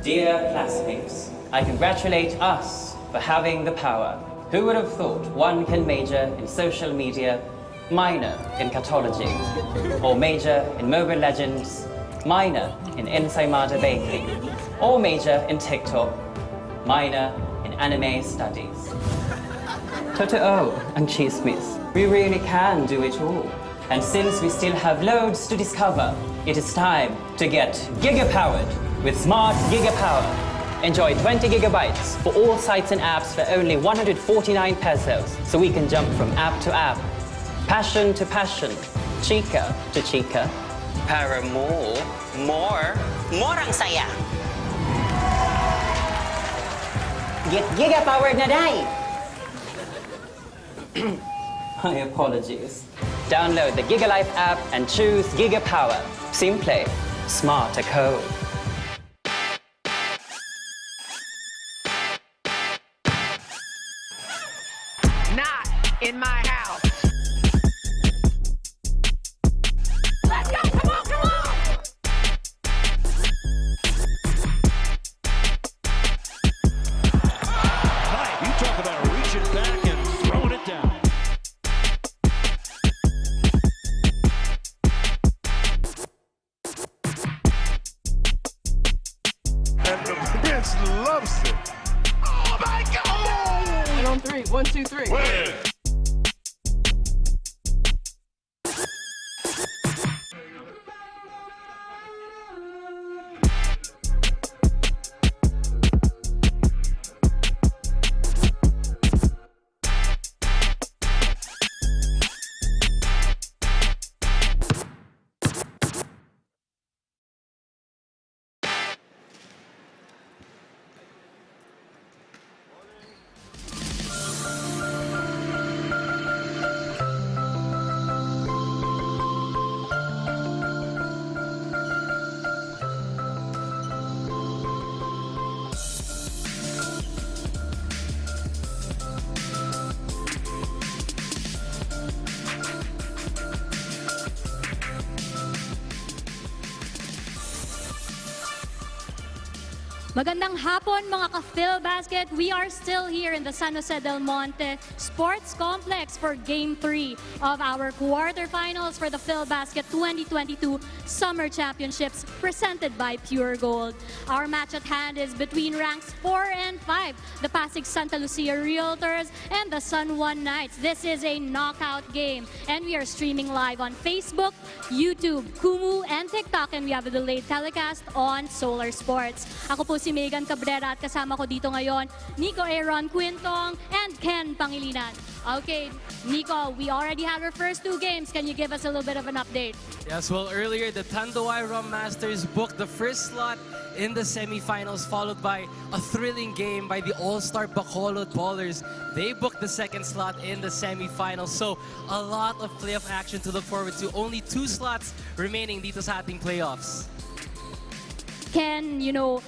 Dear classmates, I congratulate us for having the power. Who would have thought one can major in social media, minor in catology, or major in Mobile Legends, minor in Ensaymada Baking, or major in TikTok, minor in anime studies. Totoo and chismis, we really can do it all. And since we still have loads to discover, it is time to get giga-powered with Smart Giga-Power. Enjoy 20 gigabytes for all sites and apps for only 149 pesos, so we can jump from app to app, passion to passion, chica to chica. Para more ang saya. Get giga-powered na, day! My apologies. Download the GigaLife app and choose Giga Power. Simple, smart code. Not in my house. Let's go! Come on, come on! Hi, you talk about reaching back and throwing it down. And the Prince loves it. Oh my God! And on three. 1, 2, 3. Win. Magandang hapon mga ka-Filbasket. We are still here in the San Jose del Monte Sports Complex for Game 3 of our quarterfinals for the Filbasket 2022 Summer Championships presented by Puregold. Our match at hand is between ranks 4 and 5, the Pasig Santa Lucia Realtors and the San Juan Knights. This is a knockout game and we are streaming live on Facebook, YouTube, Kumu, and TikTok, and we have a delayed telecast on Solar Sports. Ako po si Megan Cabrera at kasama ko dito ngayon, Nico Aaron Quintong and Ken Pangilinan. Okay, Nico, we already had our first 2 games. Can you give us a little bit of an update? Yes, well, earlier the Tanduay Rum Masters booked the first slot in the semifinals, followed by a thrilling game by the All-Star Bacolod Ballers. They booked the second slot in the semifinals. So, a lot of playoff action to look forward to. Only 2 slots remaining dito sa ating playoffs. Ken, you know,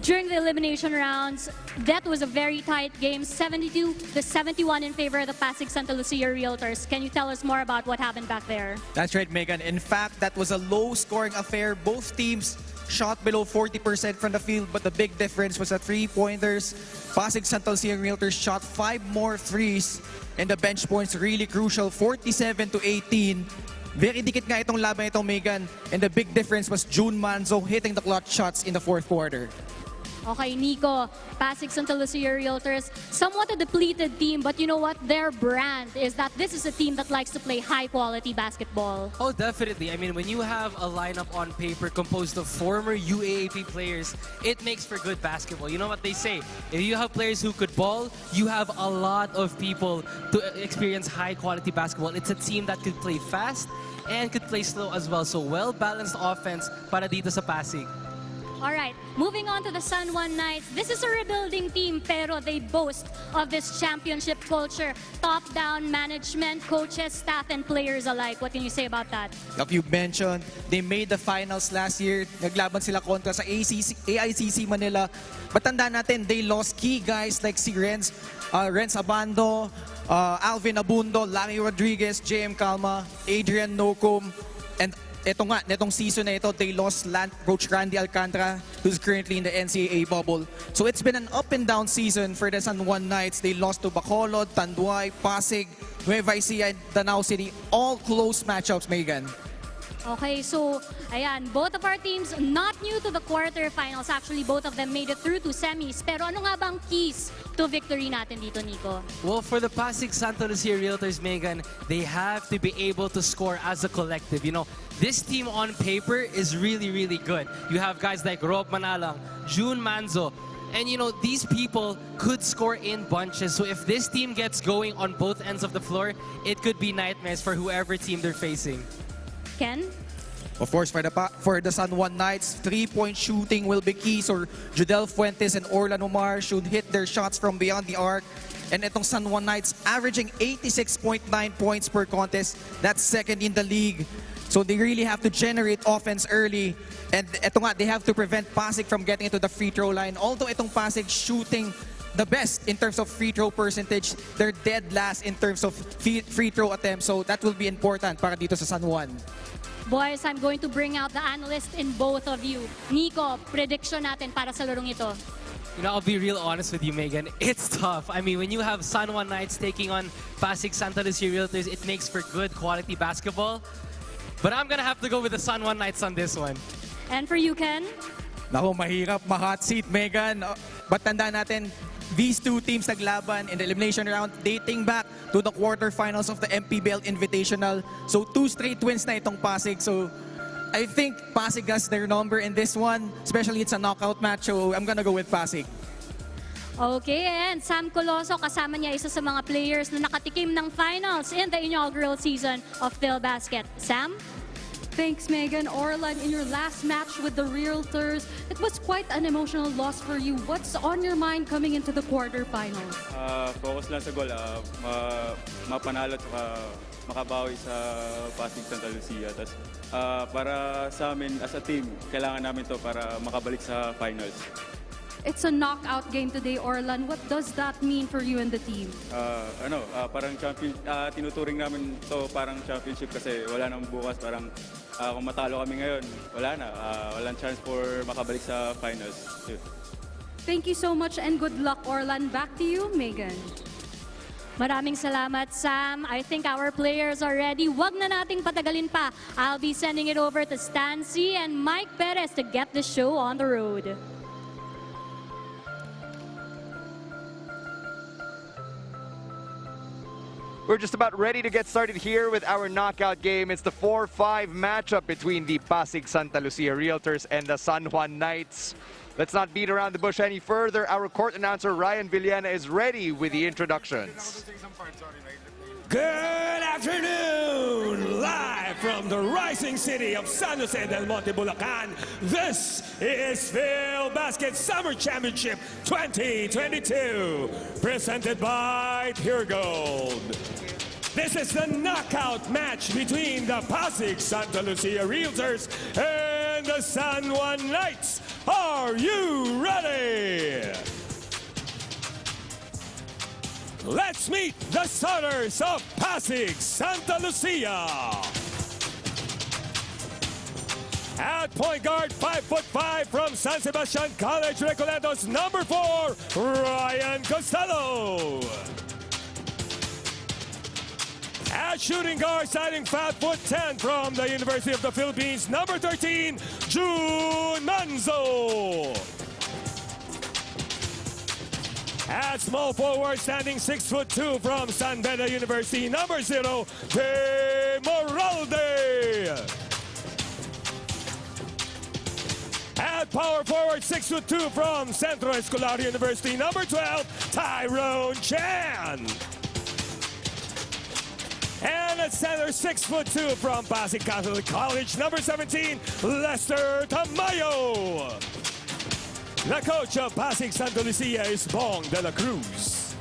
during the elimination rounds, that was a very tight game, 72 to 71 in favor of the Pasig Santa Lucia Realtors. Can you tell us more about what happened back there? That's right, Megan. In fact, that was a low-scoring affair. Both teams shot below 40% from the field, but the big difference was the 3-pointers. Pasig Santa Lucia Realtors shot 5 more threes, and the bench points really crucial, 47 to 18. Very dikit nga itong laban itong Megan, and the big difference was June Manzo hitting the clutch shots in the 4th quarter. Okay, Nico, Pasig Santa Lucia Realtors, somewhat a depleted team, but you know what? Their brand is that this is a team that likes to play high-quality basketball. Oh, definitely. I mean, when you have a lineup on paper composed of former UAAP players, it makes for good basketball. You know what they say? If you have players who could ball, you have a lot of people to experience high-quality basketball. It's a team that could play fast and could play slow as well. So, well-balanced offense para dito sa Pasig. All right, moving on to the San Juan Knights. This is a rebuilding team, pero they boast of this championship culture. Top-down management, coaches, staff, and players alike. What can you say about that? Like you mentioned, they made the finals last year. Naglaban sila kontra sa AICC Manila. But tandaan natin, they lost key guys like si Renz Abando, Alvin Abundo, Larry Rodriguez, JM Calma, Adrian Nocum, and ito nga, netong season na ito, they lost Coach Randy Alcantara, who's currently in the NCAA bubble. So it's been an up and down season for the San Juan Knights. They lost to Bacolod, Tanduay, Pasig, Nueva Ecija, and Danao City. All close matchups, Megan. Okay, so ayan, both of our teams not new to the quarterfinals. Actually, both of them made it through to semis. Pero ano nga bang keys to victory natin dito, Nico? Well, for the Pasig Sta Lucia Realtors, Megan, they have to be able to score as a collective. You know, this team on paper is really, really good. You have guys like Rob Manalang, June Manzo, and you know, these people could score in bunches. So if this team gets going on both ends of the floor, it could be nightmares for whoever team they're facing. Ken? Of course, for the San Juan Knights, 3-point shooting will be key. So Judel Fuentes and Orlan Omar should hit their shots from beyond the arc. And itong San Juan Knights averaging 86.9 points per contest. That's second in the league. So they really have to generate offense early. And ito nga, they have to prevent Pasig from getting into the free throw line. Although itong Pasig shooting the best in terms of free throw percentage, they're dead last in terms of free throw attempts. So that will be important para dito sa San Juan. Boys, I'm going to bring out the analyst in both of you. Nico, prediction natin para sa larong ito. You know, I'll be real honest with you, Megan. It's tough. I mean, when you have San Juan Knights taking on Pasig Sta Lucia Realtors, it makes for good quality basketball. But I'm gonna have to go with the San Juan Knights on this one. And for you, Ken? Naku, mahirap, ma-hot seat, Megan. But tandaan natin, these two teams naglaban in the elimination round dating back to the quarterfinals of the MPBL Invitational. So 2 straight wins na itong Pasig. So I think Pasig has their number in this one, especially it's a knockout match. So I'm gonna go with Pasig. Okay, and Sam Coloso, kasama niya isa sa mga players na nakatikim ng finals in the inaugural season of Filbasket. Sam? Thanks, Megan. Orlan, in your last match with the Realtors, it was quite an emotional loss for you. What's on your mind coming into the quarterfinals? Focus lang sa goal. Mapanalo at makabawi sa Pasig Sta Lucia. Tapos, para sa amin as a team, kailangan namin to para makabalik sa finals. It's a knockout game today, Orlan. What does that mean for you and the team? Parang champion, tinuturing namin to parang championship kasi wala nang bukas. Parang kung matalo kami ngayon, wala na. Walang chance for makabalik sa finals. Thank you so much and good luck, Orlan. Back to you, Megan. Maraming salamat, Sam. I think our players are ready. Wag na nating patagalin pa. I'll be sending it over to Stan C and Mike Perez to get the show on the road. We're just about ready to get started here with our knockout game. It's the 4-5 matchup between the Pasig Sta Lucia Realtors and the San Juan Knights. Let's not beat around the bush any further. Our court announcer, Ryan Villena, is ready with the introductions. Good afternoon! Live from the rising city of San Jose del Monte, Bulacan, this is Filbasket Summer Championship 2022, presented by Puregold. This is the knockout match between the Pasig Sta Lucia Realtors and the San Juan Knights. Are you ready? Let's meet the starters of Pasig Sta Lucia. At point guard, 5'5" from San Sebastian College, Recoletos, number 4, Ryan Costello. At shooting guard, standing 5'10" from the University of the Philippines, number 13, June Manzo. At small forward, standing 6'2" from San Beda University, number 0, De Moralde. At power forward, 6'2" from Centro Escolar University, number 12, Tyrone Chan. And at center, 6'2" from Pasig Catholic College, number 17, Lester Tamayo. The coach of Pasig Sta Lucia is Bong de la Cruz.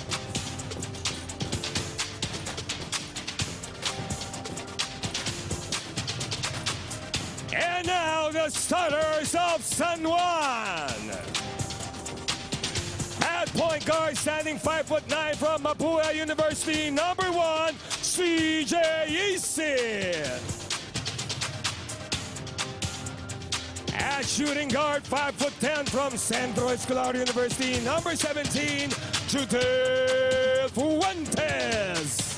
And now the starters of San Juan. At point guard, standing 5'9" from Mapua University, number 1, CJ Isi. At shooting guard, 5'10" from Centro Escolar University, number 17, Justin Fuentes.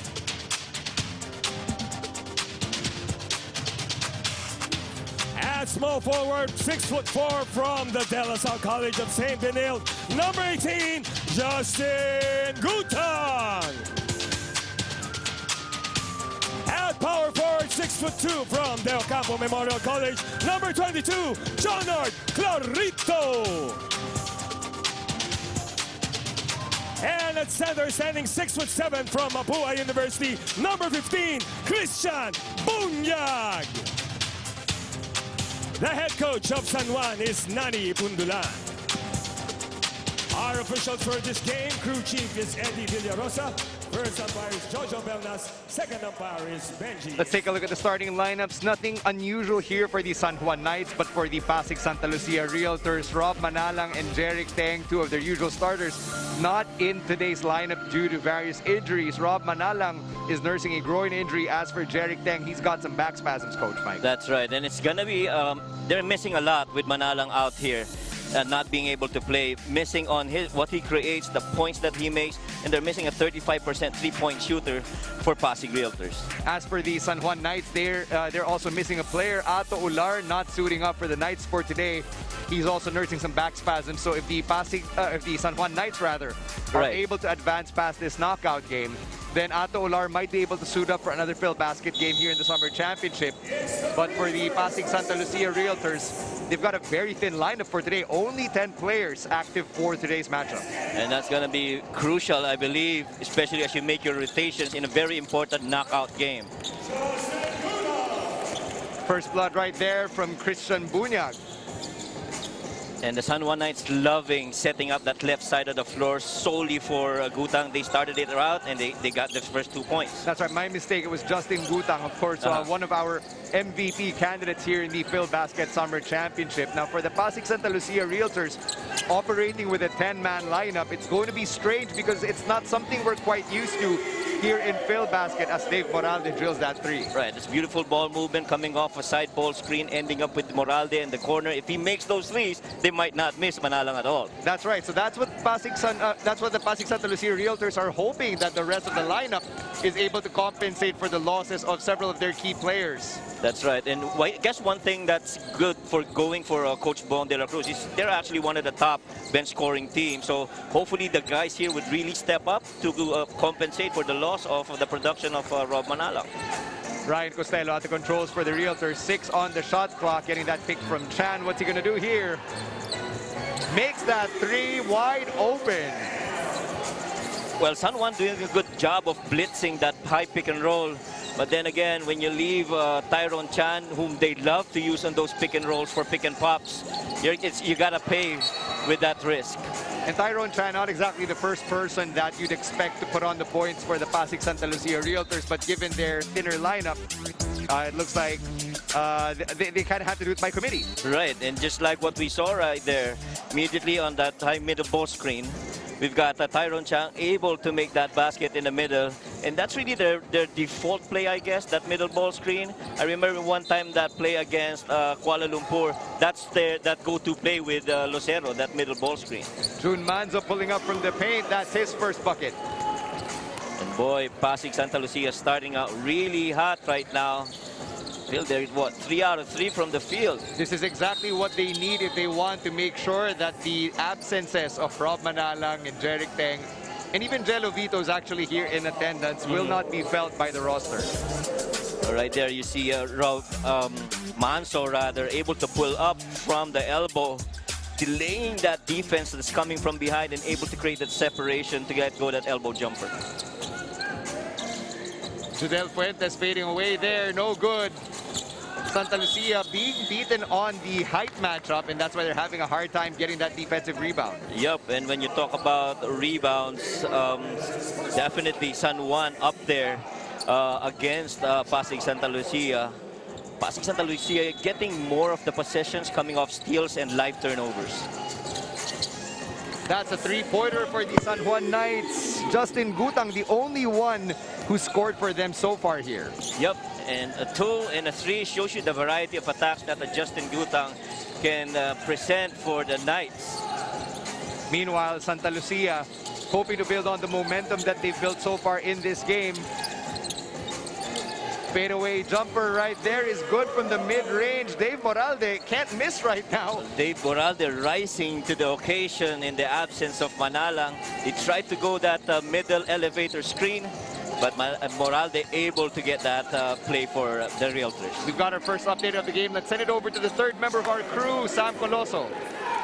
At small forward, 6'4" from the De La Salle College of St. Benilde, number 18, Justin Gutang. At power forward, 6'2" from Del Campo Memorial College, number 22, Jonard Clarito. And at center, standing 6'7" from Mapua University, number 15, Christian Bunyag. The head coach of San Juan is Nani Pundulan. Our officials for this game, crew chief is Eddie Villarosa. First umpire is Jojo Belnas. Second umpire is Benji. Let's take a look at the starting lineups. Nothing unusual here for the San Juan Knights, but for the Pasig Santa Lucia Realtors, Rob Manalang and Jeric Teng, two of their usual starters, not in today's lineup due to various injuries. Rob Manalang is nursing a groin injury. As for Jeric Teng, he's got some back spasms, Coach Mike. That's right, and it's gonna be, they're missing a lot with Manalang out here. Not being able to play, missing on what he creates, the points that he makes, and they're missing a 35% three-point shooter for Pasig Realtors. As for the San Juan Knights, they're also missing a player. Ato Ular not suiting up for the Knights for today. He's also nursing some back spasms. So if the San Juan Knights are able to advance past this knockout game, then Ato Ular might be able to suit up for another Filbasket game here in the Summer Championship. But for the Pasig Santa Lucia Realtors, they've got a very thin lineup for today. Only 10 players active for today's matchup. And that's going to be crucial, I believe, especially as you make your rotations in a very important knockout game. First blood right there from Christian Bunyag. And the San Juan Knights loving setting up that left side of the floor solely for Gutang. They started it out and they got the first 2 points. That's right, my mistake. It was Justin Gutang, of course, one of our MVP candidates here in the Filbasket Summer Championship. Now for the Pasig Santa Lucia Realtors, operating with a 10-man lineup, it's going to be strange because it's not something we're quite used to here in Filbasket as Dave Moralde drills that three. Right, it's beautiful ball movement coming off a side ball screen, ending up with Moralde in the corner. If he makes those threes, they might not miss Manalang at all. That's right. So that's what the Pasig Santa Lucia Realtors are hoping, that the rest of the lineup is able to compensate for the losses of several of their key players. That's right. And I guess one thing that's good for going for Coach Bon de la Cruz is they're actually one of the top bench scoring teams. So hopefully the guys here would really step up to compensate for the loss of the production of Rob Manalang. Ryan Costello at the controls for the Realtors. 6 on the shot clock, getting that pick from Chan. What's he going to do here? Makes that three wide open. Well, San Juan doing a good job of blitzing that high pick and roll. But then again, when you leave Tyrone Chan, whom they love to use on those pick and rolls for pick and pops, you got to pay with that risk. And Tyrone Chan, not exactly the first person that you'd expect to put on the points for the Pasig Santa Lucia Realtors, but given their thinner lineup, it looks like they kind of have to do it by committee. Right, and just like what we saw right there, immediately on that high middle ball screen, we've got Tyrone Chang able to make that basket in the middle. And that's really their default play, I guess, that middle ball screen. I remember one time that play against Kuala Lumpur. That's that go-to play with Lucero, that middle ball screen. Jun Manzo pulling up from the paint. That's his first bucket. And boy, Pasig Santa Lucia starting out really hot right now. They're, what, 3 out of 3 from the field. This is exactly what they need if they want to make sure that the absences of Rob Manalang and Jeric Teng, and even Jello Vito is actually here in attendance, will not be felt by the roster. Right there, you see Rob Manso, rather, able to pull up from the elbow, delaying that defense that's coming from behind and able to create that separation to go that elbow jumper. Judel Fuentes fading away there, no good. Santa Lucia being beaten on the height matchup, and that's why they're having a hard time getting that defensive rebound. Yep, and when you talk about rebounds, definitely San Juan up there against Pasig Santa Lucia. Pasig Santa Lucia getting more of the possessions coming off steals and live turnovers. That's a three-pointer for the San Juan Knights. Justin Gutang, the only one who scored for them so far here. Yep, and a 2 and a 3 shows you the variety of attacks that Justin Gutang can present for the Knights. Meanwhile, Santa Lucia hoping to build on the momentum that they've built so far in this game. Fadeaway jumper right there is good from the mid-range. Dave Moralde can't miss right now. Dave Moralde rising to the occasion in the absence of Manalang. He tried to go that middle elevator screen, but Moralde able to get that play for the Realtors. We've got our first update of the game. Let's send it over to the third member of our crew, Sam Coloso.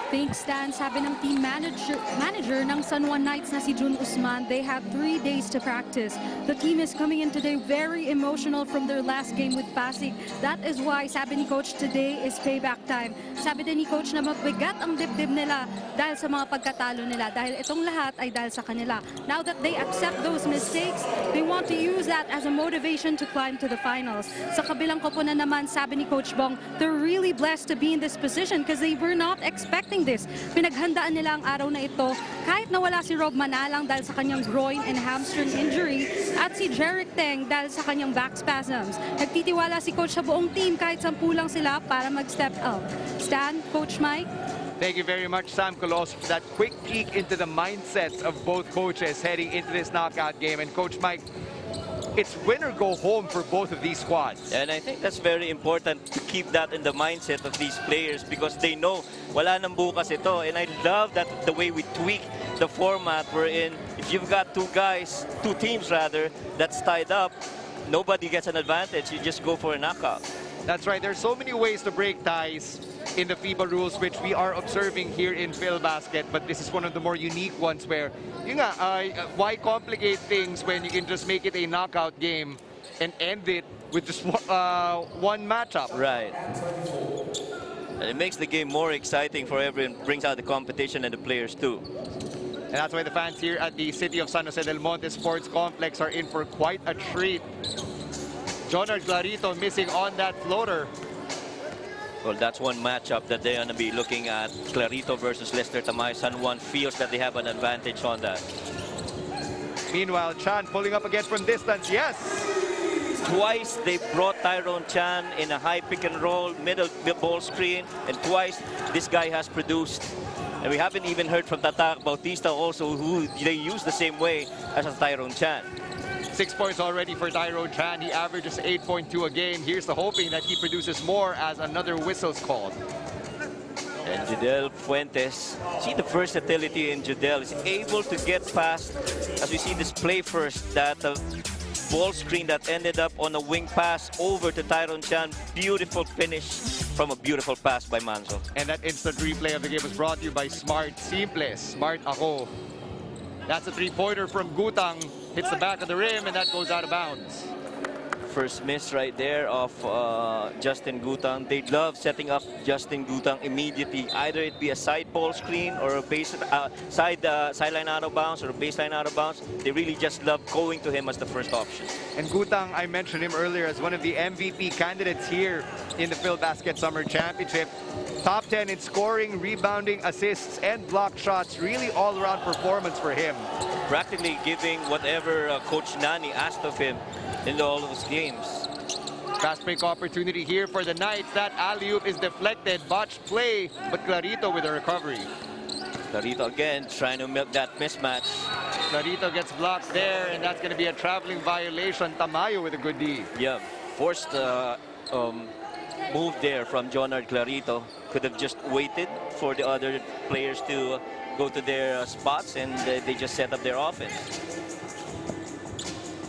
Thanks, Stan. Sabi ng team manager ng San Juan Knights na si Jun Usman, they have 3 days to practice. The team is coming in today very emotional from their last game with Pasig. That is why, sabi ni Coach, today is payback time. Sabi din ni Coach na mabigat ang dibdib nila dahil sa mga pagkatalo nila. Dahil itong lahat ay dahil sa kanila. Now that they accept those mistakes, they want to use that as a motivation to climb to the finals. Sa kabilang koponan naman, sabi ni Coach Bong, they're really blessed to be in this position because they were not expecting this. Pinaghandaan nila ang araw na ito kahit nawala si Rob Manalang dahil sa kanyang groin and hamstring injury at si Jeric Teng dahil sa kanyang back spasms. Nagtitiwala si Coach sa buong team kahit 10 lang sila para mag-step up. Stan, Coach Mike? Thank you very much, Sam Coloso, for that quick peek into the mindsets of both coaches heading into this knockout game. And Coach Mike, it's win or go home for both of these squads. And I think that's very important to keep that in the mindset of these players because they know wala nang bukas ito. And I love that the way we tweak the format we're in. If you've got two teams rather, that's tied up, nobody gets an advantage. You just go for a knockout. That's right. There's so many ways to break ties in the FIBA rules, which we are observing here in Filbasket, but this is one of the more unique ones where, why complicate things when you can just make it a knockout game and end it with just one matchup? Right. And it makes the game more exciting for everyone, brings out the competition and the players too. And that's why the fans here at the City of San Jose del Monte Sports Complex are in for quite a treat. Jonard Clarito missing on that floater. Well, that's one matchup that they're going to be looking at. Clarito versus Lester Tamay. San Juan feels that they have an advantage on that. Meanwhile, Chan pulling up again from distance. Yes! Twice they brought Tyrone Chan in a high pick and roll, middle ball screen, and twice this guy has produced. And we haven't even heard from Tatak Bautista also, who they use the same way as a Tyrone Chan. 6 points already for Tyrone Chan. He averages 8.2 a game. Here's the hoping that he produces more as another whistle's called. And Judel Fuentes, see the versatility in Judel. He's able to get past, as we see this play first, that ball screen that ended up on a wing pass over to Tyrone Chan. Beautiful finish from a beautiful pass by Manzo. And that instant replay of the game was brought to you by Smart Simples. Smart ako. That's a three-pointer from Gutang. Hits the back of the rim, and that goes out of bounds. First miss right there of Justin Gutang. They love setting up Justin Gutang immediately. Either it be a side ball screen or a sideline out of bounds or a baseline out of bounds. They really just love going to him as the first option. And Gutang, I mentioned him earlier as one of the MVP candidates here in the Filbasket Summer Championship. Top 10 in scoring, rebounding, assists, and block shots. Really all-around performance for him. Practically giving whatever Coach Nani asked of him in all those games. Fast break opportunity here for the Knights. That alley-oop is deflected. Botched play, but Clarito with a recovery. Clarito again trying to milk that mismatch. Clarito gets blocked there, and that's going to be a traveling violation. Tamayo with a good D. Yeah, forced move there from Jonard Clarito. Could have just waited for the other players to go to their spots, and they just set up their offense.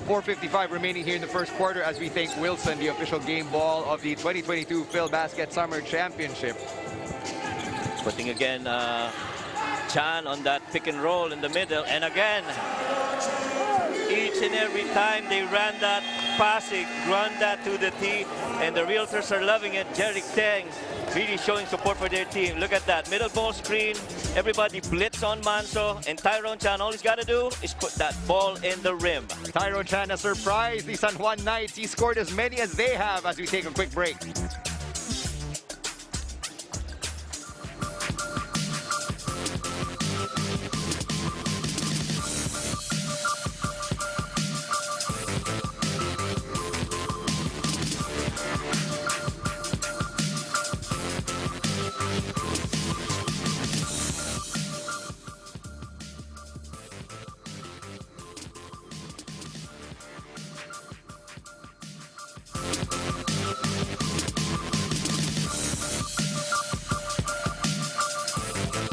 4:55 remaining here in the first quarter as we thank Wilson, the official game ball of the 2022 Filbasket Summer Championship. Putting again Chan on that pick and roll in the middle, and again, each and every time they ran that Pasig, run that to the tee, and the Realtors are loving it. Jeric Teng really showing support for their team. Look at that, middle ball screen, everybody blitz on Manso, and Tyrone Chan, all he's got to do is put that ball in the rim. Tyrone Chan has surprised the San Juan Knights. He scored as many as they have as we take a quick break.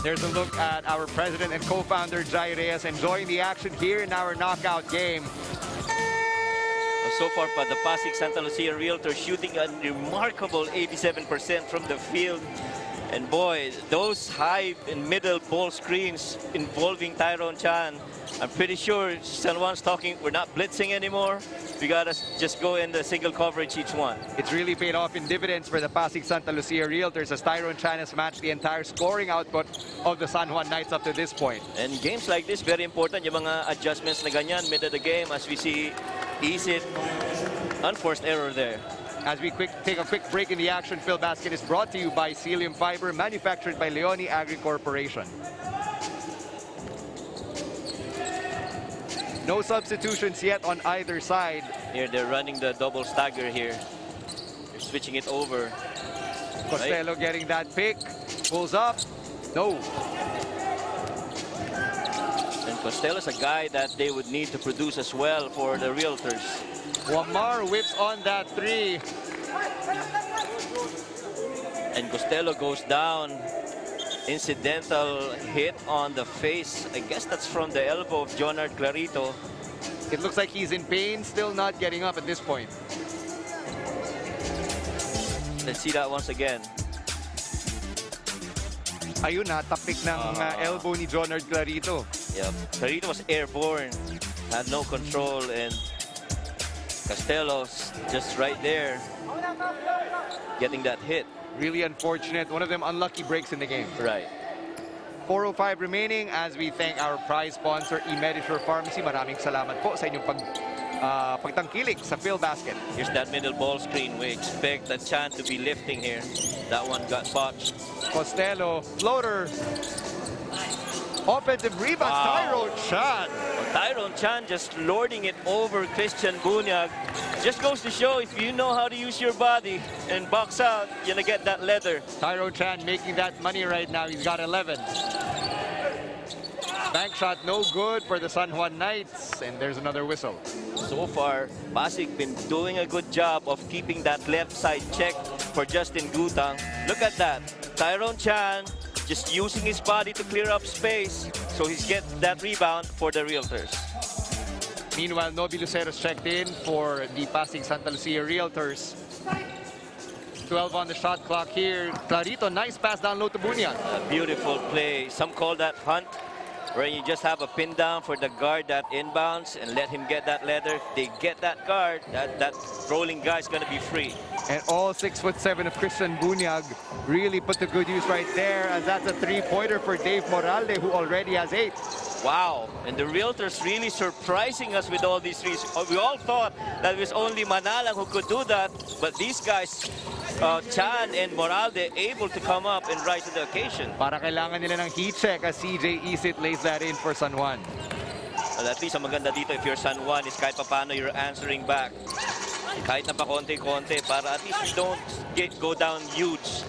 There's a look at our president and co-founder Jai Reyes enjoying the action here in our knockout game. So far, the Pasig Santa Lucia Realtors shooting a remarkable 87% from the field. And boy, those high and middle ball screens involving Tyrone Chan, I'm pretty sure San Juan's talking, we're not blitzing anymore. We gotta just go in the single coverage each one. It's really paid off in dividends for the Pasig Santa Lucia Realtors as Tyrone Chan has matched the entire scoring output of the San Juan Knights up to this point. And games like this, very important, yung mga adjustments na ganyan mid of the game as we see Isit, unforced error there. As we take a quick break in the action, Filbasket is brought to you by Celium Fiber, manufactured by Leone Agri Corporation. No substitutions yet on either side. Here they're running the double stagger here. They're switching it over. Costello getting that pick. Pulls up. No. And Costello's a guy that they would need to produce as well for the Realtors. Wamar whips on that three. And Costello goes down. Incidental hit on the face. I guess that's from the elbow of Jonard Clarito. It looks like he's in pain, still not getting up at this point. Let's see that once again. Ayun na, tapik ng elbow ni Jonard Clarito. Yep, Clarito was airborne, had no control, and Costello's just right there, getting that hit. Really unfortunate. One of them unlucky breaks in the game. Right. 4:05 remaining as we thank our prize sponsor, eMedisure Pharmacy. Maraming salamat po sa inyong pagtangkilik sa Filbasket. Here's that middle ball screen. We expect a Chan to be lifting here. That one got botched. Costello, floater. Offensive rebound, Tyrone Chan. Well, Tyrone Chan just lording it over Christian Bunyag. Just goes to show if you know how to use your body and box out, you're gonna get that leather. Tyrone Chan making that money right now. He's got 11. Bank shot no good for the San Juan Knights, and there's another whistle. So far, Pasig been doing a good job of keeping that left side check for Justin Gutang. Look at that. Tyrone Chan just using his body to clear up space, so he's get that rebound for the Realtors. Meanwhile, Nobi Lucero's checked in for the Pasig Santa Lucia Realtors. 12 on the shot clock here. Clarito, nice pass down low to Bunyag. A beautiful play. Some call that hunt, where you just have a pin down for the guard that inbounds and let him get that leather. If they get that guard, that rolling guy is going to be free. And all 6'7" of Christian Bunyag really put to good use right there, as that's a three-pointer for Dave Moralde, who already has 8. Wow, and the Realtors really surprising us with all these threes. We all thought that it was only Manalang who could do that, but these guys, Chan and Moralde, able to come up and rise to the occasion. Para kailangan nila ng heat check as CJ Isit lays that in for San Juan. Well, at least ang maganda dito if you're San Juan is kahit paano you're answering back. Kahit na pa konti-konti para at least you don't go down huge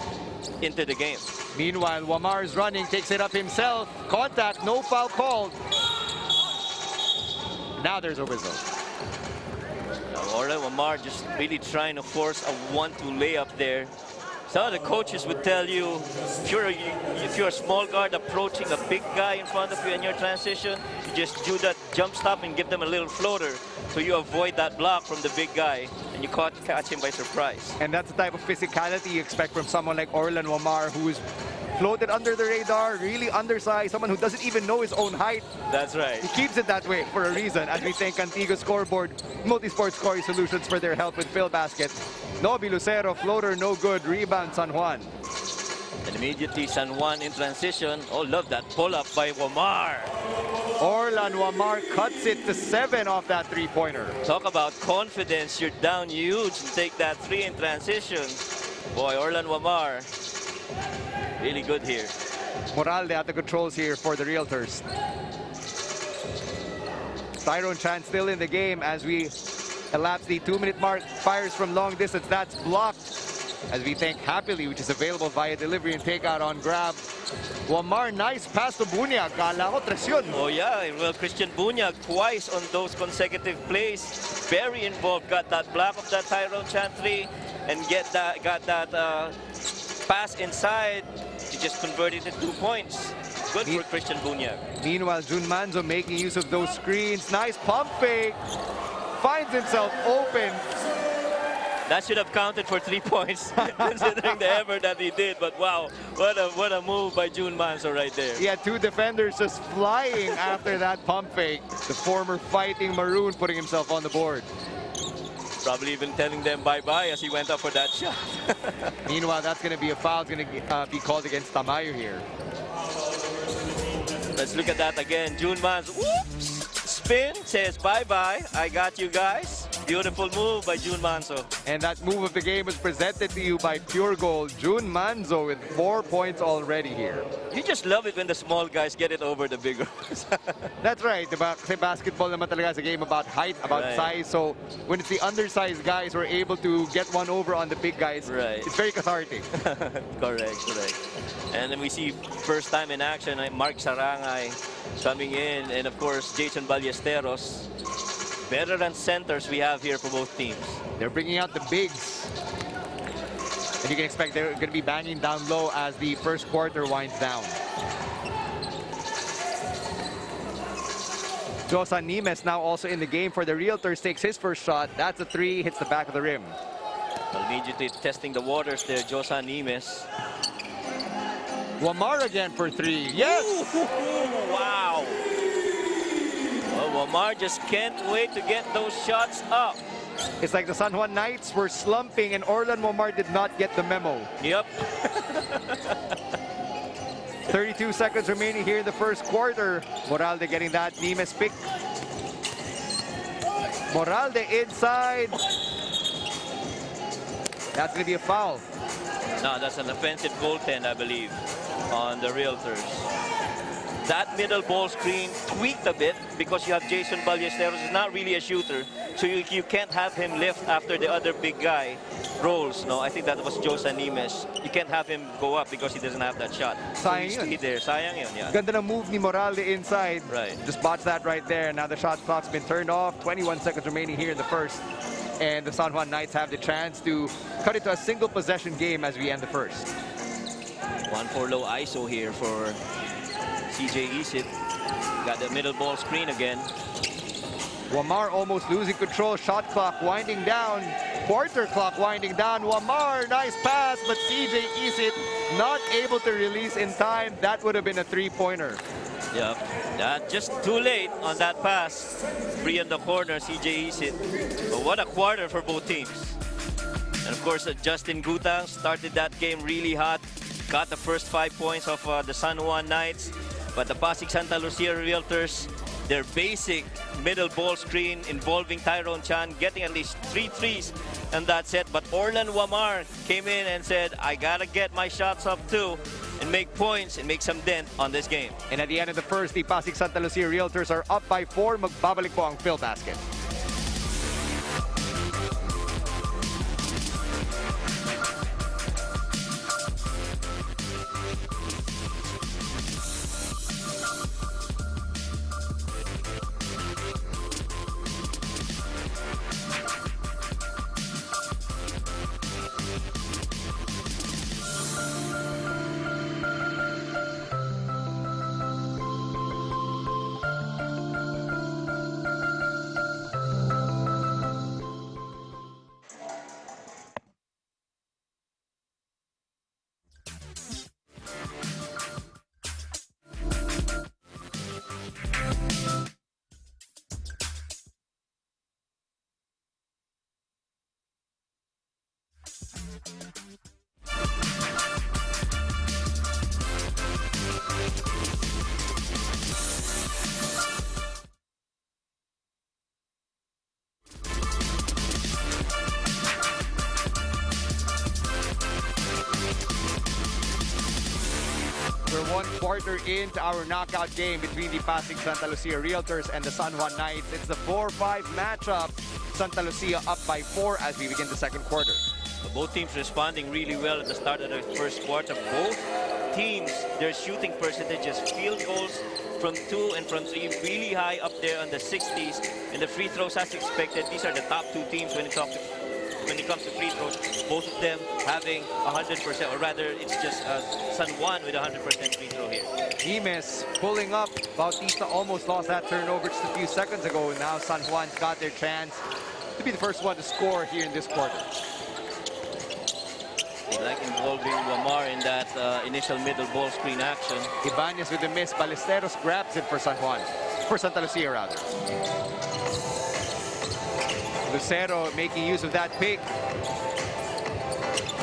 into the game. Meanwhile, Wamar's running, takes it up himself. Contact, no foul called. Now there's a whistle. Orla Wamar just really trying to force a 1-2 layup there. Some of the coaches would tell you, if you're a small guard approaching a big guy in front of you in your transition, you just do that jump stop and give them a little floater so you avoid that block from the big guy and you catch him by surprise. And that's the type of physicality you expect from someone like Orlan Wamar, who is floated under the radar, really undersized, someone who doesn't even know his own height. That's right. He keeps it that way for a reason, as we thank Antigua Scoreboard, Multisport Scoring Solutions for their help with Filbasket. Nobi Lucero, floater, no good, rebound San Juan. And immediately San Juan in transition. Oh, love that pull-up by Wamar. Orlan Wamar cuts it to 7 off that three-pointer. Talk about confidence. You're down huge to take that 3 in transition. Boy, Orlan Wamar, really good here. Moralde at the controls here for the Realtors. Tyrone Chan still in the game as we elapse the 2-minute mark. Fires from long distance. That's blocked. As we thank Happily, which is available via delivery and takeout on Grab. Wamar, nice pass to Bunyag. Kala ko, tres yun. Oh yeah, well, Christian Bunyag twice on those consecutive plays. Very involved. Got that block of that Tyrone Chan 3 and got that pass inside. He just converted it 2 points. Good for Christian Bunyag. Meanwhile, Jun Manzo making use of those screens. Nice pump fake. Finds himself open. That should have counted for 3 points, considering the effort that he did. But wow, what a move by Jun Manzo right there. He had 2 defenders just flying after that pump fake. The former Fighting Maroon putting himself on the board. Probably even telling them bye-bye as he went up for that shot. Meanwhile, that's going to be a foul. It's going to be called against Tamayo here. Let's look at that again. Jun Manzo, whoops, spin, says bye-bye. I got you guys. Beautiful move by Jun Manzo. And that move of the game was presented to you by Puregold. Jun Manzo with 4 points already here. You just love it when the small guys get it over the big ones. That's right. Kasi basketball naman talaga is a game about height, about size. So when it's the undersized guys who are able to get one over on the big guys, it's very cathartic. Correct. And then we see first time in action, Mark Sarangay coming in. And of course, Jason Ballesteros. Veteran centers we have here for both teams. They're bringing out the bigs. And you can expect they're going to be banging down low as the first quarter winds down. Josan Nimes now also in the game for the Realtors. Takes his first shot. That's a 3. Hits the back of the rim. Immediately testing the waters there, Josan Nimes. Wamar again for 3. Yes! Ooh, wow! Well, Wamar just can't wait to get those shots up. It's like the San Juan Knights were slumping and Orlan Wamar did not get the memo. Yep. 32 seconds remaining here in the first quarter. Moralde getting that Nimes pick. Moralde inside. That's going to be a foul. No, that's an offensive goaltend, I believe, on the Realtors. That middle ball screen tweaked a bit because you have Jason Ballesteros, is not really a shooter, so you can't have him lift after the other big guy rolls. No, I think that was Josan Nimes. You can't have him go up because he doesn't have that shot. Sayang so yun. There. Sayang yun, yeah. Ganda ng move ni Moralde inside. Right. Just botched that right there. Now the shot clock's been turned off. 21 seconds remaining here in the first. And the San Juan Knights have the chance to cut it to a single possession game as we end the first. 1-4 low ISO here for CJ Isit. Got the middle ball screen again. Wamar almost losing control. Shot clock winding down. Quarter clock winding down. Wamar, nice pass, but CJ Isit not able to release in time. That would have been a 3-pointer. Yep, just too late on that pass. Free in the corner, CJ Isit. But what a quarter for both teams. And of course, Justin Gutang started that game really hot. Got the first 5 points of the San Juan Knights. But the Pasig Santa Lucia Realtors, their basic middle ball screen involving Tyrone Chan, getting at least 3 threes in that set. But Orlan Wamar came in and said, I gotta get my shots up too and make points and make some dent on this game. And at the end of the first, the Pasig Santa Lucia Realtors are up by 4. Magbabalik po ang Filbasket. We're 1 quarter into our knockout game between the Pasig Santa Lucia Realtors and the San Juan Knights. It's the 4-5 matchup. Santa Lucia up by 4 as we begin the second quarter. Both teams responding really well at the start of the first quarter. Both teams, their shooting percentages, field goals from 2 and from 3, really high up there on the 60s. And the free throws, as expected, these are the top 2 teams when it comes to free throws. Both of them having 100%, or rather, it's just San Juan with 100% free throw here. Nimes pulling up. Bautista almost lost that turnover just a few seconds ago. Now San Juan's got their chance to be the first one to score here in this quarter. They like involving Wamar in that initial middle ball screen action. Ibanez with the miss. Ballesteros grabs it for San Juan. For Santa Lucia, rather. Lucero making use of that pick.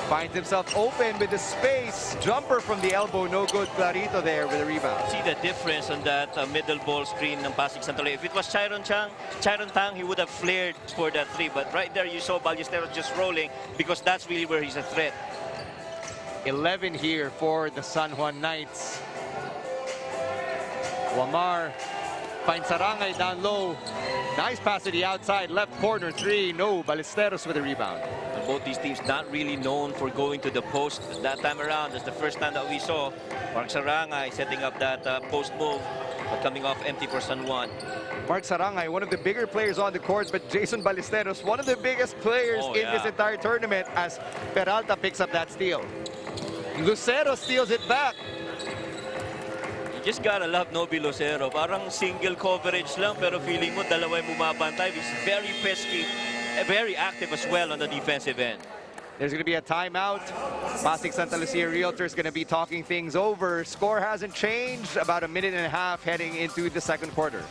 Finds himself open with the space. Jumper from the elbow, no good. Clarito there with a rebound. See the difference on that middle ball screen ng Pasig Sta. If it was Chiron Tang, he would have flared for that 3. But right there, you saw Ballesteros just rolling because that's really where he's a threat. 11 here for the San Juan Knights. Wamar finds Sarangay down low. Nice pass to the outside, left corner 3. No, Ballesteros with a rebound. And both these teams not really known for going to the post that time around. That's the first time that we saw Mark Sarangay setting up that post move, but coming off empty for San Juan. Mark Sarangay, one of the bigger players on the court, but Jason Ballesteros, one of the biggest players in this entire tournament, as Peralta picks up that steal. Lucero steals it back. You just gotta love Noby Lucero. Parang single coverage lang, pero feeling mo dalawa yung bumabantay. He's very pesky, very active as well on the defensive end. There's going to be a timeout. Pasig Santa Lucia Realtors going to be talking things over. Score hasn't changed. About a minute and a half heading into the second quarter.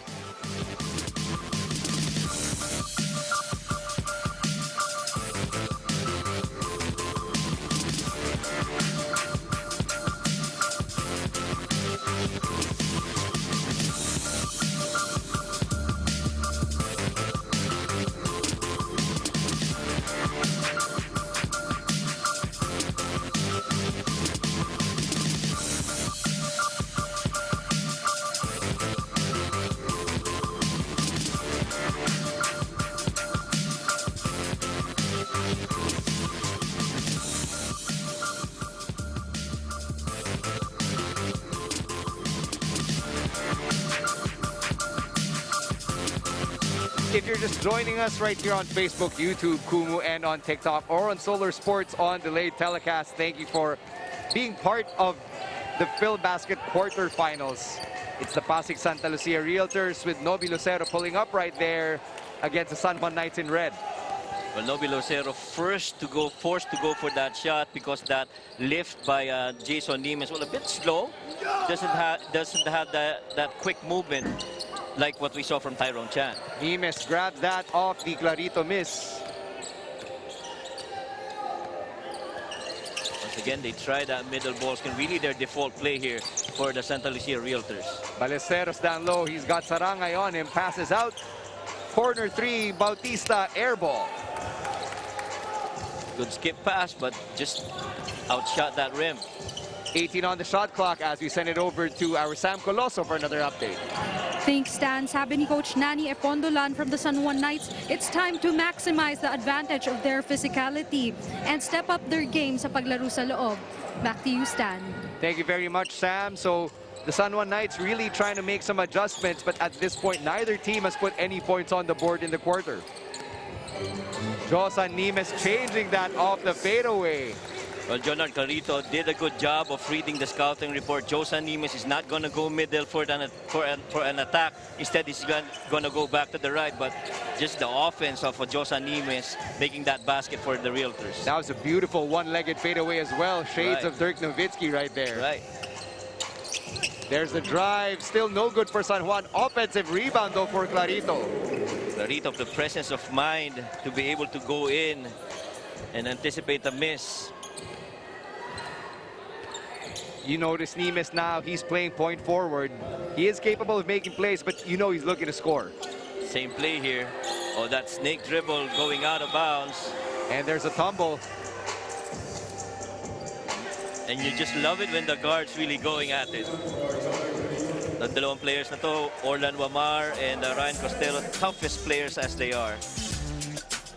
If you're just joining us right here on Facebook, YouTube, Kumu, and on TikTok, or on Solar Sports on delayed telecast, thank you for being part of the Filbasket quarterfinals. It's the Pasig Santa Lucia Realtors with Noby Lucero pulling up right there against the San Juan Knights in red. Well, Noby Lucero forced to go for that shot because that lift by Jason Nimes was a bit slow. Doesn't have that quick movement like what we saw from Tyrone Chan. Nimes grabs that off the Clarito miss. Once again, they try that middle ball screen. Really their default play here for the Santa Lucia Realtors. Ballesteros down low. He's got Sarangay on him. Passes out. Corner 3, Bautista, air ball. Good skip pass, but just outshot that rim. 18 on the shot clock as we send it over to our Sam Coloso for another update. Thanks, Stan. Sabi ni Coach Nani Epondolan from the San Juan Knights, it's time to maximize the advantage of their physicality and step up their game sa paglaro sa loob. Back to you, Stan. Thank you very much, Sam. So the San Juan Knights really trying to make some adjustments, but at this point, neither team has put any points on the board in the quarter. Josan Nimes changing that off the fadeaway. Well, Jonard Clarito did a good job of reading the scouting report. Josan Nimes is not going to go middle for an attack. Instead, he's going to go back to the right. But just the offense of Josan Nimes making that basket for the Realtors. That was a beautiful one-legged fadeaway as well. Shades of Dirk Nowitzki right there. Right. There's the drive. Still no good for San Juan. Offensive rebound, though, for Clarito. Clarito, the presence of mind to be able to go in and anticipate a miss. You notice Nimes now, he's playing point forward. He is capable of making plays, but you know he's looking to score. Same play here. Oh, that snake dribble going out of bounds. And there's a tumble. And you just love it when the guard's really going at it. The dalawang players na to, Orlan Wamar and Ryan Costello, toughest players as they are.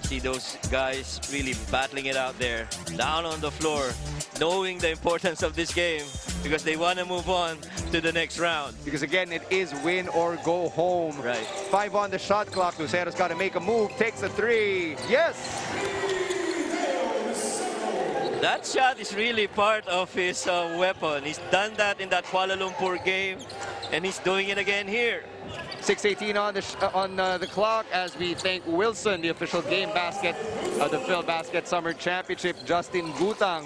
See those guys really battling it out there, down on the floor, knowing the importance of this game. because they want to move on to the next round. Because again, it is win or go home. Right. 5 on the shot clock. Lucero's got to make a move. Takes a 3. Yes! That shot is really part of his weapon. He's done that in that Kuala Lumpur game, and he's doing it again here. 6:18 on the clock as we thank Wilson, the official game basket of the Filbasket Summer Championship. Justin Gutang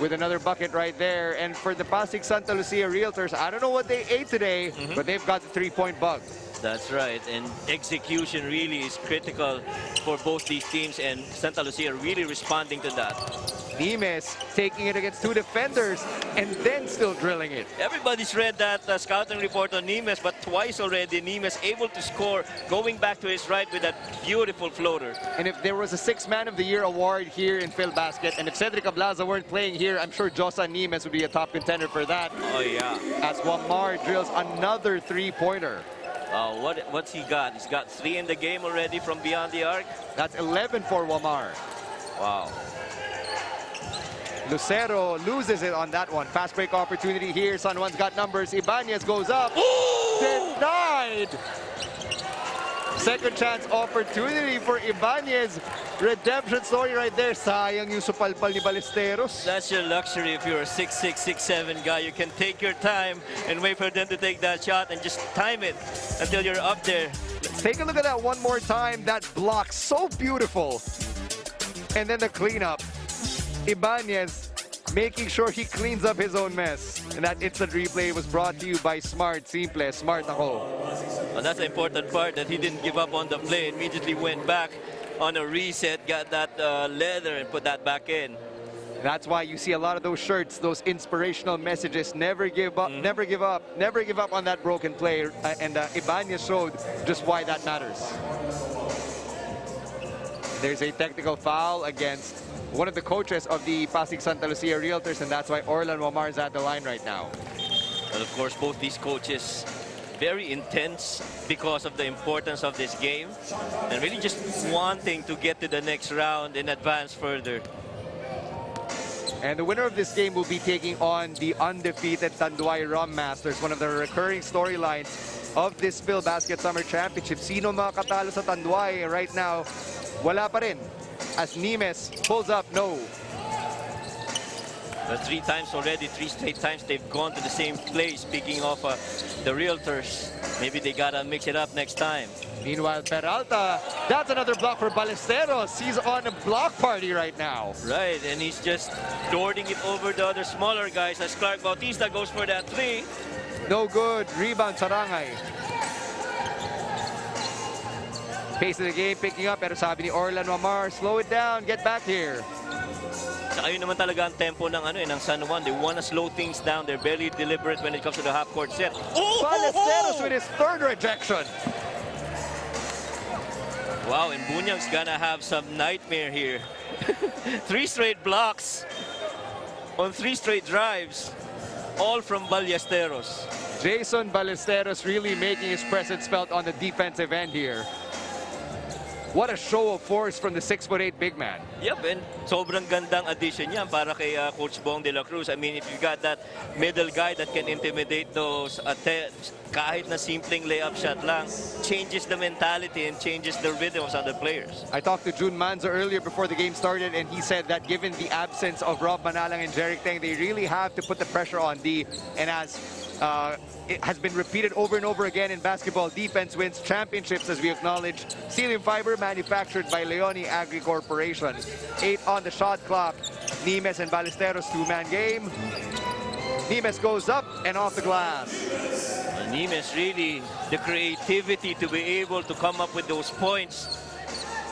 with another bucket right there. And for the Pasig Santa Lucia Realtors, I don't know what they ate today, but they've got the 3-point bug. That's right, and execution really is critical for both these teams, and Santa Lucia really responding to that. Nimes taking it against 2 defenders and then still drilling it. Everybody's read that scouting report on Nimes, but twice already Nimes able to score, going back to his right with that beautiful floater. And if there was a 6th Man of the Year award here in Filbasket, and if Cedric Ablaza weren't playing here, I'm sure Josan Nimes would be a top contender for that. Oh yeah. As Wamar drills another 3-pointer. What's he got? He's got 3 in the game already from beyond the arc. That's 11 for Wamar. Wow. Lucero loses it on that one. Fast break opportunity here. San Juan's got numbers. Ibanez goes up. Ooh! Denied! Second chance opportunity for Ibanez. Redemption story right there. Sayang yung supalpal ni Ballesteros. That's your luxury if you're a 6'6", 6'7" guy. You can take your time and wait for them to take that shot and just time it until you're up there. Let's take a look at that one more time. That block, so beautiful. And then the cleanup. Ibanez making sure he cleans up his own mess. And that instant replay was brought to you by Smart. Simple, smart ako. And that's the important part, that he didn't give up on the play. Immediately went back on a reset, got that leather and put that back in. That's why you see a lot of those shirts, those inspirational messages. Never give up, never give up, never give up on that broken play. And Ibanez showed just why that matters. There's a technical foul against one of the coaches of the Pasig Santa Lucia Realtors, and that's why Orlan Wamar is at the line right now. And of course, both these coaches very intense because of the importance of this game and really just wanting to get to the next round and advance further. And the winner of this game will be taking on the undefeated Tanduay Rum Masters, one of the recurring storylines of this Filbasket Summer Championship. Sino makakatalo sa Tanduay right now? Wala pa rin. As Nimes pulls up, no. But 3 times already, 3 straight times they've gone to the same place. Speaking of the Realtors, maybe they gotta mix it up next time. Meanwhile, Peralta, that's another block for Ballesteros. He's on a block party right now. Right, and he's just lording it over the other smaller guys as Clark Bautista goes for that 3. No good. Rebound, Sarangay. Pace of the game picking up, pero sabi ni Orlan Wamar, slow it down, get back here. Saka yun naman talaga ang tempo ng ng San Juan. They want to slow things down. They're very deliberate when it comes to the half-court set. Ballesteros with his 3rd rejection. Wow, and Bunyang's gonna have some nightmare here. 3 straight blocks on 3 straight drives, all from Ballesteros. Jason Ballesteros really making his presence felt on the defensive end here. What a show of force from the 6'8" big man. Yep, and sobrang gandang addition yan para kay Coach Bong de la Cruz. I mean, if you got that middle guy that can intimidate those attempts, kahit na simpleng layup shot lang, changes the mentality and changes the rhythms of the players. I talked to Jun Manzo earlier before the game started, and he said that given the absence of Rob Manalang and Jeric Teng, they really have to put the pressure on D. And as it has been repeated over and over again in basketball, defense wins championships, as we acknowledge. Steel and fiber manufactured by Leone Agri Corporation. 8 on the shot clock. Nimes and Ballesteros 2-man game. Nimes goes up and off the glass. Nimes really, the creativity to be able to come up with those points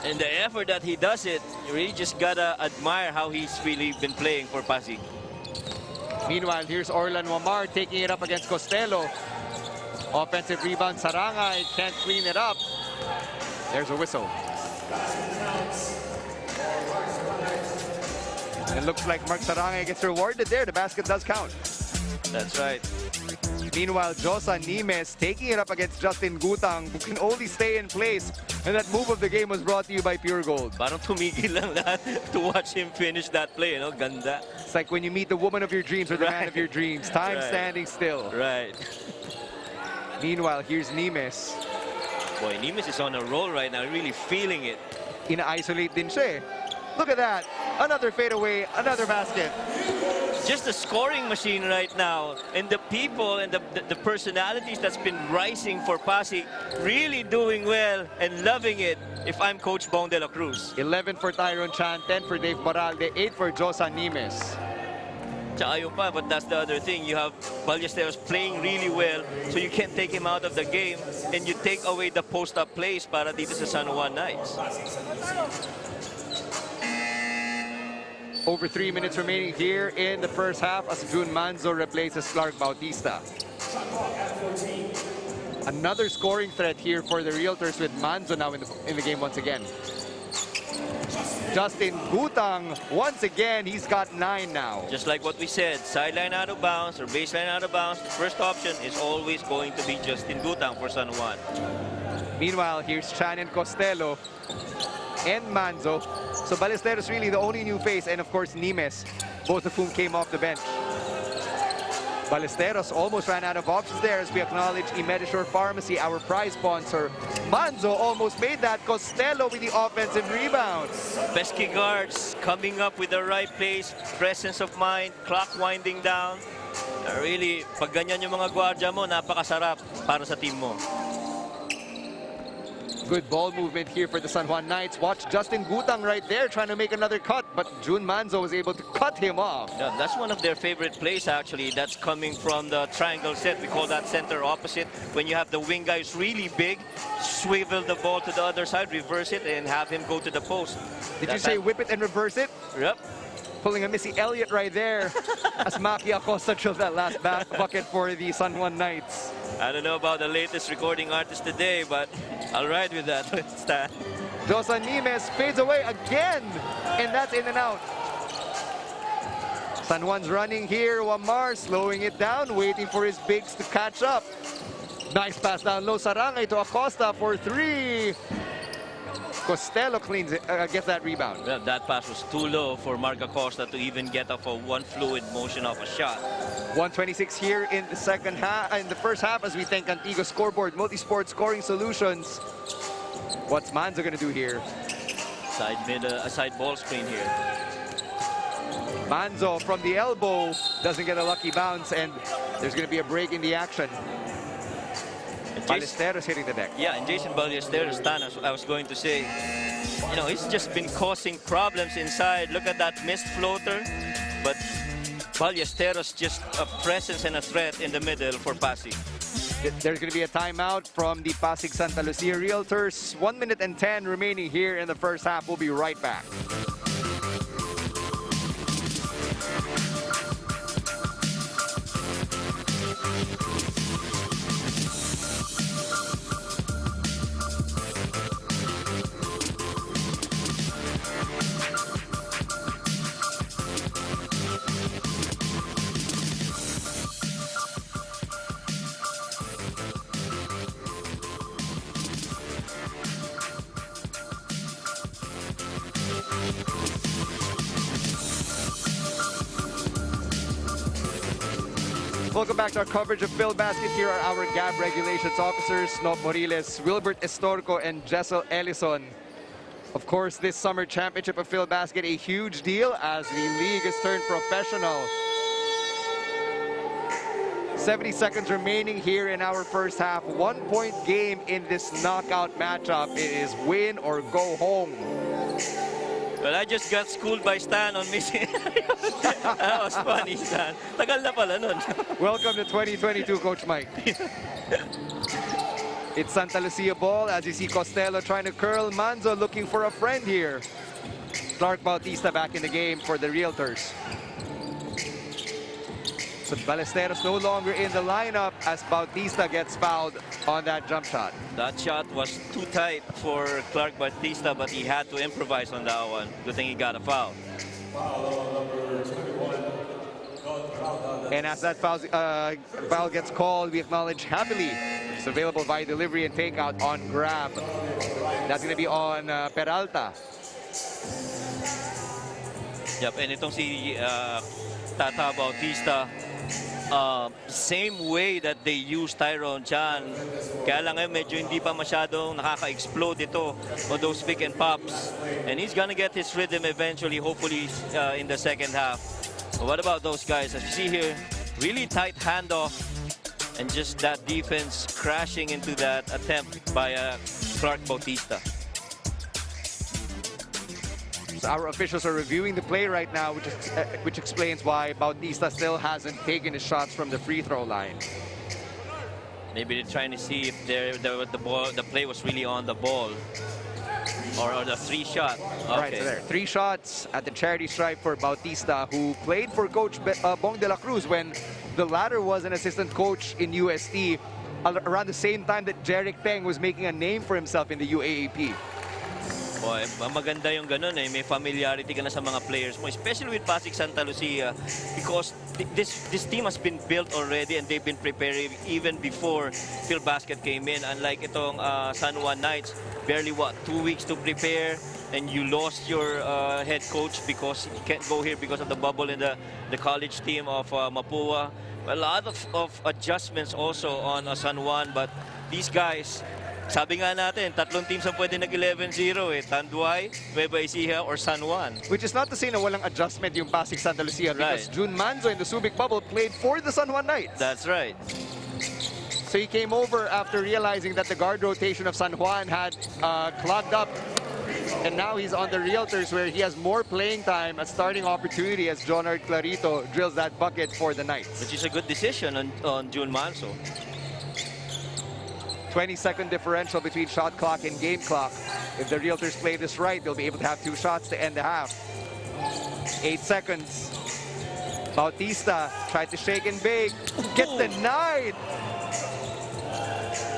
and the effort that he does it, you really just gotta admire how he's really been playing for Pasig. Meanwhile, here's Orlan Wamar taking it up against Costello. Offensive rebound, Sarangay can't clean it up. There's a whistle. It looks like Mark Sarangay gets rewarded there. The basket does count. That's right. Meanwhile, Josan Nimes taking it up against Justin Gutang, who can only stay in place. And that move of the game was brought to you by Puregold. Parang tumigil lang lahat to watch him finish that play, you know? Ganda. It's like when you meet the woman of your dreams or the man of your dreams. Time standing still. Right. Meanwhile, here's Nimes. Boy, Nimes is on a roll right now, really feeling it. Ina-isolate din siya. Look at that. Another fadeaway, another basket. Just a scoring machine right now. And the people and the personalities that's been rising for Pasig really doing well and loving it if I'm Coach Bong de la Cruz. 11 for Tyrone Chan, 10 for Dave Baralde, 8 for Josan Nimes. Tsaka yun pa, but that's the other thing. You have Ballesteros playing really well, so you can't take him out of the game, and you take away the post-up plays para dito sa San Juan Knights. Over 3 minutes remaining here in the first half as Jun Manzo replaces Clark Bautista. Another scoring threat here for the Realtors with Manzo now in the game once again. Justin Gutang, once again, he's got 9 now. Just like what we said, sideline out of bounds or baseline out of bounds, the first option is always going to be Justin Gutang for San Juan. Meanwhile, here's Chan and Costello and Manzo. So Ballesteros really the only new face, and of course Nimes, both of whom came off the bench. Ballesteros almost ran out of options there as we acknowledge Imedisure Pharmacy, our prize sponsor. Manzo almost made that. Costello with the offensive rebounds. Pesky guards coming up with the right place, presence of mind, clock winding down. Really, pag ganyan yung mga gwardiya mo, napakasarap para sa team mo. Good ball movement here for the San Juan Knights. Watch Justin Gutang right there trying to make another cut, but Jun Manzo was able to cut him off. Yeah, that's one of their favorite plays, actually. That's coming from the triangle set. We call that center opposite. When you have the wing guys really big, swivel the ball to the other side, reverse it, and have him go to the post. Did you say whip it and reverse it? Yep. Pulling a Missy Elliott right there as Maki Acosta drilled that last bucket for the San Juan Knights. I don't know about the latest recording artist today, but I'll ride with that. Stan. Josan Nimes fades away again, and that's in and out. San Juan's running here. Wamar slowing it down, waiting for his bigs to catch up. Nice pass down low. Sarangay to Acosta for 3. Costello cleans it, gets that rebound. Well, that pass was too low for Mark Acosta to even get off a one fluid motion of a shot. 126 here in the second half, in the first half, as we thank Antigua Scoreboard, Multisport Scoring Solutions. What's Manzo gonna do here? Side ball screen here. Manzo from the elbow doesn't get a lucky bounce, and there's gonna be a break in the action. Ballesteros hitting the deck. Yeah, and Jason Ballesteros, Stan, as I was going to say, you know, he's just been causing problems inside. Look at that missed floater, but Ballesteros just a presence and a threat in the middle for Pasig. There's going to be a timeout from the Pasig Santa Lucia Realtors. 1 minute and 10 remaining here in the first half. We'll be right back. Welcome back to our coverage of Filbasket. Here are our GAB regulations officers, Nop Moriles, Wilbert Estorco, and Jessel Ellison. Of course, this summer championship of Filbasket, a huge deal as the league is turned professional. 70 seconds remaining here in our first half. 1-point game in this knockout matchup. It is win or go home. Well, I just got schooled by Stan on missing. That was funny, Stan. Tagal na pala nun. Welcome to 2022, Coach Mike. It's Santa Lucia ball as you see Costello trying to curl. Manzo looking for a friend here. Clark Bautista back in the game for the Realtors. So Ballesteros no longer in the lineup as Bautista gets fouled on that jump shot. That shot was too tight for Clark Bautista, but he had to improvise on that one. Good thing he got a foul. And as that foul gets called, we acknowledge happily. It's available via delivery and takeout on Grab. That's going to be on Peralta. Yep, and itong si Tata Bautista, same way that they use Tyrone Chan. Kaya lang ngayon medyo hindi pa masyadong nakaka-explode ito on those pick and pops. And he's gonna get his rhythm eventually, hopefully in the second half. But what about those guys? As you see here, really tight handoff and just that defense crashing into that attempt by Clark Bautista. So our officials are reviewing the play right now, which explains why Bautista still hasn't taken his shots from the free throw line. Maybe they're trying to see if the play was really on the ball or the three shot. Okay. Right, so there, 3 shots at the charity stripe for Bautista, who played for Coach Bong de la Cruz when the latter was an assistant coach in UST around the same time that Jeric Teng was making a name for himself in the UAAP. Boy, maganda yung ganun eh. May familiarity ka na sa mga players mo, especially with Pasig Santa Lucia, because this team has been built already and they've been preparing even before Filbasket came in. Unlike itong San Juan Knights, barely 2 weeks to prepare, and you lost your head coach because you can't go here because of the bubble in the college team of Mapua. A lot of adjustments also on San Juan, but these guys, sabi nga natin, tatlong teams ang pwede nag-11-0 eh. Tanduay, Nueva Ecija, or San Juan. Which is not to say na walang adjustment yung Pasig Santa Lucia, because Jun Manzo in the Subic bubble played for the San Juan Knights. That's right. So he came over after realizing that the guard rotation of San Juan had clogged up. And now he's on the Realtors, where he has more playing time, a starting opportunity as Jonard Clarito drills that bucket for the Knights. Which is a good decision on Jun Manzo. 20-second differential between shot clock and game clock. If the Realtors play this right, they'll be able to have 2 shots to end the half. 8 seconds. Bautista tried to shake and bake. Gets denied.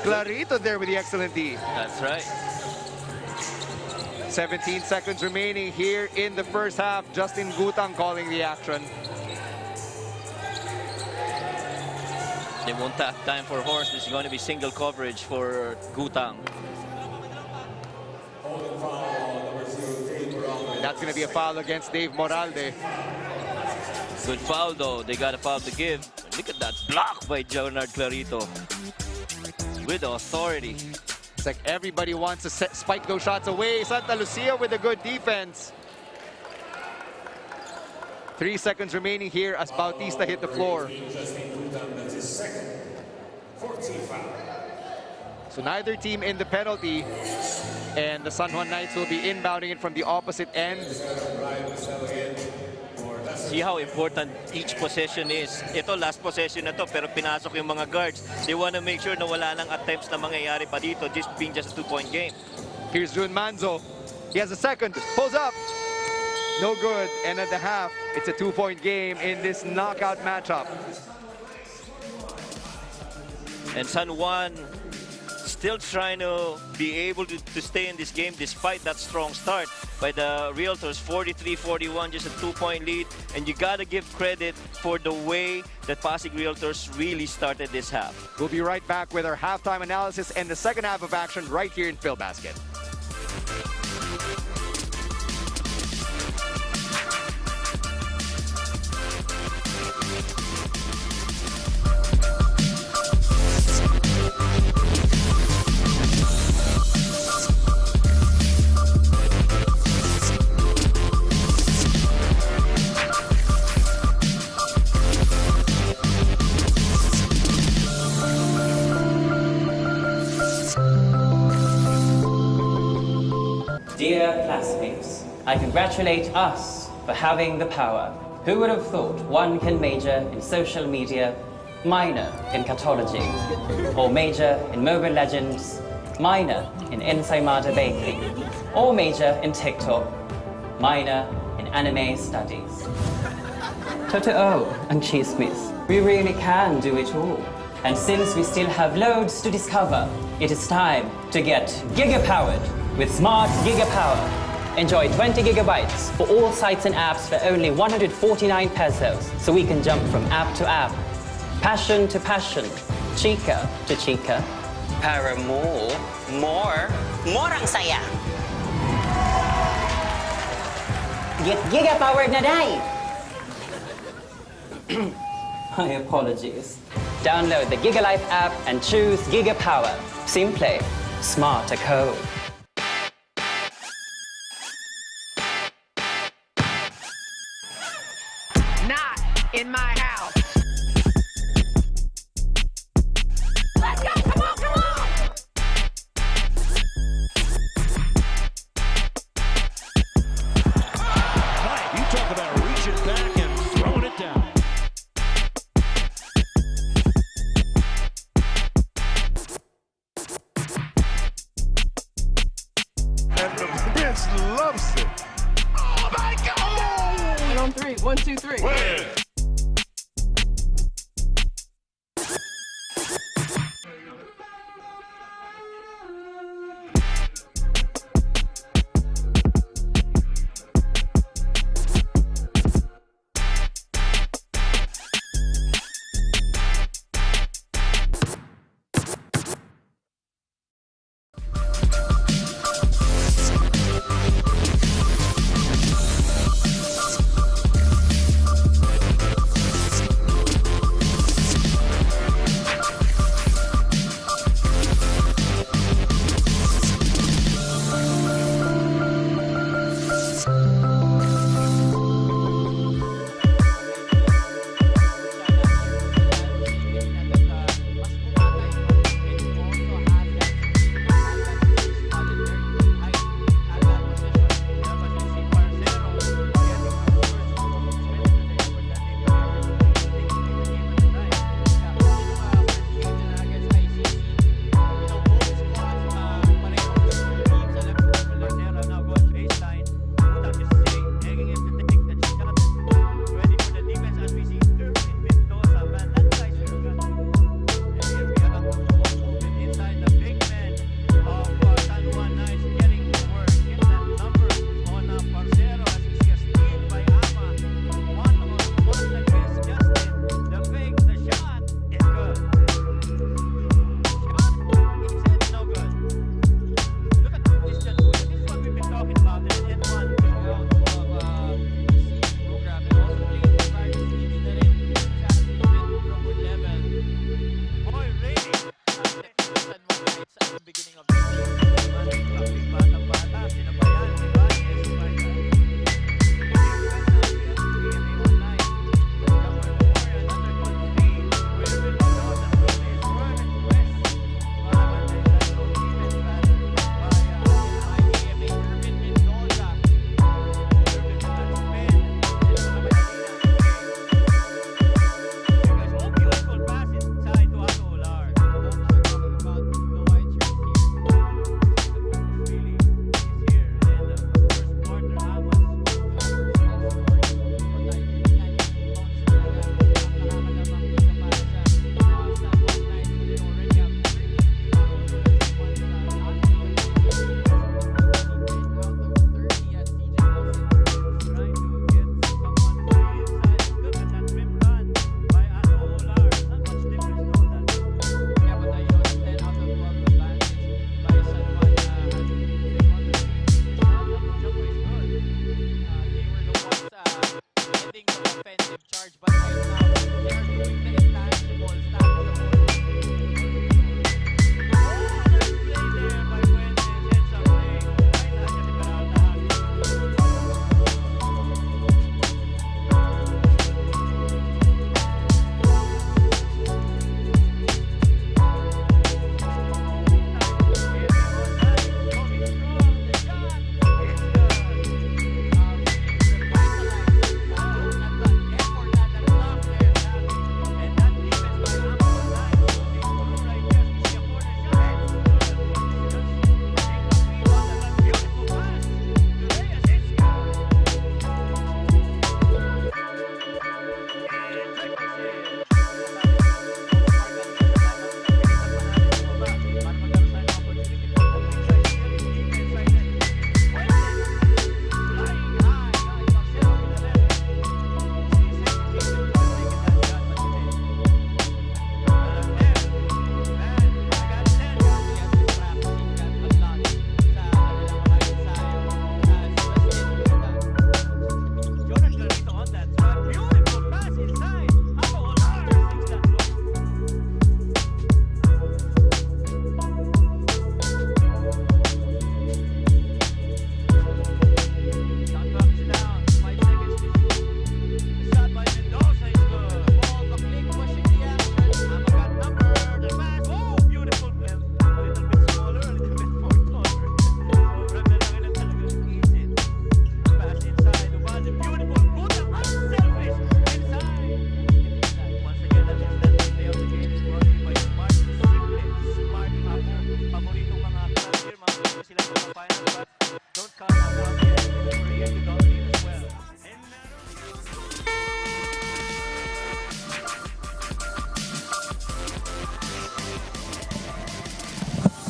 Clarito there with the excellent D. That's right. 17 seconds remaining here in the first half. Justin Gutang calling the action. They won't have time for horse. This is going to be single coverage for Gutang. That's going to be a foul against Dave Moralde. Good foul though. They got a foul to give. Look at that block by Jonard Clarito. With authority. It's like everybody wants to spike those shots away. Santa Lucia with a good defense. 3 seconds remaining here as Bautista hit the floor. So neither team in the penalty, and the San Juan Knights will be inbounding it from the opposite end. See how important each possession is. Ito, last possession na to, pero pinasok yung mga guards. They want to make sure na wala nang attempts na mangyayari pa dito, just being just a 2-point game. Here's Jun Manzo. He has a second. Pulls up. No good. And at the half, it's a 2-point game in this knockout matchup. And San Juan still trying to be able to stay in this game despite that strong start by the Realtors. 43-41, just a 2-point lead. And you got to give credit for the way that Pasig Realtors really started this half. We'll be right back with our halftime analysis and the second half of action right here in Filbasket. Dear classmates, I congratulate us for having the power. Who would have thought one can major in social media, minor in catology, or major in Mobile Legends, minor in Ensaymada Baking, or major in TikTok, minor in anime studies. Totoo ang chismis. We really can do it all. And since we still have loads to discover, it is time to get giga-powered with Smart Giga Power. Enjoy 20 gigabytes for all sites and apps for only 149 pesos, so we can jump from app to app, passion to passion, chika to chika. Para more ang saya. Get giga-powered na, day! My apologies. Download the GigaLife app and choose Giga Power. Simple, smart to code. Not in my house. Let's go! Come on, come on! Mike, you talk about reaching back and throwing it down. And the bench loves it. Oh my God! And on three. 1, 2, 3. Win.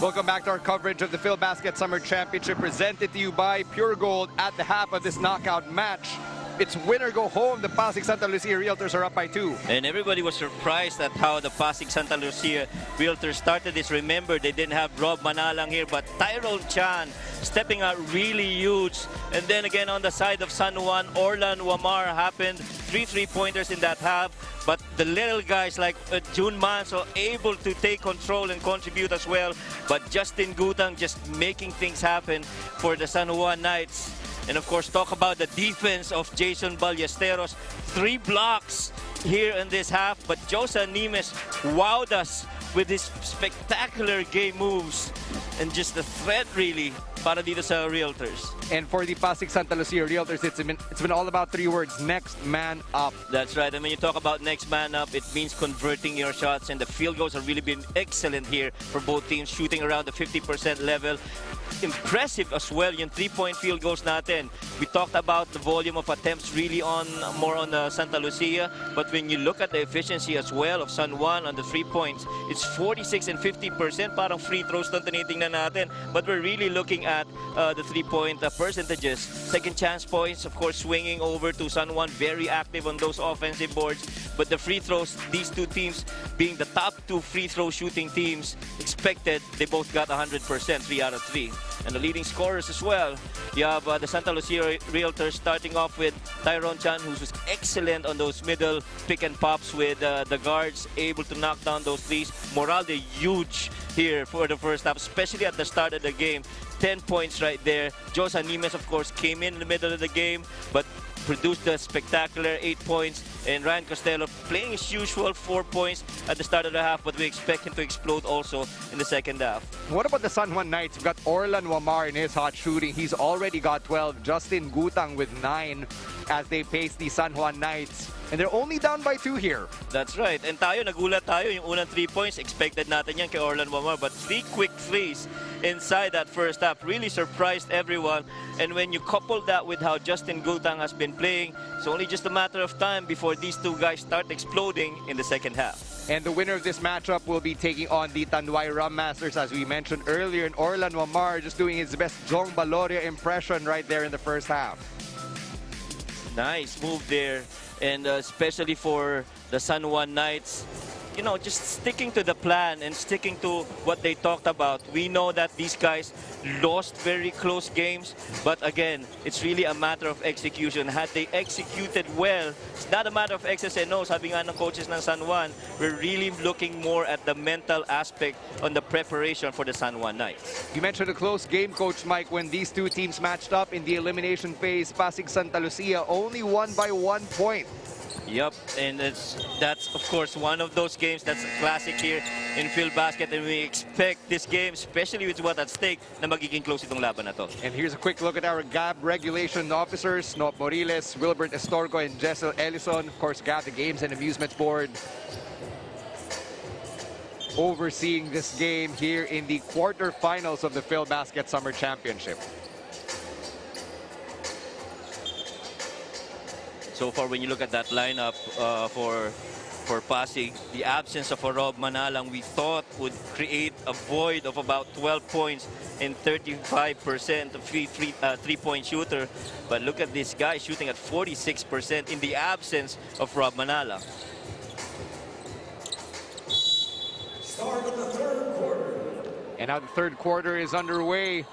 Welcome back to our coverage of the Filbasket Summer Championship presented to you by Puregold. At the half of this knockout match, it's winner go home. The Pasig Santa Lucia Realtors are up by 2. And everybody was surprised at how the Pasig Santa Lucia Realtors started this. Remember, they didn't have Rob Manalang here, but Tyrone Chan stepping out really huge. And then again on the side of San Juan, Orlan Wamar happened. 3 3-pointers in that half. But the little guys like Jun Manso able to take control and contribute as well. But Justin Gutang just making things happen for the San Juan Knights. And of course, talk about the defense of Jason Ballesteros. 3 blocks here in this half. But Josan Nimes wowed us with his spectacular game moves. And just the threat really para dito sa Realtors. And for the Pasig Santa Lucia Realtors, it's been all about 3 words: next man up. That's right. And when you talk about next man up, it means converting your shots. And the field goals have really been excellent here for both teams, shooting around the 50% level. Impressive as well yung 3-point field goals natin. We talked about the volume of attempts really more on Santa Lucia, but when you look at the efficiency as well of San Juan on the 3 points, it's 46 and 50%. Parang free throws na tinitingnan natin, but we're really looking at the 3-point percentages. Second chance points, of course, swinging over to San Juan, very active on those offensive boards. But the free throws, these 2 teams being the top 2 free throw shooting teams, expected, they both got 100%, 3 out of 3. And the leading scorers as well. You have the Santa Lucia Realtors starting off with Tyrone Chan, who was excellent on those middle pick and pops with the guards, able to knock down those threes. Moralde huge here for the first half, especially at the start of the game. 10 points right there. Josan Nimes, of course, came in the middle of the game, but produced a spectacular 8 points. And Ryan Costello playing his usual 4 points at the start of the half, but we expect him to explode also in the second half. What about the San Juan Knights? We've got Orlan Wamar in his hot shooting. He's already got 12. Justin Gutang with 9 as they pace the San Juan Knights. And they're only down by 2 here. That's right. And nagulat tayo, yung unang 3 points, expected natin yan kay Orlan Wamar. But 3 quick threes inside that first half really surprised everyone. And when you couple that with how Justin Gutang has been playing, it's only just a matter of time before these 2 guys start exploding in the second half. And the winner of this matchup will be taking on the Tanduay Rum Masters, as we mentioned earlier. And Orlan Wamar just doing his best Jong Baloria impression right there in the first half. Nice move there. And especially for the San Juan Knights, you know, just sticking to the plan and sticking to what they talked about. We know that these guys lost very close games, but again, it's really a matter of execution. Had they executed well, it's not a matter of X's and O's. Sabi nga ng coaches ng San Juan, we're really looking more at the mental aspect on the preparation for the San Juan Knights. You mentioned a close game, Coach Mike, when these 2 teams matched up in the elimination phase. Pasig Santa Lucia only won by 1 point. Yep, and that's of course one of those games that's a classic here in Filbasket, and we expect this game, especially with what's at stake, na magiging close itong laban na to. And here's a quick look at our GAB regulation officers: Nop Moriles, Wilbert Estorco, and Jessel Ellison. Of course, GAB, the Games and Amusements Board, overseeing this game here in the quarterfinals of the Filbasket Summer Championship. So far, when you look at that lineup for Pasig, the absence of a Rob Manalang, we thought would create a void of about 12 points and 35% of three-point shooter. But look at this guy shooting at 46% in the absence of Rob Manalang. Start of the 3rd quarter. And now the 3rd quarter is underway.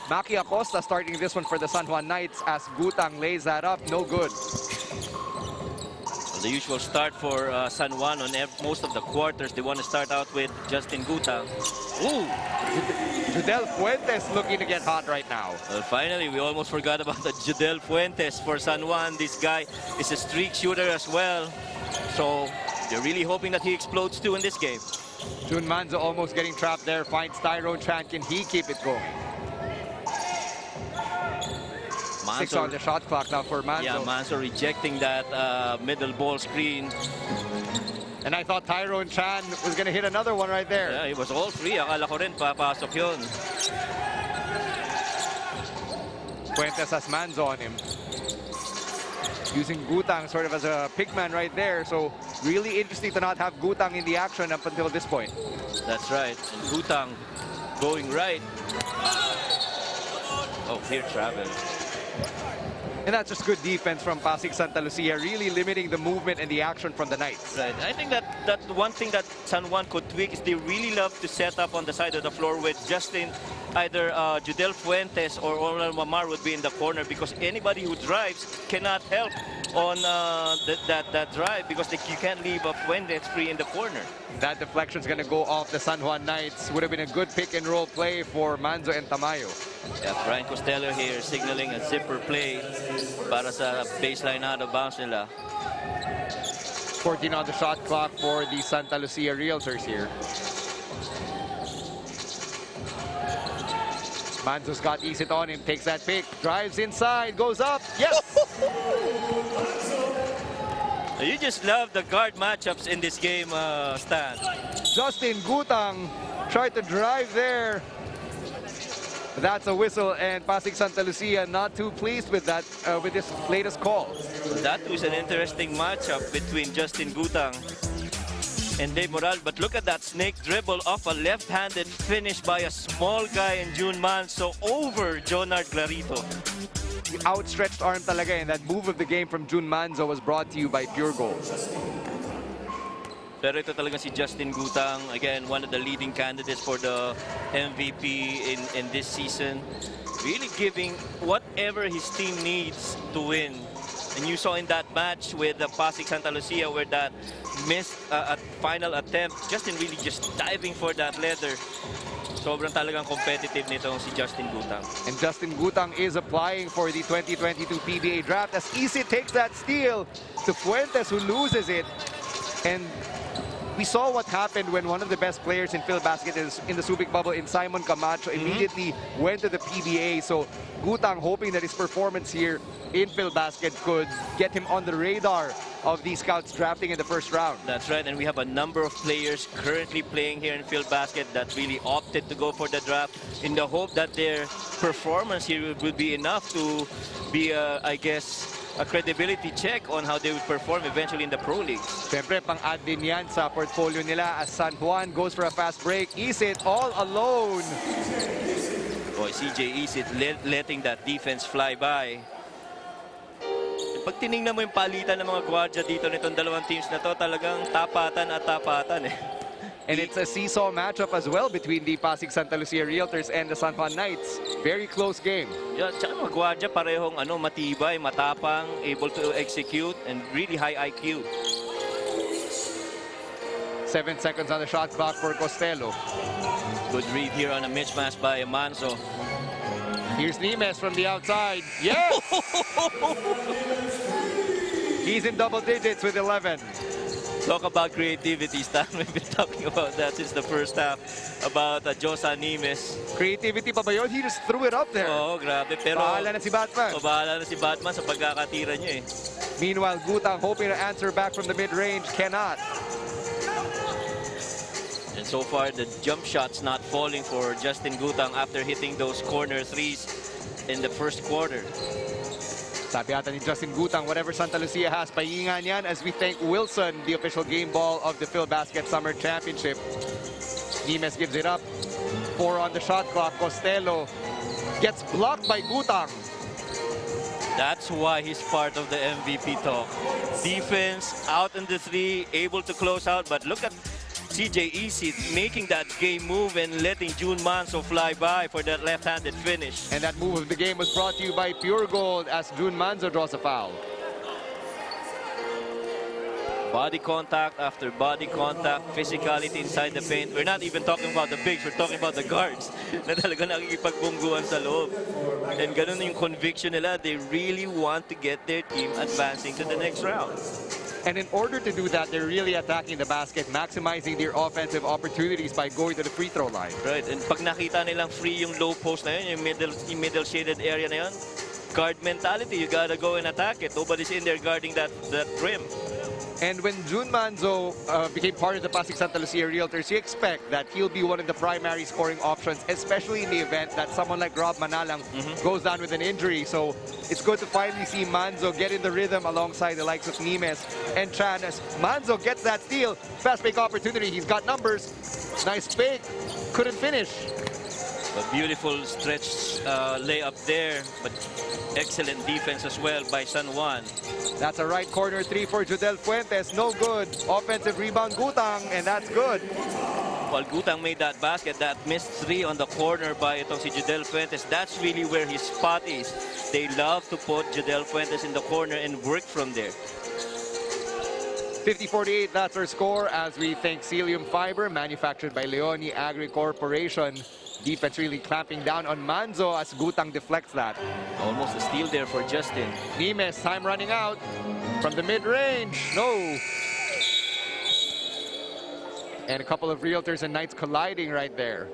Maki Acosta starting this one for the San Juan Knights as Gutang lays that up. No good. The usual start for San Juan on most of the quarters. They want to start out with Justin Gutang. Ooh! Judel Fuentes looking to get hot right now. Well, finally, we almost forgot about the Judel Fuentes for San Juan. This guy is a streak shooter as well. So they're really hoping that he explodes too in this game. Jun Manzo almost getting trapped there. Finds Tyrone Chan. Can he keep it going? Manso, 6 on the shot clock now for Manzo. Yeah, Manso rejecting that middle ball screen. And I thought Tyrone Chan was going to hit another one right there. Yeah, he was all free. Akala ko rin papasok yun. Fuentes has Manzo on him. Using Gutang sort of as a pick man right there. So really interesting to not have Gutang in the action up until this point. That's right. And Gutang going right. Oh, clear travel. And that's just good defense from Pasig Santa Lucia, really limiting the movement and the action from the Knights. Right. I think that one thing that San Juan could tweak is they really love to set up on the side of the floor with Justin, either Judel Fuentes or Ronald Mamar would be in the corner, because anybody who drives cannot help on that drive, because you can't leave a Fuentes free in the corner. That deflection is going to go off the San Juan Knights. Would have been a good pick and roll play for Manzo and Tamayo. Yeah, Brian Costello here signaling a zipper play para sa baseline out of bounds nila. 14 on the shot clock for the Santa Lucia Realtors here. Manzo's got Isit on him, takes that pick, drives inside, goes up, yes! You just love the guard matchups in this game, Stan. Justin Gutang tried to drive there. That's a whistle, and Pasig Santa Lucia not too pleased with that, with this latest call. That was an interesting matchup between Justin Gutang and Dave Moral. But look at that snake dribble off a left-handed finish by a small guy in June Manso over Jonard Clarito. The outstretched arm talaga, and that move of the game from June Manzo was brought to you by Puregold. Pero ito talaga si Justin Gutang, again, one of the leading candidates for the MVP in this season. Really giving whatever his team needs to win. And you saw in that match with the Pasig Santa Lucia where that missed a final attempt, Justin really just diving for that leather. Sobrang talagang competitive nitong si Justin Gutang. And Justin Gutang is applying for the 2022 PBA draft as Isit takes that steal to Fuentes, who loses it. And we saw what happened when one of the best players in Filbasket is in the Subic bubble in Simon Camacho immediately went to the PBA. So Gutang hoping that his performance here in Filbasket could get him on the radar of these scouts drafting in the first round. That's right, and we have a number of players currently playing here in Filbasket that really opted to go for the draft in the hope that their performance here will be enough to be, I guess, a credibility check on how they would perform eventually in the Pro Leagues. Siyempre, pang-add din yan sa portfolio nila as San Juan goes for a fast break. Isit all alone. Boy, CJ Isit letting that defense fly by. Pag tinignan mo yung palitan ng mga gwardiya dito nitong dalawang teams na to, talagang tapatan at tapatan eh. And it's a seesaw matchup as well between the Pasig Santa Lucia Realtors and the San Juan Knights. Very close game. Yeah, tsaka mga gwardiya parehong matibay, matapang, able to execute, and really high IQ. 7 seconds on the shot clock for Costello. Good read here on a mismatch by Manso. Here's Nimes from the outside. Yes! He's in double digits with 11. Talk about creativity, Stan. We've been talking about that since the first half, about Josan Nimes. Creativity pa ba yun? He just threw it up there. Oo, grabe. Pero bahala na si Batman. Bahala na si Batman sa pagkakatira niya eh. Meanwhile, Gutang hoping to answer back from the mid-range, cannot. And so far, the jump shot's not falling for Justin Gutang after hitting those corner threes in the first quarter. Sabi ata ni Justin Gutang, whatever Santa Lucia has, pahingan yan as we thank Wilson, the official game ball of the Filbasket Summer Championship. Nimes gives it up. 4 on the shot clock. Costello gets blocked by Gutang. That's why he's part of the MVP talk. Defense, out in the three, able to close out. But look at CJ Isit making that game move and letting June Manso fly by for that left-handed finish. And that move of the game was brought to you by Puregold as June Manso draws a foul. Body contact after body contact, physicality inside the paint. We're not even talking about the bigs, we're talking about the guards na talaga nakikipagbungguan sa loob. And ganun yung conviction nila. They really want to get their team advancing to the next round. And in order to do that, they're really attacking the basket, maximizing their offensive opportunities by going to the free throw line. Right, and pag nakita nilang free yung low post na yun, yung middle shaded area na yun, guard mentality, you gotta go and attack it. Nobody's in there guarding that rim. And when Jun Manzo became part of the Pasig Santa Lucia Realtors, you expect that he'll be one of the primary scoring options, especially in the event that someone like Rob Manalang goes down with an injury. So it's good to finally see Manzo get in the rhythm alongside the likes of Nimes and Chan. As Manzo gets that steal, fast break opportunity, he's got numbers. Nice fake, couldn't finish. A beautiful stretch layup there, but excellent defense as well by San Juan. That's a right corner three for Judel Fuentes. No good. Offensive rebound Gutang, and that's good. Well, Gutang made that basket. That missed three on the corner by itong si Judel Fuentes. That's really where his spot is. They love to put Judel Fuentes in the corner and work from there. 50-48, that's our score as we thank Celium Fiber, manufactured by Leone Agri Corporation. Defense really clamping down on Manzo as Gutang deflects that. Almost a steal there for Justin. Nimes, time running out from the mid-range. No. And a couple of Realtors and Knights colliding right there.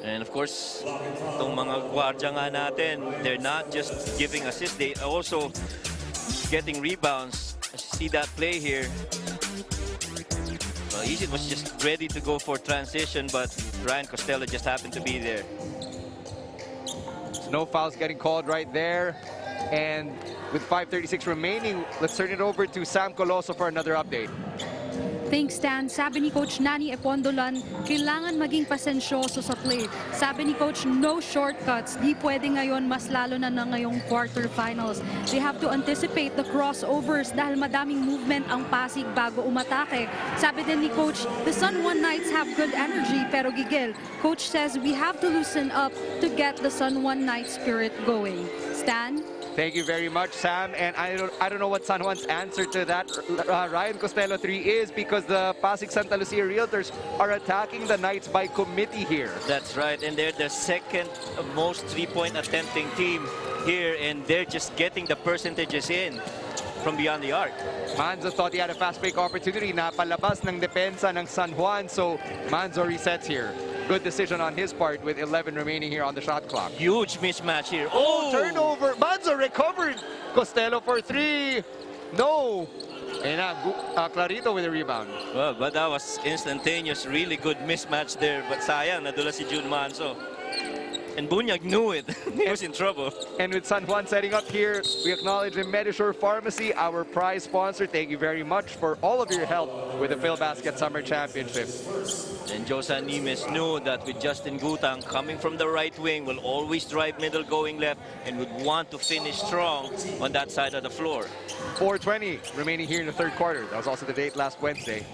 And of course, itong mga gwardiya nga natin, they're not just giving assists, they also getting rebounds. As you see that play here. Well, Isid was just ready to go for transition, but Ryan Costello just happened to be there. No fouls getting called right there. And with 5:36 remaining, let's turn it over to Sam Coloso for another update. Thanks, Stan. Sabi ni Coach Nani Epondolan, kailangan maging pasensyoso sa play. Sabi ni Coach, no shortcuts. Di pwede ngayon, mas lalo na ngayong quarterfinals. They have to anticipate the crossovers dahil madaming movement ang Pasig bago umatake. Sabi din ni Coach, the San Juan Knights have good energy pero gigil. Coach says we have to loosen up to get the San Juan Knights spirit going. Stan? Thank you very much, Sam. And I don't know what San Juan's answer to that Ryan Costello 3 is, because the Pasig Santa Lucia Realtors are attacking the Knights by committee here. That's right, and they're the second most three-point attempting team here, and they're just getting the percentages in from beyond the arc. Manzo thought he had a fast break opportunity. Napalabas ng depensa ng San Juan, so Manzo resets here. Good decision on his part with 11 remaining here on the shot clock. Huge mismatch here. Oh, turnover. Manzo recovered. Costello for three. No. And Clarito with a rebound. Well, but that was instantaneous. Really good mismatch there. But sayang, nadula si Jun Manzo. And Bunyag knew it. He was in trouble. And with San Juan setting up here, we acknowledge the Medisure Pharmacy, our prize sponsor. Thank you very much for all of your help with the Filbasket Summer Championship. And Josan Nimes knew that with Justin Gutang coming from the right wing, will always drive middle going left and would want to finish strong on that side of the floor. 4:20 remaining here in the third quarter. That was also the date last Wednesday.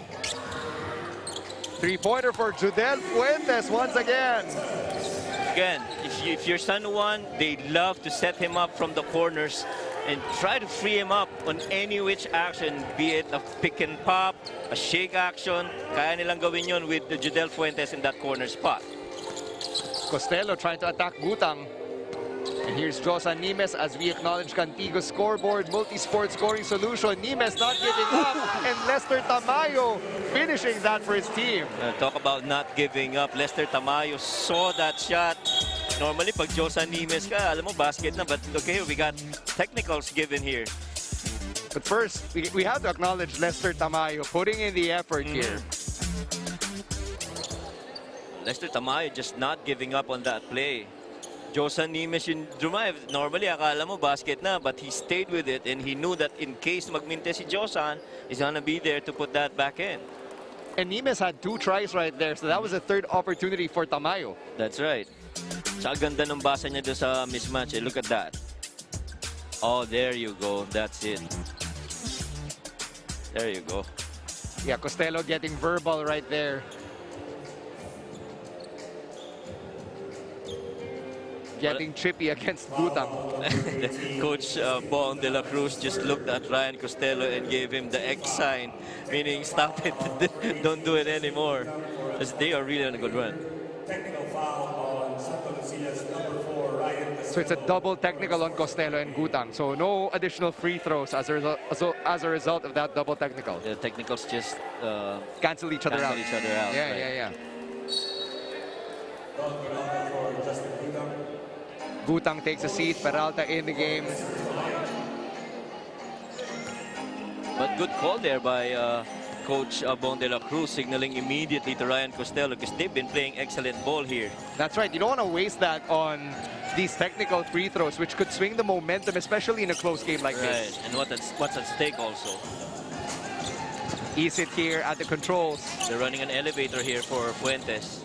Three-pointer for Judel Fuentes once again. Again, if you're San Juan, they love to set him up from the corners and try to free him up on any which action, be it a pick and pop, a shake action. Kaya nilang gawin yun with the Judel Fuentes in that corner spot. Costello trying to attack Gutang. And here's Josan Nimes as we acknowledge Cantigo Scoreboard, multi-sport scoring solution. Nimes not giving up, and Lester Tamayo finishing that for his team. Talk about not giving up. Lester Tamayo saw that shot. Normally, pag Josan Nimes ka, alam mo, basket na. But okay, we got technicals given here. But first, we have to acknowledge Lester Tamayo putting in the effort here. Lester Tamayo just not giving up on that play. Josan Nimes yung drive. Normally, akala mo basket na, but he stayed with it, and he knew that in case magminte si Josan, he's gonna be there to put that back in. And Nimes had 2 tries right there, so that was a third opportunity for Tamayo. That's right. Sa ganda ng basa niya doon sa mismatch. Look at that. Oh, there you go. That's it. There you go. Yeah, Costello getting verbal right there. Getting chippy against Gutang. Coach Bong de la Cruz just looked at Ryan Costello and gave him the X sign, meaning stop it, don't do it anymore. Because they are really on a good run. Technical foul on Santa Lucia's number 4, Ryan Costello. So it's a double technical on Costello and Gutang. So no additional free throws as a result of that double technical. The technicals just cancel each other out. Yeah, right. yeah. Gutang takes a seat, Peralta in the game. But good call there by Coach Bong de la Cruz, signaling immediately to Ryan Costello because they've been playing excellent ball here. That's right. You don't want to waste that on these technical free throws, which could swing the momentum, especially in a close game like this. And what's at stake also. Ease it here at the controls. They're running an elevator here for Fuentes.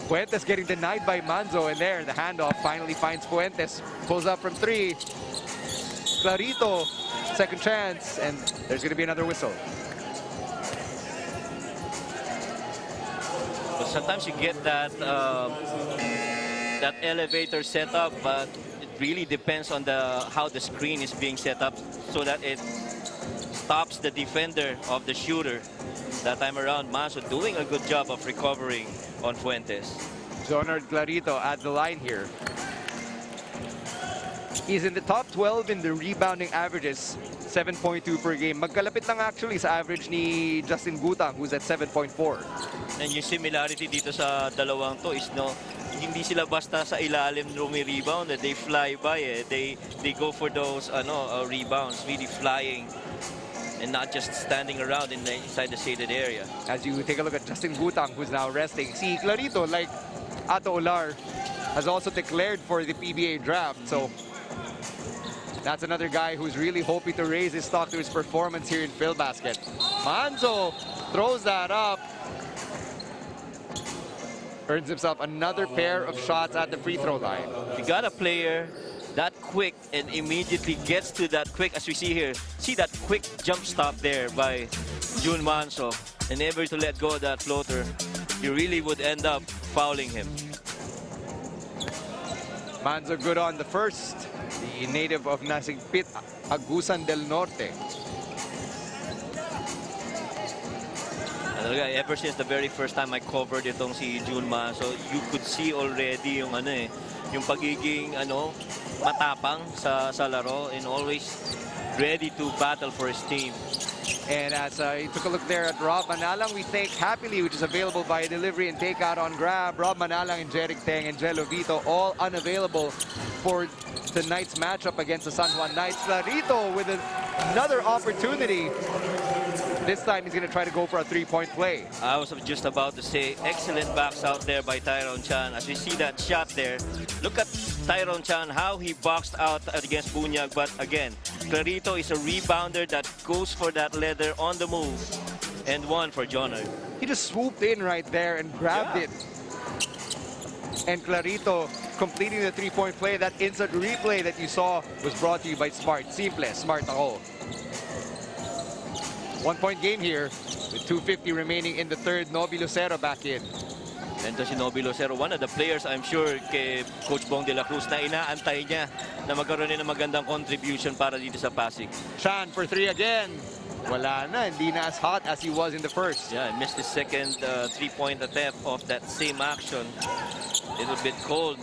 Fuentes getting denied by Manzo, and there the handoff finally finds Fuentes. Pulls up from 3. Clarito, second chance, and there's going to be another whistle. But sometimes you get that that elevator set up, but it really depends on how the screen is being set up so that it stops the defender of the shooter. That time around, Manzo doing a good job of recovering on Fuentes. Jonard Clarito at the line here. He's in the top 12 in the rebounding averages, 7.2 per game. Magkalapit lang actually sa average ni Justin Gutang, who's at 7.4. And yung similarity dito sa dalawang to is hindi sila basta sa ilalim rumi-rebound. They fly by They go for those rebounds, really flying and not just standing around inside the shaded area. As you take a look at Justin Gutang, who's now resting. See, Clarito, like Ato Olar, has also declared for the PBA draft. So that's another guy who's really hoping to raise his stock to his performance here in Filbasket. Manzo throws that up. Earns himself another pair of shots at the free throw line. If you got a player that quick and immediately gets to that quick, as we see here, see that quick jump stop there by Jun Manzo, and never to let go of that floater, you really would end up fouling him. Manzo good on the first. The native of Nasigpit, Agusan del Norte. Ever since the very first time I covered itong si Jun Manzo, you could see already yung yung pagiging matapang sa laro and always ready to battle for his team. And as you took a look there at Rob Manalang, we thank Happily, which is available via delivery and takeout on Grab. Rob Manalang and Jeric Teng and Jello Vito, all unavailable for tonight's matchup against the San Juan Knights. Clarito with another opportunity. This time he's going to try to go for a three-point play. I was just about to say, excellent backs out there by Tyrone Chan. As you see that shot there, look at Tyrone Chan, how he boxed out against Bunyag. But again, Clarito is a rebounder that goes for that leather on the move. And one for Jonar. He just swooped in right there and grabbed it. And Clarito completing the three-point play. That instant replay that you saw was brought to you by Smart. Simple, Smart ako. 1-point game here with 2:50 remaining in the third. Nobby Lucero back in. And si Nobby Lucero, one of the players I'm sure kay Coach Bong de la Cruz na inaantay niya na magkaroon ng magandang contribution para dito sa Pasig. Chan for 3 again. Wala na, hindi na as hot as he was in the first. Yeah, missed the second three-point attempt of that same action. A little bit cold.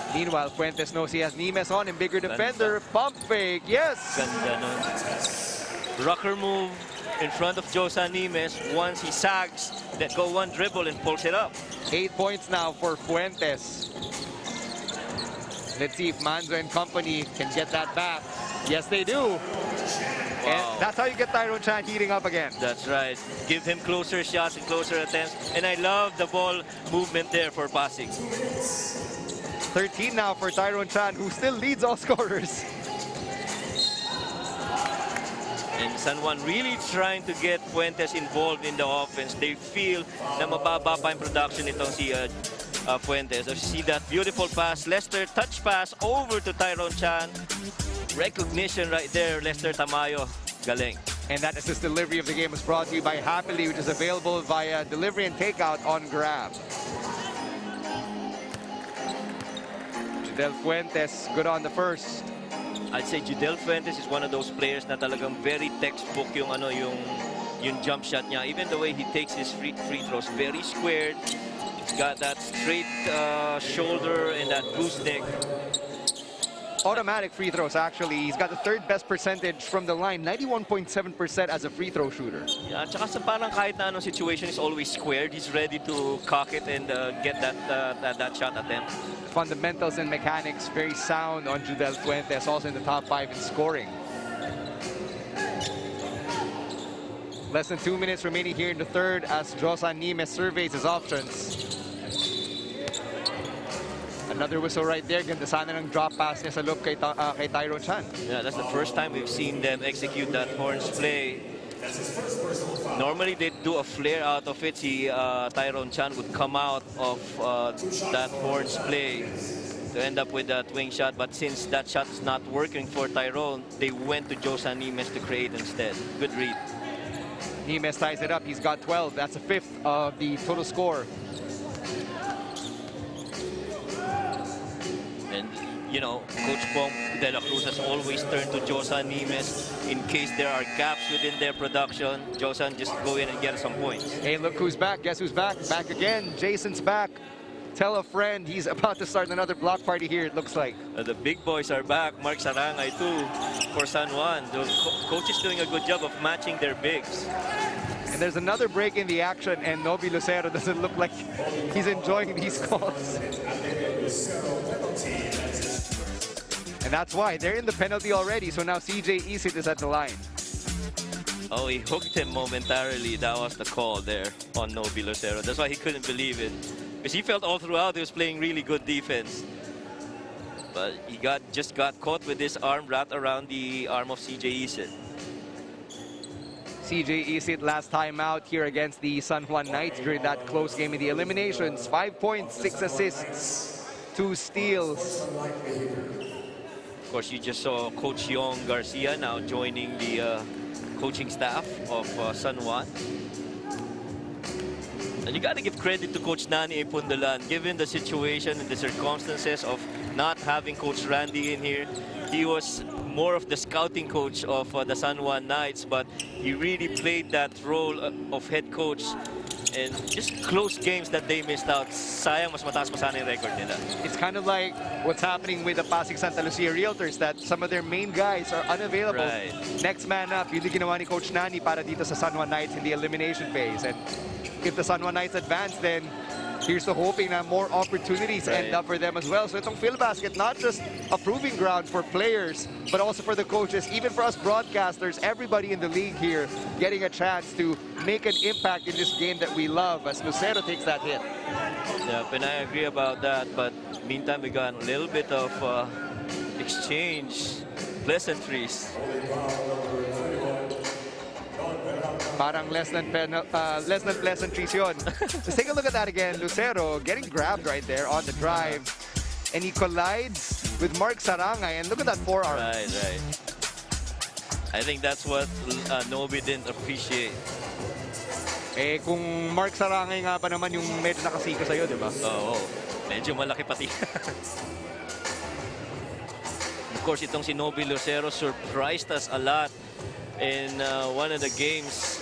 Meanwhile, Fuentes knows he has Nimes on and bigger defender. Pump fake, yes! Ganda nun. Rocker move in front of Josan Nimes. Once he sags, let go one dribble and pulls it up. 8 points now for Fuentes. Let's see if Manzo and company can get that back. Yes, they do. Wow. And that's how you get Tyrone Chan heating up again. That's right. Give him closer shots and closer attempts. And I love the ball movement there for Pasig. 13 now for Tyrone Chan, who still leads all scorers. And San Juan really trying to get Fuentes involved in the offense. They feel na mababa pa yung production itong si Fuentes. So you see that beautiful pass, Lester touch pass over to Tyrone Chan. Recognition right there, Lester Tamayo. Galing. And that assist delivery of the game was brought to you by Happily, which is available via delivery and takeout on Grab. Judel Fuentes, good on the first. I'd say Judel Fuentes is one of those players na talagang very textbook yung jump shot niya. Even the way he takes his free throws, very squared. He's got that straight shoulder and that gooseneck. Automatic free throws, actually. He's got the third best percentage from the line, 91.7% as a free throw shooter. Yeah, tsaka sa parang kahit na anong situation is always squared. He's ready to cock it and get that shot attempt. Fundamentals and mechanics very sound on Judel Fuentes, also in the top 5 in scoring. Less than 2 minutes remaining here in the third as Josan Nimes surveys his options. Another whistle right there. Ganda sana ng drop pass niya sa loop kay Tyrone Chan. Yeah, that's the first time we've seen them execute that horns play. Normally they do a flare out of it. Tyrone Chan would come out of that horns play to end up with that wing shot. But since that shot is not working for Tyrone, they went to Josan Nimes to create instead. Good read. Nimes ties it up. He's got 12. That's a fifth of the total score. And, you know, Coach Pong De La Cruz has always turned to Josan Nimes in case there are gaps within their production. Josan just go in and get some points. Hey, look who's back. Guess who's back? Back again. Jason's back. Tell a friend he's about to start another block party here, it looks like. The big boys are back. Mark Sarangay too for San Juan. The coach is doing a good job of matching their bigs. And there's another break in the action, and Noby Lucero doesn't look like he's enjoying these calls. And that's why they're in the penalty already. So now CJ Isit is at the line. Oh, he hooked him momentarily. That was the call there on Noby Lucero. That's why he couldn't believe it. Because he felt all throughout he was playing really good defense. But he just got caught with his arm wrapped around the arm of CJ Isit. CJ Isit last time out here against the San Juan Knights during that close game in the eliminations. 5 points, 6 assists, 2 steals. Of course, you just saw Coach Yong Garcia now joining the coaching staff of San Juan. And you got to give credit to Coach Nani Pundalan, given the situation and the circumstances of not having Coach Randy in here. He was more of the scouting coach of the San Juan Knights, but he really played that role of head coach. And just close games that they missed out. Sayang mas mataas pa sana yung record nila. It's kind of like what's happening with the Pasig Sta Realtors, that some of their main guys are unavailable. Right. Next man up, yun yung ginawa ni Coach Nani para dito sa San Juan Knights in the elimination phase. And if the San Juan Knights advance, then here's the hoping that more opportunities end up for them as well. So itong Filbasket, not just a proving ground for players, but also for the coaches, even for us broadcasters, everybody in the league here getting a chance to make an impact in this game that we love as Lucero takes that hit. Yeah, and I agree about that, but meantime we got a little bit of exchange, pleasantries. Parang less than pleasantries yun. Let's take a look at that again. Lucero getting grabbed right there on the drive. And he collides with Mark Sarangay. And look at that forearm. Right. I think that's what Noby didn't appreciate. Eh, kung Mark Sarangay nga pa naman yung medyo nakasiko sa'yo, di ba? Oo. Medyo malaki pati. Of course, itong si Noby Lucero surprised us a lot in one of the games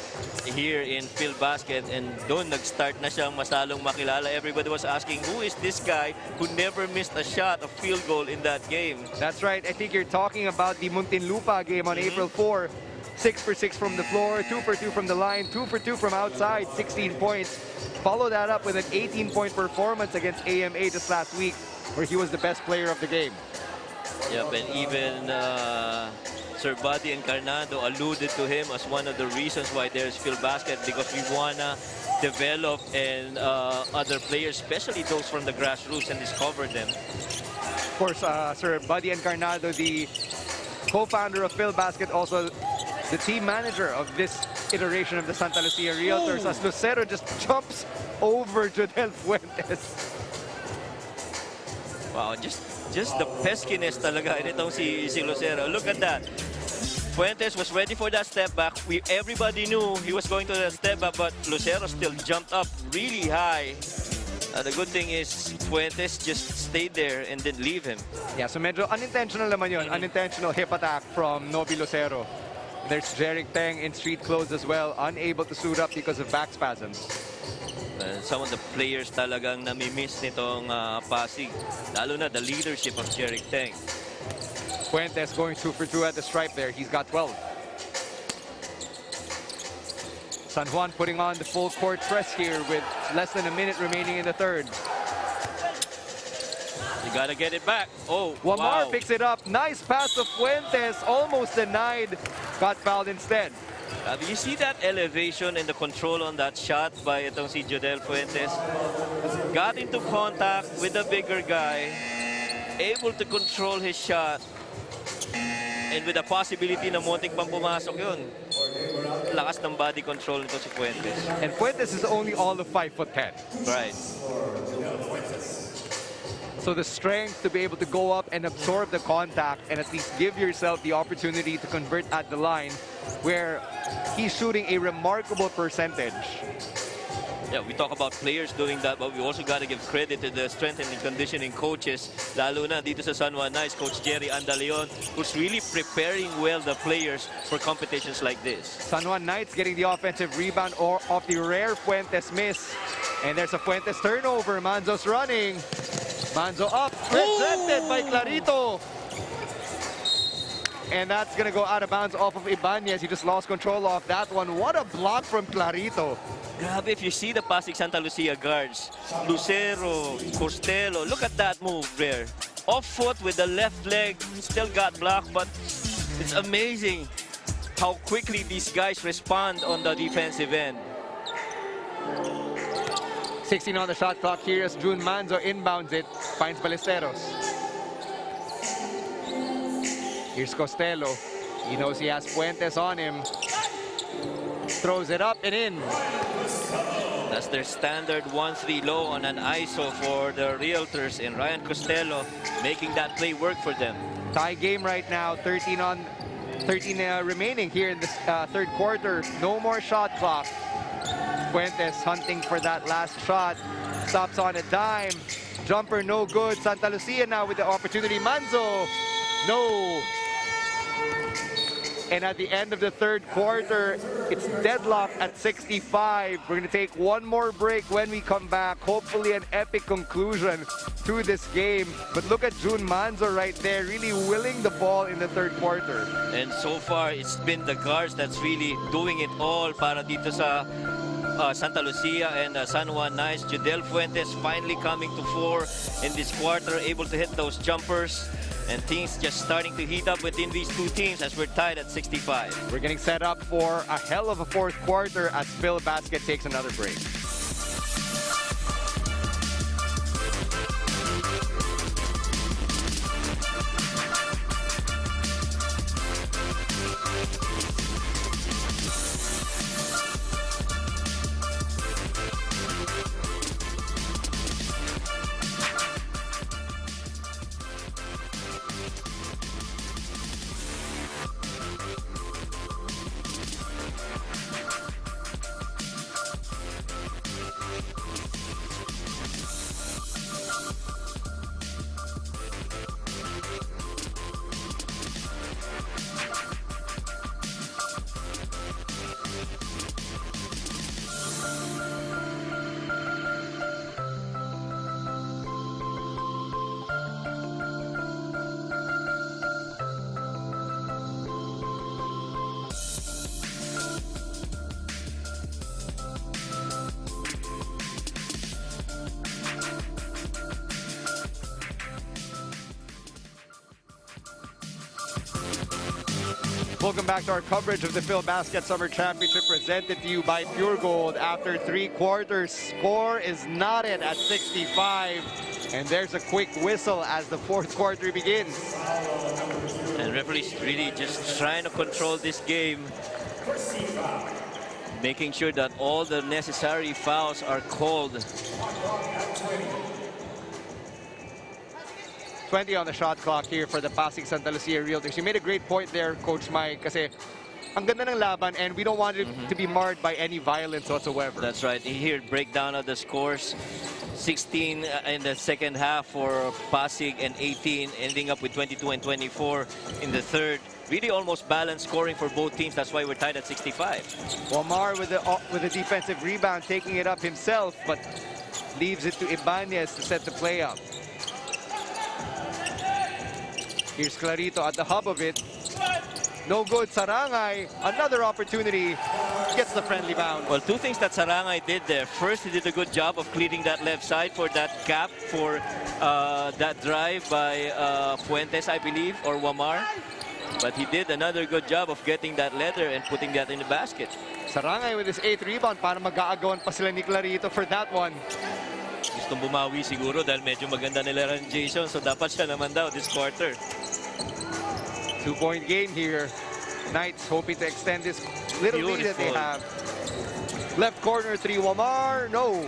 here in Filbasket, and doon nag-start na siyang masalong makilala. Everybody was asking, who is this guy who never missed a shot, a field goal in that game? That's right. I think you're talking about the Muntinlupa game on April 4. 6 for 6 from the floor, 2 for 2 from the line, 2 for 2 from outside, 16 points. Follow that up with an 18-point performance against AMA just last week, where he was the best player of the game. Yep, and even Sir Buddy Encarnado alluded to him as one of the reasons why there's Filbasket, because we want to develop and other players, especially those from the grassroots, and discover them. Of course, Sir Buddy Encarnado, the co-founder of Filbasket, also the team manager of this iteration of the Santa Lucia Realtors, as Lucero just jumps over Jodel Fuentes. Wow, just the peskiness talaga nitong si Lucero. Look at that. Fuentes was ready for that step back. Everybody knew he was going to that step back, but Lucero still jumped up really high. The good thing is Fuentes just stayed there and didn't leave him. Yeah, so medyo unintentional naman yun. Unintentional hip attack from Noby Lucero. There's Jeric Teng in street clothes as well, unable to suit up because of back spasms. Some of the players talagang nami-miss nitong Pasig. Lalo na the leadership of Jeric Teng. Fuentes going 2 for 2 at the stripe there. He's got 12. San Juan putting on the full court press here with less than a minute remaining in the third. You gotta get it back. Oh, Wamar wow. picks it up. Nice pass to Fuentes. Almost denied. Got fouled instead. You see that elevation and the control on that shot by itong si Jodel Fuentes. Got into contact with the bigger guy, able to control his shot, and with the possibility na muntik pang pumasok yun. Lakas ng body control nito si Fuentes. And Fuentes is only all of 5'10". Right. So the strength to be able to go up and absorb the contact and at least give yourself the opportunity to convert at the line, where he's shooting a remarkable percentage. Yeah, we talk about players doing that, but we also got to give credit to the strength and conditioning coaches, lalo na dito sa San Juan Knights, Coach Jerry Andaleon, who's really preparing well the players for competitions like this. San Juan Knights getting the offensive rebound off the rare Fuentes miss. And there's a Fuentes turnover. Manzo's running. Manzo up, presented by Clarito. And that's going to go out of bounds off of Ibanez. He just lost control of that one. What a block from Clarito. Grabe, if you see the Pasig Santa Lucia guards, Lucero, Costello, look at that move there. Off foot with the left leg, still got blocked, but it's amazing how quickly these guys respond on the defensive end. 16 on the shot clock here as June Manzo inbounds it, finds Ballesteros. Here's Costello. He knows he has Fuentes on him. Throws it up and in. That's their standard 1-3 low on an ISO for the Realtors, and Ryan Costello making that play work for them. Tie game right now, 13 remaining here in this third quarter. No more shot clock. Fuentes hunting for that last shot. Stops on a dime. Jumper no good. Santa Lucia now with the opportunity. Manzo. No. And at the end of the third quarter, it's deadlocked at 65. We're going to take one more break when we come back. Hopefully an epic conclusion to this game. But look at June Manzo right there, really willing the ball in the third quarter. And so far, it's been the guards that's really doing it all para dito sa Santa Lucia and San Juan Knights. Jodel Fuentes finally coming to fore in this quarter, able to hit those jumpers. And things just starting to heat up within these two teams as we're tied at 65. We're getting set up for a hell of a fourth quarter as Filbasket takes another break. Welcome back to our coverage of the Filbasket Summer Championship presented to you by Puregold. After three quarters, score is knotted at 65. And there's a quick whistle as the fourth quarter begins. And referees really just trying to control this game, making sure that all the necessary fouls are called. 20 on the shot clock here for the Pasig Santa Lucia Realtors. You made a great point there, Coach Mike, kasi ang ganda ng laban and we don't want it to be marred by any violence whatsoever. That's right. Here, breakdown of the scores. 16 in the second half for Pasig and 18, ending up with 22 and 24 in the third. Really almost balanced scoring for both teams. That's why we're tied at 65. Wamar with the defensive rebound, taking it up himself, but leaves it to Ibanez to set the play up. Here's Clarito at the hub of it. No good, Sarangay. Another opportunity. Gets the friendly bounce. Well, two things that Sarangay did there. First, he did a good job of clearing that left side for that gap for that drive by Fuentes, I believe, or Wamar. But he did another good job of getting that leather and putting that in the basket. Sarangay with his 8th rebound para mag-aagawan pa sila ni Clarito for that one. Gustong bumawi siguro dahil medyo maganda nila rin Jason, so dapat siya naman daw this quarter. 2-point game here. Knights hoping to extend this little lead that they have. Left corner 3, Wamar, no.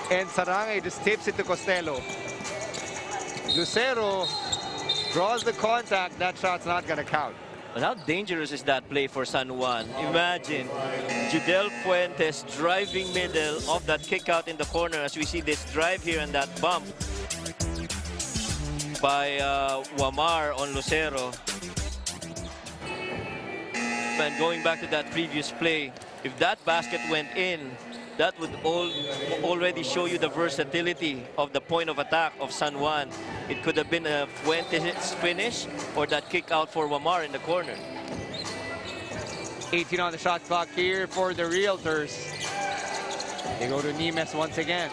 And Sarangay just tips it to Costello. Lucero draws the contact. That shot's not going to count. But how dangerous is that play for San Juan? Imagine Judel Fuentes driving middle of that kick out in the corner as we see this drive here and that bump by Wamar on Lucero. And going back to that previous play, if that basket went in, that would already show you the versatility of the point of attack of San Juan. It could have been a Fuentes finish or that kick out for Wamar in the corner. 18 on the shot clock here for the Realtors. They go to Nimes once again.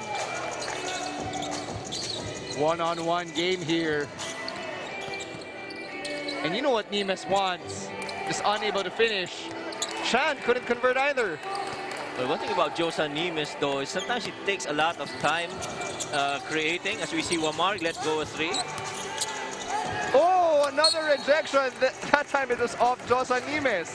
One-on-one game here. And you know what Nimes wants? Just unable to finish. Chan couldn't convert either. Well, one thing about Josan Nimes, though, is sometimes it takes a lot of time creating. As we see Wamar let go a 3. Oh, another rejection. That time it was off Josan Nimes.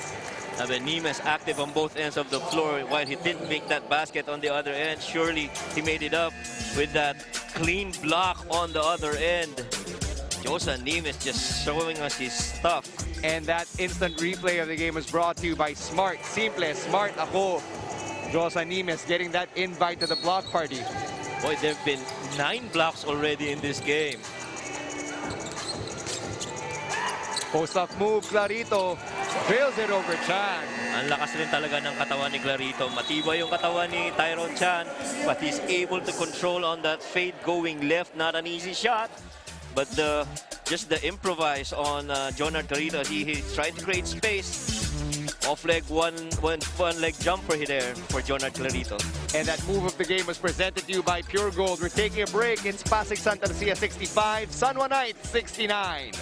I mean, Nimes active on both ends of the floor while he didn't make that basket on the other end. Surely he made it up with that clean block on the other end. Josan Nimes just showing us his stuff. And that instant replay of the game was brought to you by Smart. Simple, Smart ako. Josan Nimes getting that invite to the block party. Boy, there have been 9 blocks already in this game. Post-up move, Clarito. Trails it over Chan. Ang lakas rin talaga ng katawan ni Clarito. Matibay yung katawan ni Tyron Chan, but he's able to control on that fade going left. Not an easy shot, but just the improvise on Jonard Clarito as he tried to create space. Off leg, one leg jumper there for Jonard Clarito. And that move of the game was presented to you by Puregold. We're taking a break. It's Pasig Santa Lucia 65, San Juan Knights 69.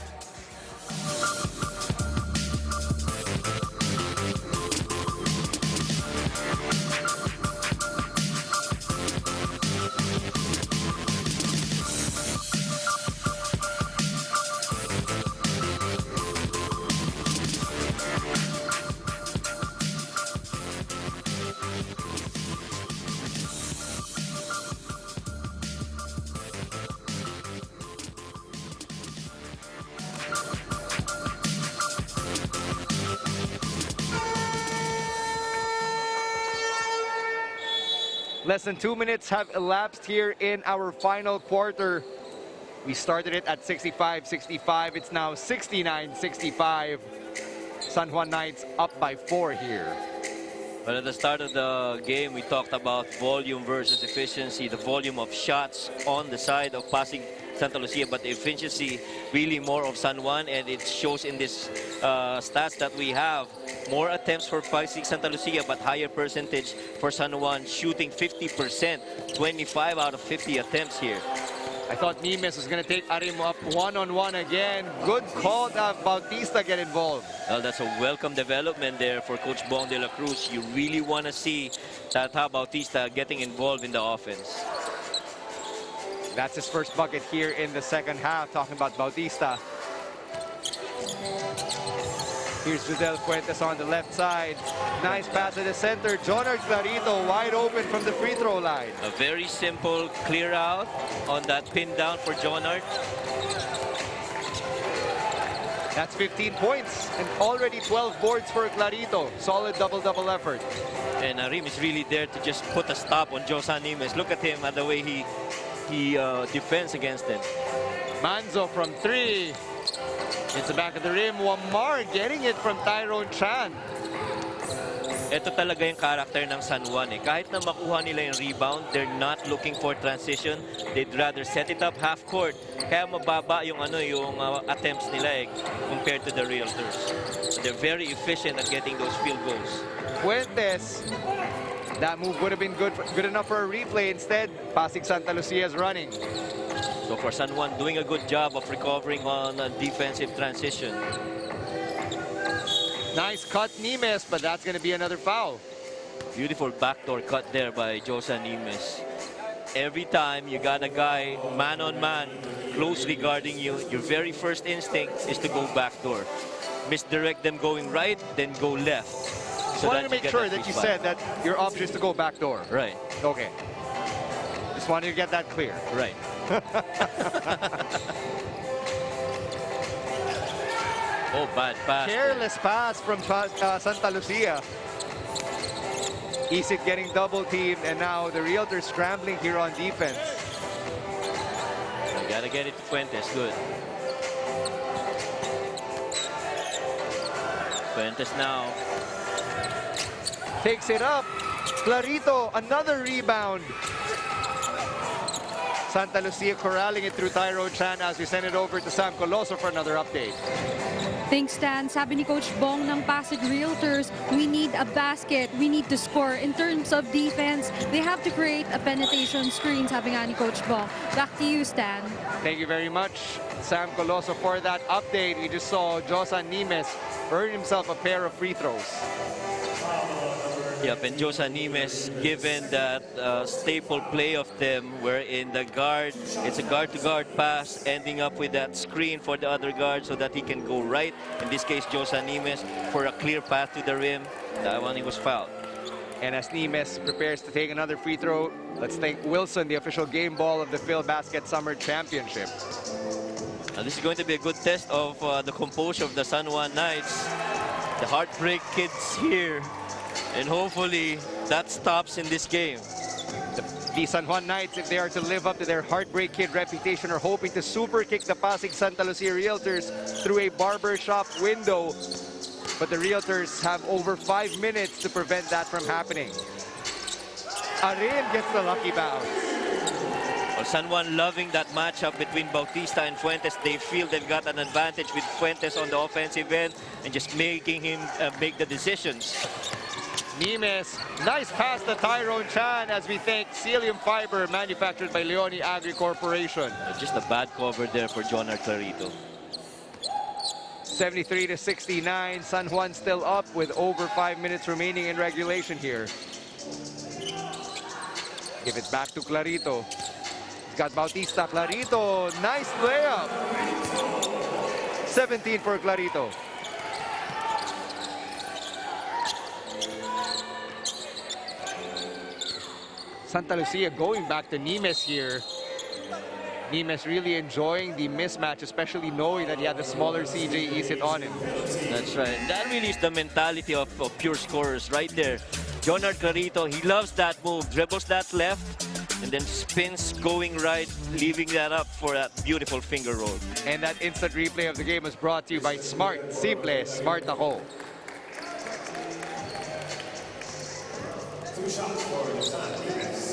Less than 2 minutes have elapsed here in our final quarter. We started it at 65-65. It's now 69-65. San Juan Knights up by 4 here. Well, at the start of the game, we talked about volume versus efficiency, the volume of shots on the side of Pasig Santa Lucia, but the efficiency really more of San Juan, and it shows in this stats that we have. More attempts for Pasig Santa Lucia, but higher percentage for San Juan, shooting 50%, 25 out of 50 attempts here. I thought Nimes was going to take Arim up one-on-one again. Good call to have Bautista get involved. Well, that's a welcome development there for Coach Bong de la Cruz. You really want to see Tata Bautista getting involved in the offense. That's his first bucket here in the second half, talking about Bautista. Here's Judel Fuentes on the left side. Nice pass to the center. Jonard Clarito wide open from the free throw line. A very simple clear out on that pin down for Jonard. That's 15 points and already 12 boards for Clarito. Solid double-double effort. And Arim is really there to just put a stop on Josan Nimes. Look at him and the way he defends against him. Manzo from 3. It's the back of the rim. Wamar getting it from Tyrone Chan. Ito talaga yung character ng San Juan. Kahit na makuha nila yung rebound, they're not looking for transition. They'd rather set it up half court. Kaya mababa yung attempts nila compared to the Realtors. They're very efficient at getting those field goals. Fuentes. That move would have been good enough for a replay. Instead, Pasig Santa Lucia is running. So for San Juan, doing a good job of recovering on a defensive transition. Nice cut, Nimes, but that's going to be another foul. Beautiful backdoor cut there by Josan Nimes. Every time you got a guy man on man closely guarding you, your very first instinct is to go backdoor. Misdirect them going right, then go left. Just wanted to make sure that you said that your option is to go backdoor. Right. Okay. Just wanted to get that clear. Right. Oh, bad pass. Careless pass from Santa Lucia. Isit getting double teamed, and now the Realtors scrambling here on defense. You gotta get it to Fuentes. Good. Fuentes now takes it up. Clarito, another rebound. Santa Lucia corralling it through Tyrone Chan as we send it over to Sam Coloso for another update. Thanks, Stan. Sabi ni Coach Bong ng Pasig Realtors, we need a basket. We need to score. In terms of defense, they have to create a penetration screen, sabi nga ni Coach Bong. Back to you, Stan. Thank you very much, Sam Coloso, for that update. We just saw Josan Nimes earn himself a pair of free throws. Yep, and Josan Nimes, given that staple play of them, where in the guard, it's a guard-to-guard pass, ending up with that screen for the other guard so that he can go right. In this case, Josan Nimes, for a clear path to the rim. That one, he was fouled. And as Nimes prepares to take another free throw, let's thank Wilson, the official game ball of the Filbasket Summer Championship. Now, this is going to be a good test of the composure of the San Juan Knights. The heartbreak kids here. And hopefully that stops in this game. The San Juan Knights, if they are to live up to their heartbreak kid reputation, are hoping to super kick the Pasig Santa Lucia Realtors through a barbershop window. But the Realtors have over 5 minutes to prevent that from happening. Arin gets the lucky bounce. Well, San Juan loving that matchup between Bautista and Fuentes. They feel they've got an advantage with Fuentes on the offensive end and just making him make the decisions. Nimes, nice pass to Tyrone Chan as we thank Celium Fiber manufactured by Leone Agri Corporation. Just a bad cover there for Jonar Clarito. 73-69, San Juan still up with over 5 minutes remaining in regulation here. Give it back to Clarito. He's got Bautista. Clarito, nice layup. 17 for Clarito. Santa Lucia going back to Nimes here. Nimes really enjoying the mismatch, especially knowing that he had the smaller CJ Isit on him. That's right. That really is the mentality of pure scorers right there. Jonar Clarito, he loves that move. Dribbles that left and then spins going right, leaving that up for that beautiful finger roll. And that instant replay of the game was brought to you by Smart. Simple, Smart ako.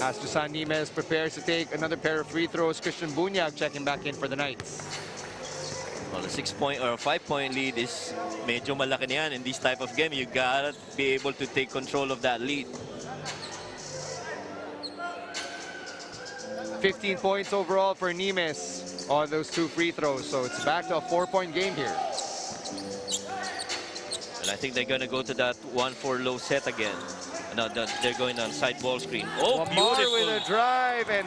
As Josan Nimes prepares to take another pair of free throws, Christian Bunyag checking back in for the Knights. Well, a 6-point or a 5-point lead is medyo malaki na yan. In this type of game, you gotta be able to take control of that lead. 15 points overall for Nimes on those 2 free throws, so it's back to a 4-point game here. And I think they're gonna go to that 1-4 low set again. No, they're going on side ball screen. Oh, Lamar beautiful. with a drive, and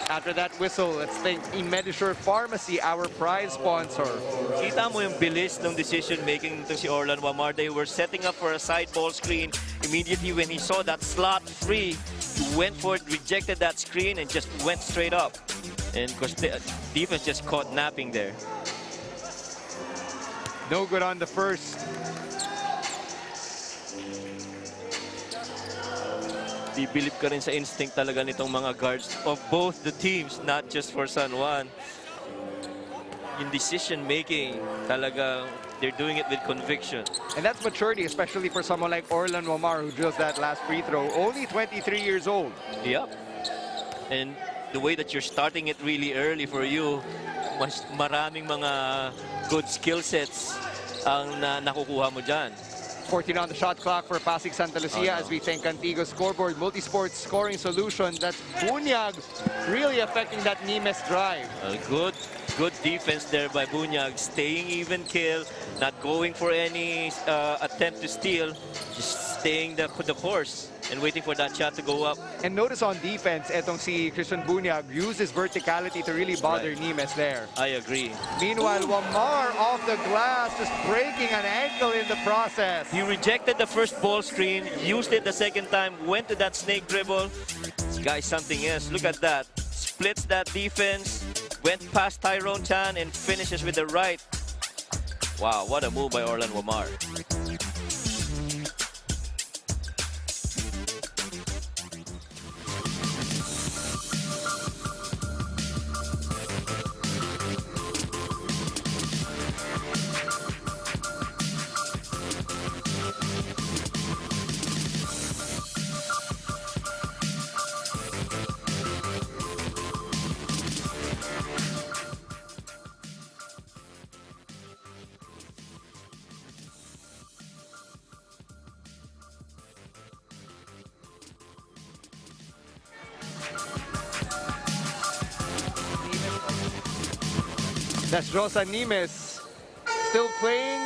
after that whistle, let's thank Medisure Pharmacy, our prize sponsor. Kita mo yung bilis ng decision making to si Orlan Wamar. They were setting up for a side ball screen. Immediately when he saw that slot free, he went for it, rejected that screen, and just went straight up. And of course, the defense just caught napping there. No good on the first. Bibilib ka rin sa instinct talaga nitong mga guards of both the teams, not just for San Juan. In decision making, talaga they're doing it with conviction. And that's maturity, especially for someone like Orlan Wamar, who drills that last free throw. Only 23 years old. Yep. And the way that you're starting it really early for you, mas maraming mga good skill sets ang nakukuha mo dyan. 14 on the shot clock for Pasig Santa Lucia as we think Antigua scoreboard multisport scoring solution. That's Bunyag really affecting that Nimes drive. Good defense there by Bunyag, staying even kill, not going for any attempt to steal, just staying the course and waiting for that shot to go up. And notice on defense, etong si Christian Bunyag uses verticality to really bother Nimes there. I agree. Meanwhile, Wamar off the glass, just breaking an ankle in the process. He rejected the first ball screen, used it the second time, went to that snake dribble. This guy's something else. Look at that. Splits that defense, went past Tyrone Chan and finishes with the right. Wow, what a move by Orlan Wamar. That's Josan Nimes, still playing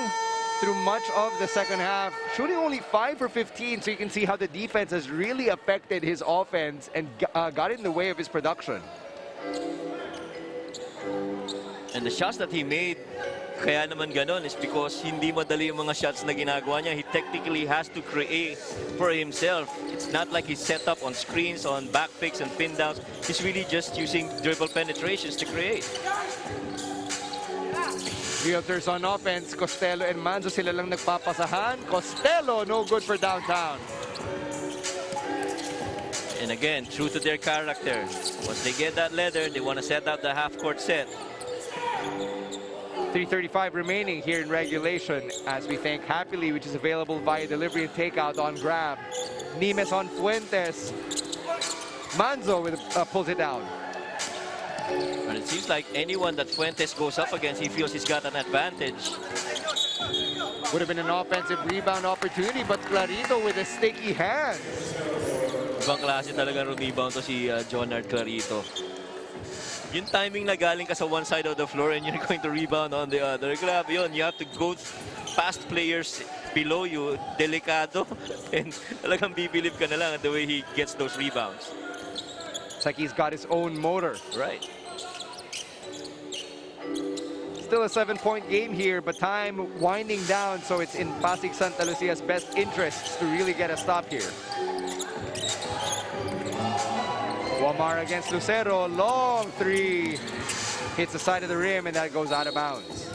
through much of the second half, shooting only 5 for 15, so you can see how the defense has really affected his offense and got in the way of his production. And the shots that he made, kaya naman ganon, is because hindi madali yung mga shots na ginagawa niya. He technically has to create for himself. It's not like he's set up on screens, on back picks and pin downs. He's really just using dribble penetrations to create. Realtors on offense, Costello and Manzo sila lang nagpapasahan. Costello, no good for downtown. And again, true to their character. Once they get that leather, they want to set out the half-court set. 3:35 remaining here in regulation as we thank Happily, which is available via delivery and takeout on Grab. Nimes on Fuentes. Manzo pulls it down. And it seems like anyone that Fuentes goes up against, he feels he's got an advantage. Would have been an offensive rebound opportunity, but Clarito with the sticky hands. Ibang klase talaga rebound to si Jonard Clarito. Yung timing na galing ka sa one side of the floor and you're going to rebound on the other. Grabe yun. You have to go past players below you. Delikado. And talagang bibilib ka na lang the way he gets those rebounds. It's like he's got his own motor. Right. Still a 7-point game here, but time winding down, so it's in Pasig Santa Lucia's best interests to really get a stop here. Wamar against Lucero, long three. Hits the side of the rim and that goes out of bounds.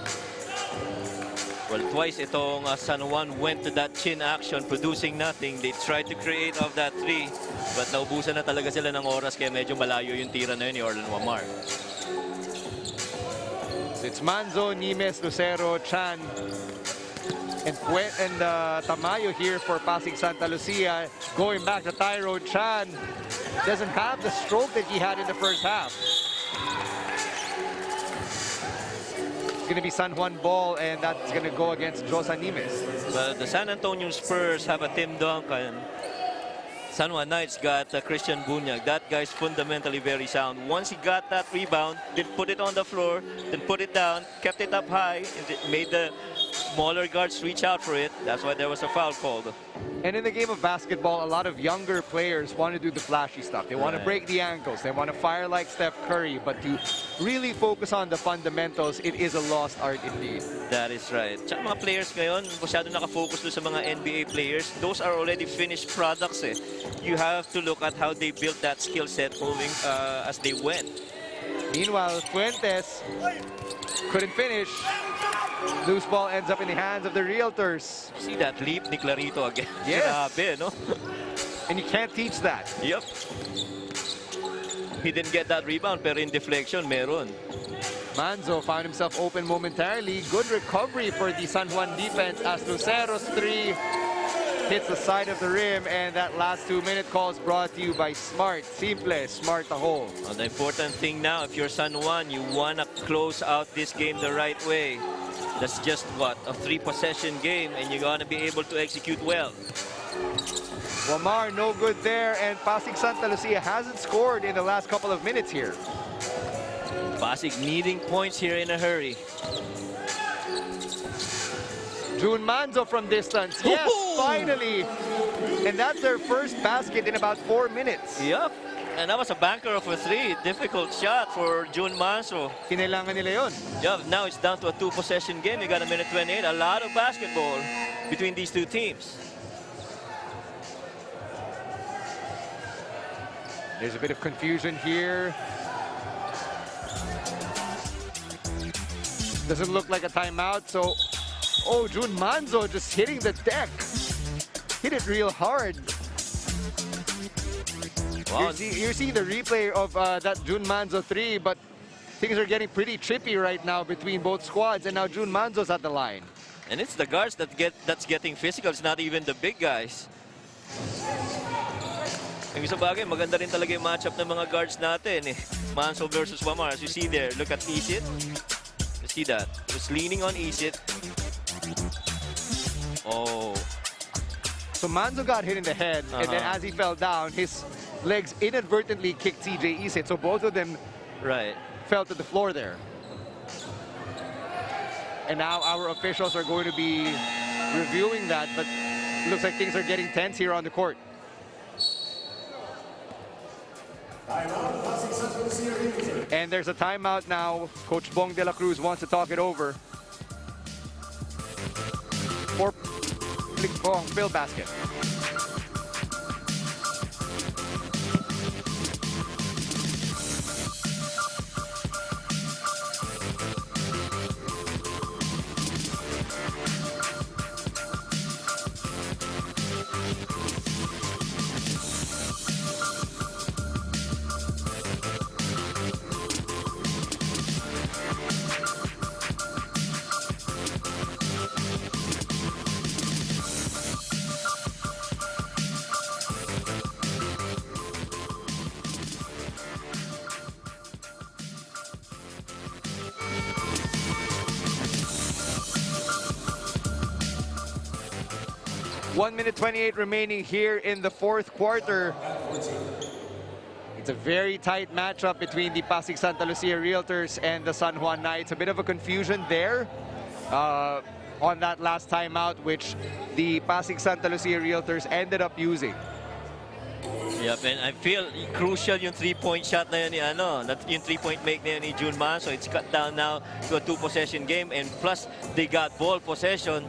Well, twice itong San Juan went to that chin action, producing nothing. They tried to create off that three, but naubusan na talaga sila ng oras kaya medyo malayo yung tira na yun ni Orlan Wamar. It's Manzo, Nimes, Lucero, Chan, and Tamayo here for Pasig Santa Lucia. Going back to Tyrone Chan. Doesn't have the stroke that he had in the first half. It's going to be San Juan ball, and that's going to go against Josan Nimes. Well, the San Antonio Spurs have a Tim Duncan. San Juan Knights got Christian Bunyag. That guy's fundamentally very sound. Once he got that rebound, then put it on the floor, then put it down, kept it up high, and made the smaller guards reach out for it. That's why there was a foul called. And in the game of basketball, a lot of younger players want to do the flashy stuff. They want to break the ankles. They want to fire like Steph Curry. But to really focus on the fundamentals, it is a lost art indeed. That is right. Tsaka mga players ngayon, masyado nakafocus doon sa mga NBA players. Those are already finished products eh. You have to look at how they built that skill set moving as they went. Meanwhile, Fuentes couldn't finish. Loose ball ends up in the hands of the Realtors. See that leap ni Clarito again? Yes. Grabe, no? And you can't teach that. Yep. He didn't get that rebound, pero in deflection, meron. Manzo found himself open momentarily. Good recovery for the San Juan defense as Lucero's three hits the side of the rim, and that last 2-minute call is brought to you by Smart. Simple, Smart the whole. Well, the important thing now, if you're San Juan, you want to close out this game the right way. That's just what, a 3-possession game, and you're gonna be able to execute well. Wamar no good there, and Pasig Santa Lucia hasn't scored in the last couple of minutes here. Pasig needing points here in a hurry. June Manzo from distance. Yes, finally. And that's their first basket in about 4 minutes. Yep. And that was a banker of a 3. Difficult shot for June Manso. Kinailangan nila yun. Yep, now it's down to a 2-possession game. You got a minute 28. A lot of basketball between these two teams. There's a bit of confusion here. Doesn't look like a timeout, so... Oh, June Manzo just hitting the deck. Hit it real hard. Wow. You're seeing the replay of that June Manzo 3, but things are getting pretty trippy right now between both squads, and now June Manzo's at the line. And it's the guards that's getting physical. It's not even the big guys. Ang isang bagay, maganda rin talaga yung matchup ng mga guards natin. Manso versus Wamar. As you see there, look at Isit. You see that? He was leaning on Isit. Oh. So Manzo got hit in the head, and then as he fell down, his legs inadvertently kicked CJ Isit. So both of them fell to the floor there. And now our officials are going to be reviewing that, but it looks like things are getting tense here on the court. And there's a timeout now. Coach Bong de la Cruz wants to talk it over. For Bong, Filbasket. One minute 28 remaining here in the fourth quarter. It's a very tight matchup between the Pasig Santa Lucia Realtors and the San Juan Knights. A bit of a confusion there on that last timeout, which the Pasig Santa Lucia Realtors ended up using. Yep, and I feel crucial yung 3-point shot na yun ni yung 3-point make na yun ni June Man. So it's cut down now to a 2-possession game, and plus they got ball possession.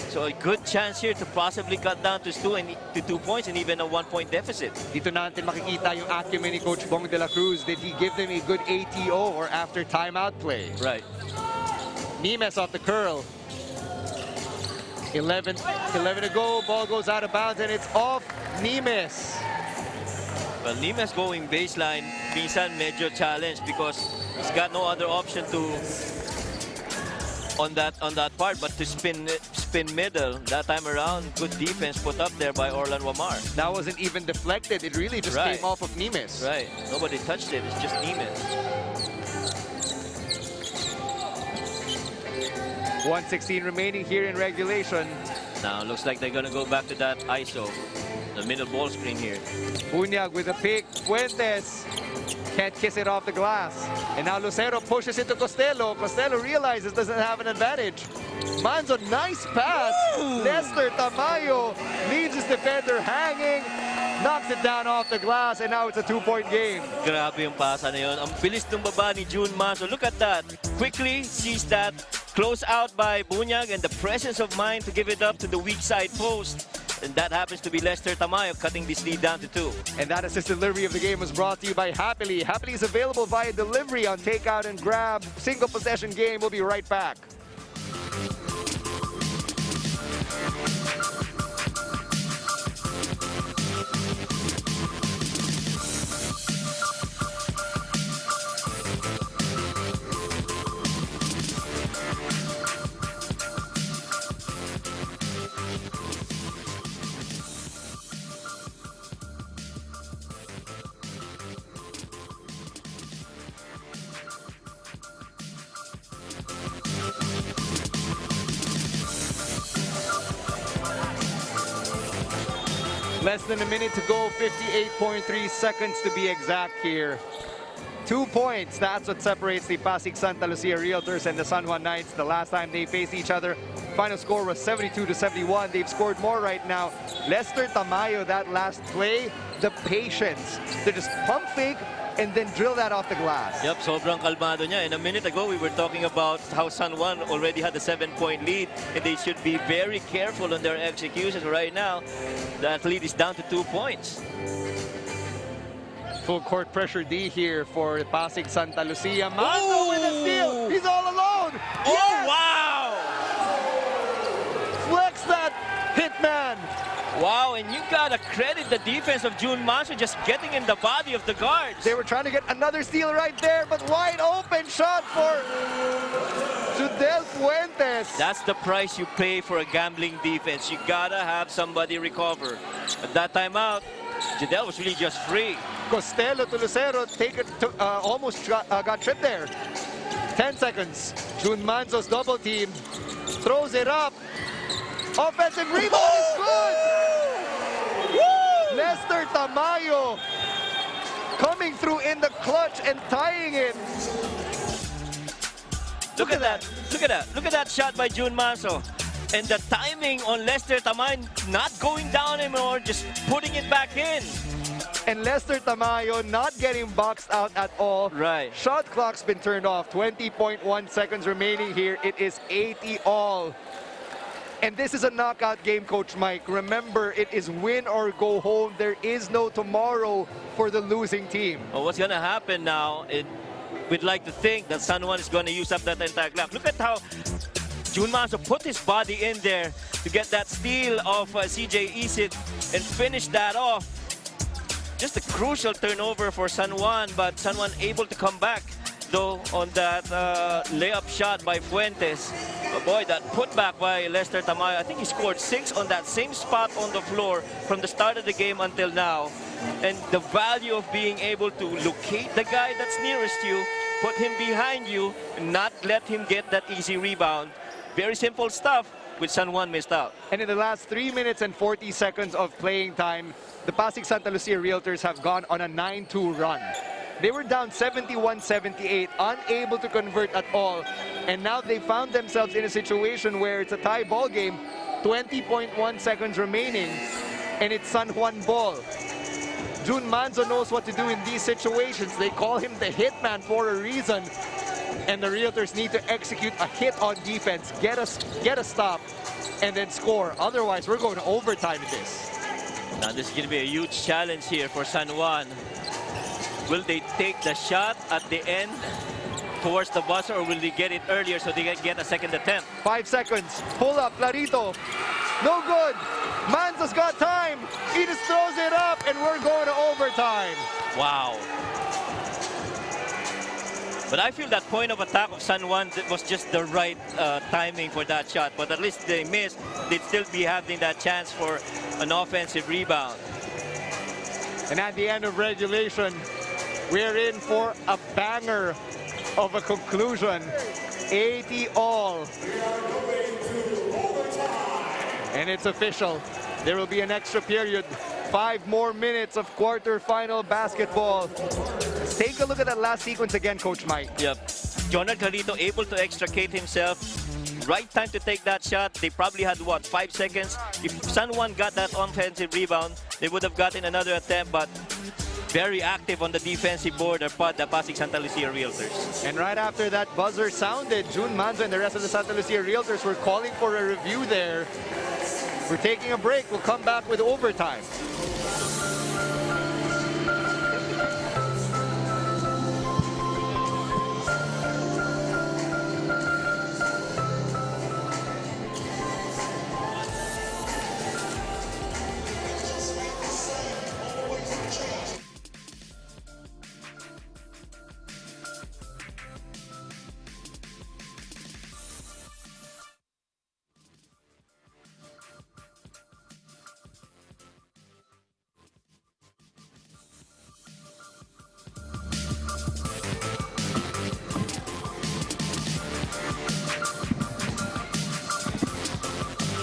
So a good chance here to possibly cut down to 2 points and even a 1-point deficit. Dito natin makikita yung acumen ni Coach Bong de la Cruz. Did he give them a good ATO or after timeout play? Right. Nimes off the curl. 11 to go. Ball goes out of bounds and it's off Nimes. Well, Nimes going baseline, minsan medyo challenge because he's got no other option to on that part but to spin middle. That time around, good defense put up there by Orlan Wamar. That wasn't even deflected. It really just came off of Nimes. Right. Nobody touched it. It's just Nimes. 1:16 remaining here in regulation. Now looks like they're gonna go back to that ISO. The middle ball screen here. Bunyag with a pick. Fuentes can't kiss it off the glass. And now Lucero pushes it to Costello. Costello realizes doesn't have an advantage. Manzo, nice pass. Lester Tamayo leaves his defender hanging. Knocks it down off the glass, and now it's a 2-point game. Grabe yung pasa na yun. Ang bilis ng baba ni June Manzo. Look at that. Quickly sees that. Close out by Bunyag, and the presence of mind to give it up to the weak side post. And that happens to be Lester Tamayo cutting this lead down to 2. And that assist delivery of the game was brought to you by Happily. Happily is available via delivery on takeout and grab. Single possession game. We'll be right back. Less than a minute to go, 58.3 seconds to be exact here. 2 points, that's what separates the Pasig Santa Lucia Realtors and the San Juan Knights. The last time they faced each other, final score was 72-71. They've scored more right now. Lester Tamayo, that last play, the patience to just pump fake and then drill that off the glass. Yep, sobrang kalmado niya. And a minute ago, we were talking about how San Juan already had a 7-point lead, and they should be very careful on their execution. Right now, that lead is down to 2 points. Full court pressure D here for Pasig Santa Lucia. Manzo with a steal. He's all alone. Oh, yes! wow! Flex that hitman. Wow, and you gotta credit the defense of June Manso just getting in the body of the guards. They were trying to get another steal right there, but wide open shot for Judel Fuentes. That's the price you pay for a gambling defense. You gotta have somebody recover. At that timeout, Judel was really just free. Costello to Lucero almost got tripped there. 10 seconds. June Manzo's double team. Throws it up. Offensive rebound is good. Lester Tamayo coming through in the clutch and tying it. Look at that. Look at that. Look at that shot by June Manso. And the timing on Lester Tamayo not going down anymore, just putting it back in. And Lester Tamayo not getting boxed out at all. Right. Shot clock's been turned off. 20.1 seconds remaining here. It is 80 all. And this is a knockout game, Coach Mike. Remember, it is win or go home. There is no tomorrow for the losing team. Well, what's going to happen now, we'd like to think that San Juan is going to use up that entire clock. Look at how June Manso put his body in there to get that steal of CJ Isit and finish that off. Just a crucial turnover for San Juan, but San Juan able to come back, though, on that layup shot by Fuentes. Oh boy, that putback by Lester Tamayo. I think he scored 6 on that same spot on the floor from the start of the game until now. And the value of being able to locate the guy that's nearest you, put him behind you, and not let him get that easy rebound. Very simple stuff, which San Juan missed out. And in the last 3 minutes and 40 seconds of playing time, the Pasig Santa Lucia Realtors have gone on a 9-2 run. They were down 71-78, unable to convert at all. And now they found themselves in a situation where it's a tie ball game, 20.1 seconds remaining, and it's San Juan ball. June Manzo knows what to do in these situations. They call him the hitman for a reason. And the Realtors need to execute a hit on defense, get a stop, and then score. Otherwise, we're going to overtime in this. Now this is going to be a huge challenge here for San Juan. Will they take the shot at the end towards the buzzer, or will they get it earlier so they can get a second attempt? 5 seconds. Pull up, Clarito. No good. Manzo's got time. He just throws it up, and we're going to overtime. Wow. But I feel that point of attack of San Juan was just the right timing for that shot. But at least they missed. They'd still be having that chance for an offensive rebound. And at the end of regulation, we're in for a banger of a conclusion. 80 all. And it's official. There will be an extra period. 5 more minutes of quarterfinal basketball. Let's take a look at that last sequence again, Coach Mike. Yep. Jonathan Carlito able to extricate himself. Right time to take that shot. They probably had, what, 5 seconds? If San Juan got that offensive rebound, they would have gotten another attempt, but very active on the defensive board are the Pasig Santa Lucia Realtors. And right after that buzzer sounded, June Manzo and the rest of the Santa Lucia Realtors were calling for a review there. We're taking a break. We'll come back with overtime.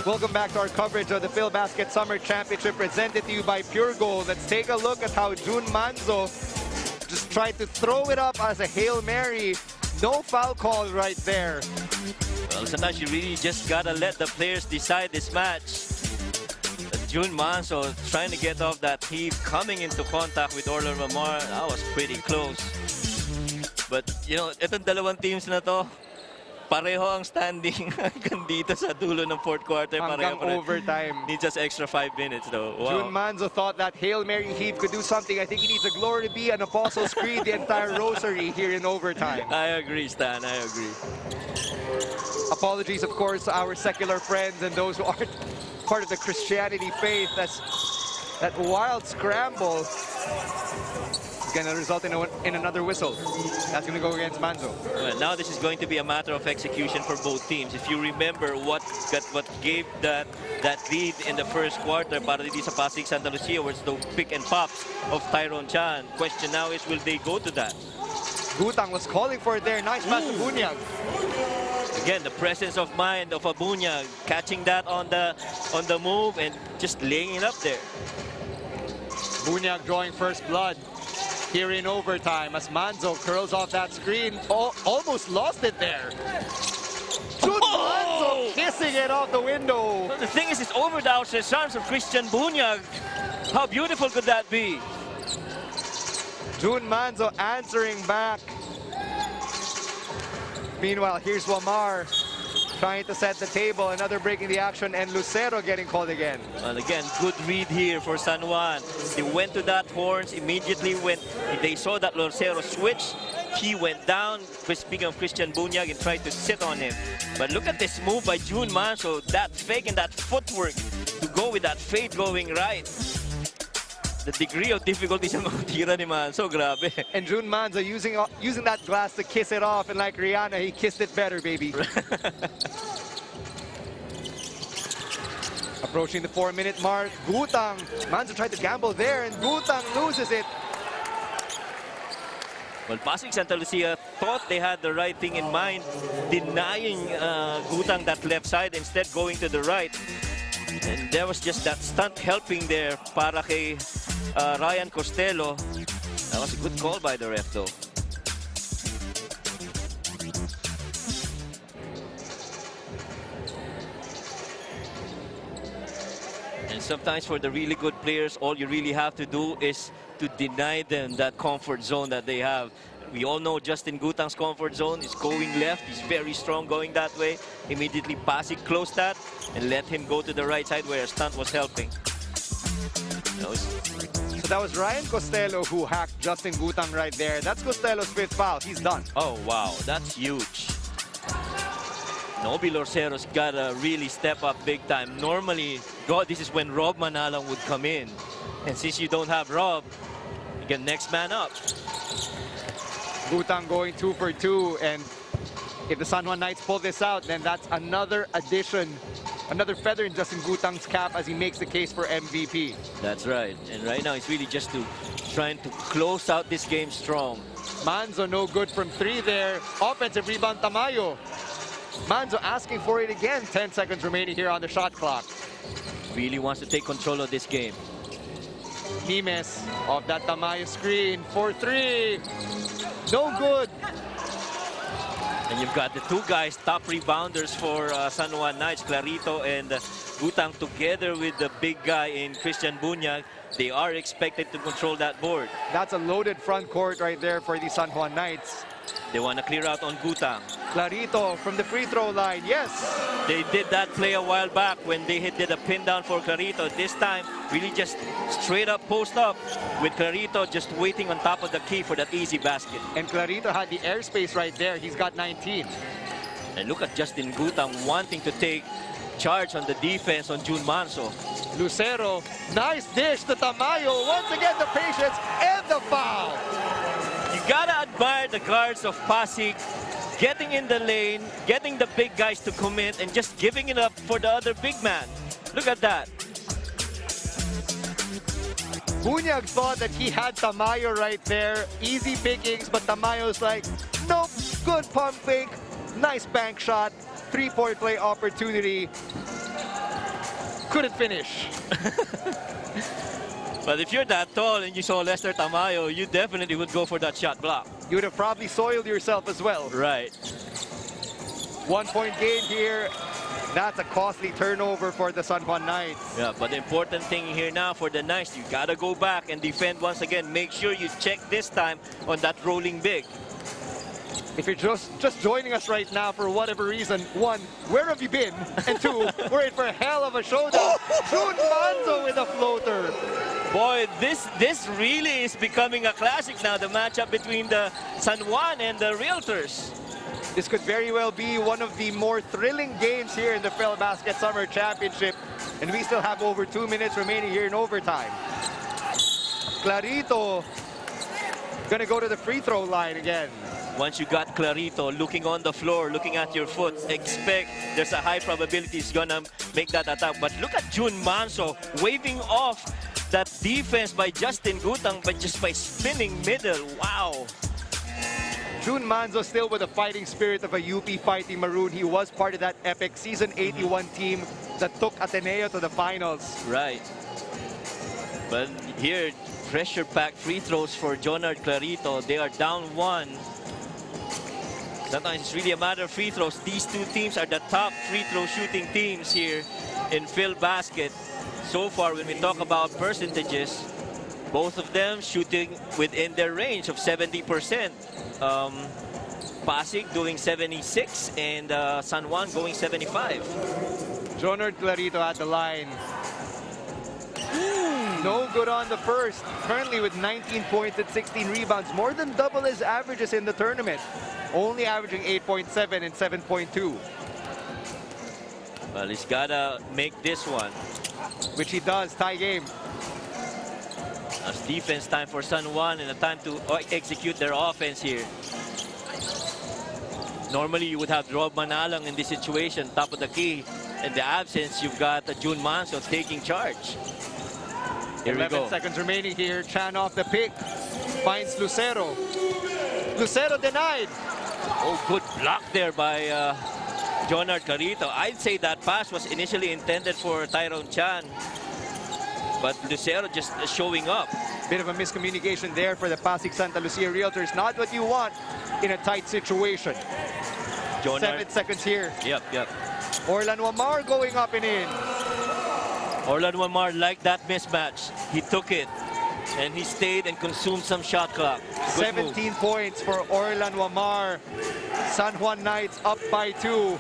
Welcome back to our coverage of the Filbasket Summer Championship presented to you by Puregold. Let's take a look at how Jun Manzo just tried to throw it up as a Hail Mary. No foul call right there. Well, sometimes you really just gotta let the players decide this match. Jun Manzo trying to get off that heave, coming into contact with Orlor Mamar. That was pretty close. But, you know, itong dalawang teams na to, pareho ang standing hanggang dito sa dulo ng fourth quarter. Hanggang overtime. Needs just extra 5 minutes though. Wow. Jun Manzo thought that Hail Mary heave could do something. I think he needs a glory to be an Apostles' Creed, the entire rosary here in overtime. I agree, Stan. I agree. Apologies, of course, to our secular friends and those who aren't part of the Christianity faith. That wild scramble is going to result in another whistle. That's going to go against Manzo. Well, now this is going to be a matter of execution for both teams. If you remember what gave that lead in the first quarter para dito sa Pasig Santa Lucia was the pick and pops of Tyrone Chan. Question now is, will they go to that? Gutang was calling for it there. Nice pass to Bunyag. Again, the presence of mind of Abunya, catching that on the move and just laying it up there. Bunyag drawing first blood here in overtime as Manzo curls off that screen. Almost lost it there. Manzo kissing it off the window. Well, the thing is, it's over the outstretched arms of Christian Bunyag. How beautiful could that be? Jun Manzo answering back. Meanwhile, here's Wamar trying to set the table. Another break in the action, and Lucero getting called again. Well, again, good read here for San Juan. They went to that horns immediately when they saw that Lucero switch. He went down, speaking of Christian Bunyag, and tried to sit on him. But look at this move by Jun Manzo. That fake and that footwork to go with that fade going right. The degree of difficulty sa mga tira ni Manzo, grabe. And Jun Manzo using that glass to kiss it off, and like Rihanna, he kissed it better, baby. Approaching the 4-minute mark, Gutang. Manzo tried to gamble there, and Gutang loses it. Well, Pasig Santa Lucia thought they had the right thing in mind, denying Gutang that left side, instead going to the right. And there was just that stunt helping there para kay Ryan Costello. That was a good call by the ref though. And sometimes for the really good players, all you really have to do is to deny them that comfort zone that they have. We all know Justin Gutang's comfort zone is going left. He's very strong going that way. Immediately Pasig closed that and let him go to the right side where a stunt was helping. So that was Ryan Costello who hacked Justin Gutang right there. That's Costello's 5th foul. He's done. Oh, wow. That's huge. Noby Lorcero's got to really step up big time. Normally, God, this is when Rob Manalang would come in. And since you don't have Rob, you get next man up. Gutang going 2 for 2, and if the San Juan Knights pull this out, then that's another addition, another feather in Justin Gutang's cap as he makes the case for MVP. That's right, and right now it's really just trying to close out this game strong. Manzo no good from 3 there. Offensive rebound Tamayo. Manzo asking for it again. 10 seconds remaining here on the shot clock. Really wants to take control of this game. Nimes off that Tamayo screen for 3. No good. And you've got the two guys, top rebounders for San Juan Knights, Clarito and Gutang, together with the big guy in Christian Bunyag. They are expected to control that board. That's a loaded front court right there for the San Juan Knights. They want to clear out on Gutang. Clarito from the free throw line, yes. They did that play a while back when they did a pin down for Clarito. This time, really just straight up post up with Clarito just waiting on top of the key for that easy basket. And Clarito had the airspace right there. He's got 19. And look at Justin Gutang wanting to take charge on the defense on Jun Manzo. Lucero, nice dish to Tamayo. Once again, the patience and the foul. You gotta admire the guards of Pasig getting in the lane, getting the big guys to commit, and just giving it up for the other big man. Look at that. Bunyag thought that he had Tamayo right there. Easy pickings, but Tamayo's like, nope, good pump fake. Nice bank shot. 3-point play opportunity. couldn't finish. But if you're that tall and you saw Lester Tamayo, you definitely would go for that shot block. You would have probably soiled yourself as well. Right. 1 point gain here. That's a costly turnover for the San Juan Knights. Yeah, but the important thing here now for the Knights, you gotta go back and defend once again. Make sure you check this time on that rolling big. If you're just joining us right now for whatever reason, one, where have you been? And two, we're in for a hell of a showdown. Jun Manzo with a floater. Boy, this really is becoming a classic now, the matchup between the San Juan and the Realtors. This could very well be one of the more thrilling games here in the Filbasket Summer Championship. And we still have over 2 minutes remaining here in overtime. Clarito gonna go to the free throw line again. Once you got Clarito looking on the floor, looking at your foot, expect there's a high probability he's gonna make that attack. But look at Jun Manso waving off that defense by Justin Gutang, but just by spinning middle. Wow. Jun Manzo still with the fighting spirit of a UP Fighting Maroon. He was part of that epic Season 81 team that took Ateneo to the finals. Right. But here, pressure-packed free throws for Jonard Clarito. They are down 1. Sometimes it's really a matter of free throws. These two teams are the top free throw shooting teams here in Filbasket. So far, when we talk about percentages, both of them shooting within their range of 70%. Pasig doing 76 and San Juan going 75. Jonard Clarito at the line. No good on the first. Currently with 19 points and 16 rebounds. More than double his averages in the tournament. Only averaging 8.7 and 7.2. Well, he's gotta make this one. Which he does. Tie game. It's defense time for San Juan and a time to execute their offense here. Normally, you would have Rob Manalang in this situation, top of the key. In the absence, you've got Jun Manso taking charge. Here 11 seconds remaining here. Chan off the pick. Finds Lucero. Lucero denied. Oh, good block there by Jonard Clarito. I'd say that pass was initially intended for Tyrone Chan. But Lucero just showing up. Bit of a miscommunication there for the Pasig Santa Lucia Realtors. Not what you want in a tight situation. Jonard. 7 seconds here. Yep. Orlan Wamar going up and in. Orlan Wamar liked that mismatch. He took it. And he stayed and consumed some shot clock. Good 17 move. points for Orlan Wamar. San Juan Knights up by 2.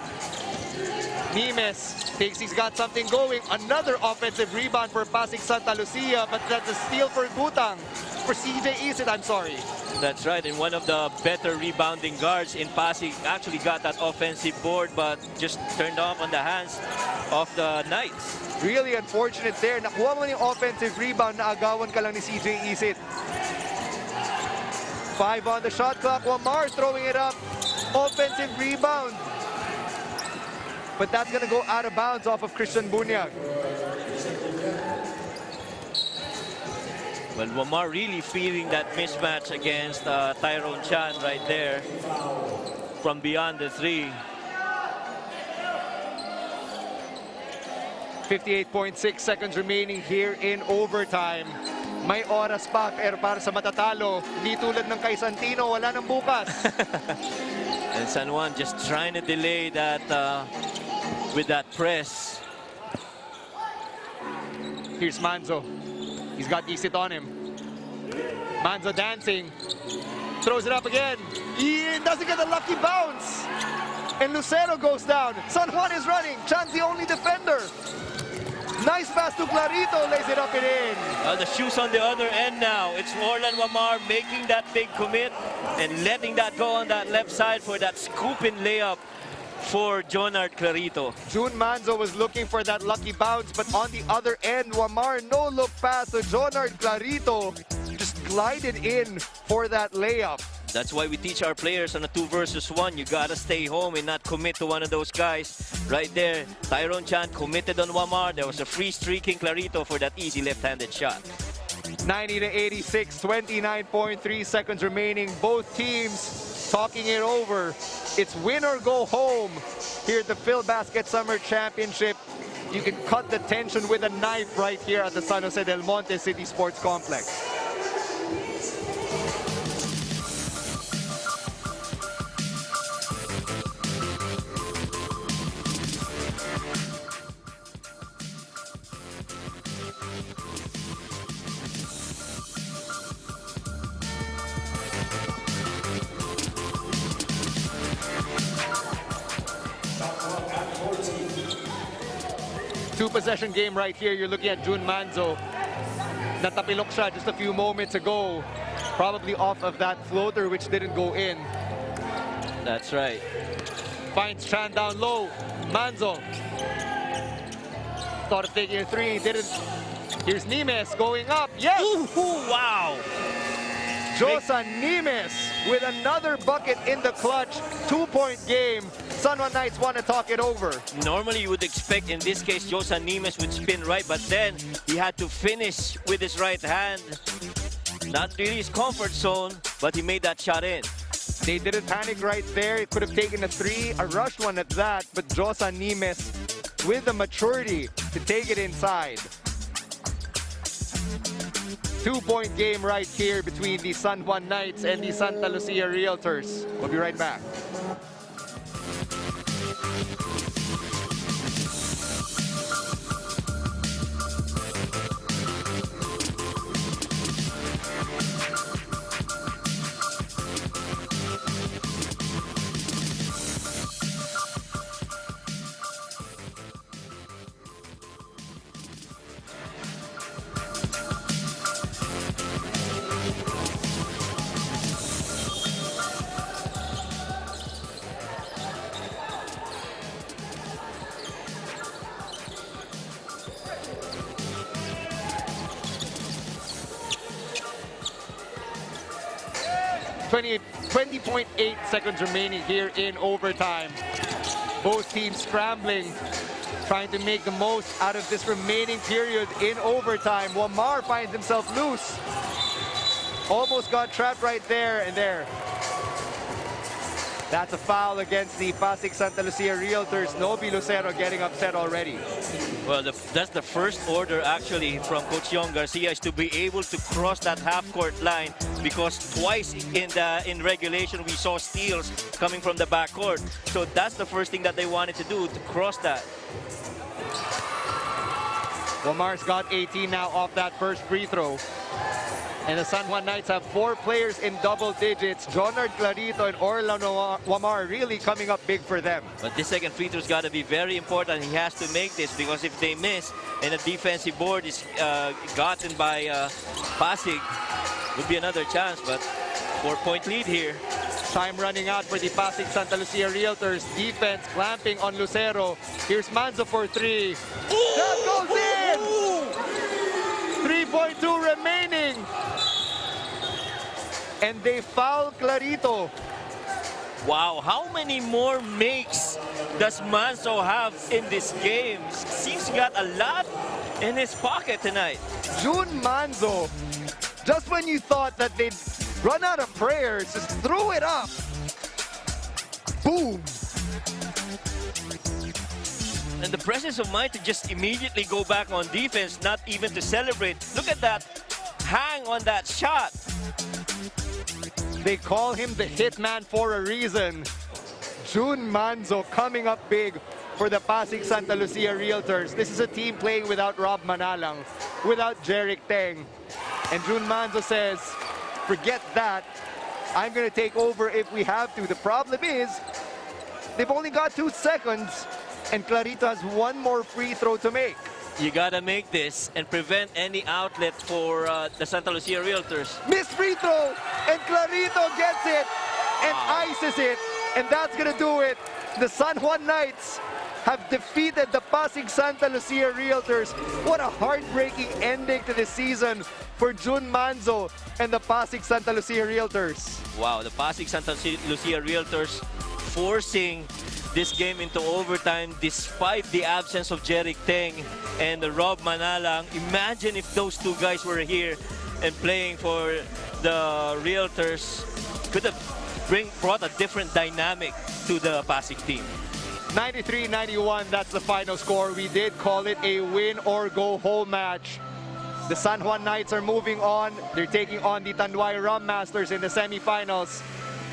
Nimes thinks he's got something going. Another offensive rebound for Pasig Santa Lucia, but that's a steal for Gutang. For CJ Isit, I'm sorry. That's right, and one of the better rebounding guards in Pasig actually got that offensive board, but just turned off on the hands of the Knights. Really unfortunate there. Nakuha mo yung offensive rebound, naagawan ka lang ni CJ Isit. 5 on the shot clock. Wamar throwing it up. Offensive rebound. But that's going to go out of bounds off of Christian Bunyag. Well, Wamar really feeling that mismatch against Tyrone Chan right there from beyond the 3. 58.6 seconds remaining here in overtime. May oras pa, pero para sa matatalo, di tulad ng kay Santino, wala nang bukas. And San Juan just trying to delay that with that press. Here's Manzo. He's got Isit on him. Manzo dancing. Throws it up again. He doesn't get a lucky bounce. And Lucero goes down. San Juan is running. Chan's the only defender. Nice pass to Clarito. Lays it up and in. The shoe's on the other end now. It's Orlan Wamar making that big commit and letting that go on that left side for that scooping layup for Jonard Clarito. Jun Manzo was looking for that lucky bounce, but on the other end, Wamar no-look pass to Jonard Clarito. Just glided in for that layup. That's why we teach our players on a 2 versus 1. You gotta stay home and not commit to one of those guys. Right there, Tyrone Chan committed on Wamar. There was a free streaking Clarito for that easy left-handed shot. 90-86, 29.3 seconds remaining. Both teams talking it over. It's win or go home here at the Filbasket Summer Championship. you can cut the tension with a knife right here at the San Jose del Monte City Sports Complex. Two-possession game right here. You're looking at Jun Manzo. Natapilok siya just a few moments ago. Probably off of that floater which didn't go in. That's right. Finds Chan down low. Manzo. Thought of taking a three, didn't. Here's Nimes going up. Yes! Ooh, wow! Josan Nimes with another bucket in the clutch. 2-point game. San Juan Knights want to talk it over. Normally you would expect in this case Josan Nimes would spin right, but then he had to finish with his right hand. Not really his comfort zone, but he made that shot in. They didn't panic right there. It could have taken a three, a rushed one at that, but Josan Nimes with the maturity to take it inside. 2-point game right here between the San Juan Knights and the Santa Lucia Realtors. We'll be right back. .8 seconds remaining here in overtime. Both teams scrambling, trying to make the most out of this remaining period in overtime. Wamar finds himself loose. Almost got trapped right there and there. That's a foul against the Pasig Santa Lucia Realtors. Nobi Lucero getting upset already. Well, that's the first order actually from Coach Yong Garcia, is to be able to cross that half-court line, because twice in regulation we saw steals coming from the backcourt. So that's the first thing that they wanted to do, to cross that. Wamar's got 18 now off that first free throw. And the San Juan Knights have 4 players in double digits. Jonard Clarito and Orlando Wamar really coming up big for them. But this second free throw's got to be very important. He has to make this, because if they miss and a defensive board is gotten by Pasig, would be another chance. But 4-point lead here. Time running out for the Pasig Santa Lucia Realtors. Defense clamping on Lucero. Here's Manzo for 3. That goes in! 3.2 remaining. And they foul Clarito. Wow, how many more makes does Manzo have in this game? Seems he got a lot in his pocket tonight. Jun Manzo, just when you thought that they'd run out of prayers, just threw it up. Boom. And the presence of mind to just immediately go back on defense, not even to celebrate. Look at that hang on that shot. They call him the hitman for a reason. Jun Manzo coming up big for the Pasig Santa Lucia Realtors. This is a team playing without Rob Manalang, without Jeric Teng. And Jun Manzo says, forget that. I'm going to take over if we have to. The problem is, they've only got 2 seconds, and Clarito has 1 more free throw to make. You gotta make this and prevent any outlet for the Santa Lucia Realtors. Missed free throw, and Clarito gets it and ices it, and that's gonna do it. The San Juan Knights have defeated the Pasig Santa Lucia Realtors. What a heartbreaking ending to this season for Jun Manzo and the Pasig Santa Lucia Realtors. Wow, the Pasig Santa Lucia Realtors forcing this game into overtime despite the absence of Jeric Teng and Rob Manalang. Imagine if those 2 guys were here and playing for the Realtors. Could have brought a different dynamic to the Pasig team. 93-91, that's the final score. We did call it a win or go home match. The San Juan Knights are moving on. They're taking on the Tanduay Rum Masters in the semifinals.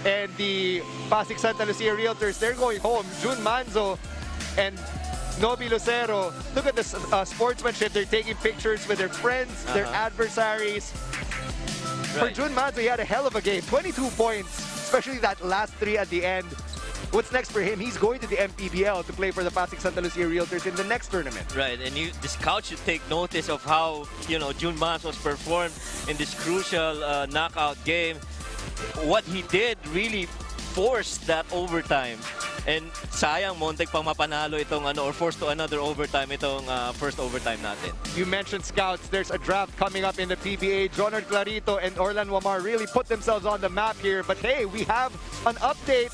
And the Pasig Santa Lucia Realtors, they're going home. Jun Manzo and Nobi Lucero, look at this sportsmanship. They're taking pictures with their friends, their adversaries. For Jun Manzo, he had a hell of a game. 22 points, especially that last 3 at the end. What's next for him? He's going to the MPBL to play for the Pasig Santa Lucia Realtors in the next tournament. Right, and the scout should take notice of how, Jun Manzo's performed in this crucial knockout game. What he did really forced that overtime. And sayang, muntik pang mapanalo itong or forced to another overtime itong first overtime natin. You mentioned scouts. There's a draft coming up in the PBA. Jonard Clarito and Orlan Wamar really put themselves on the map here. But hey, we have an update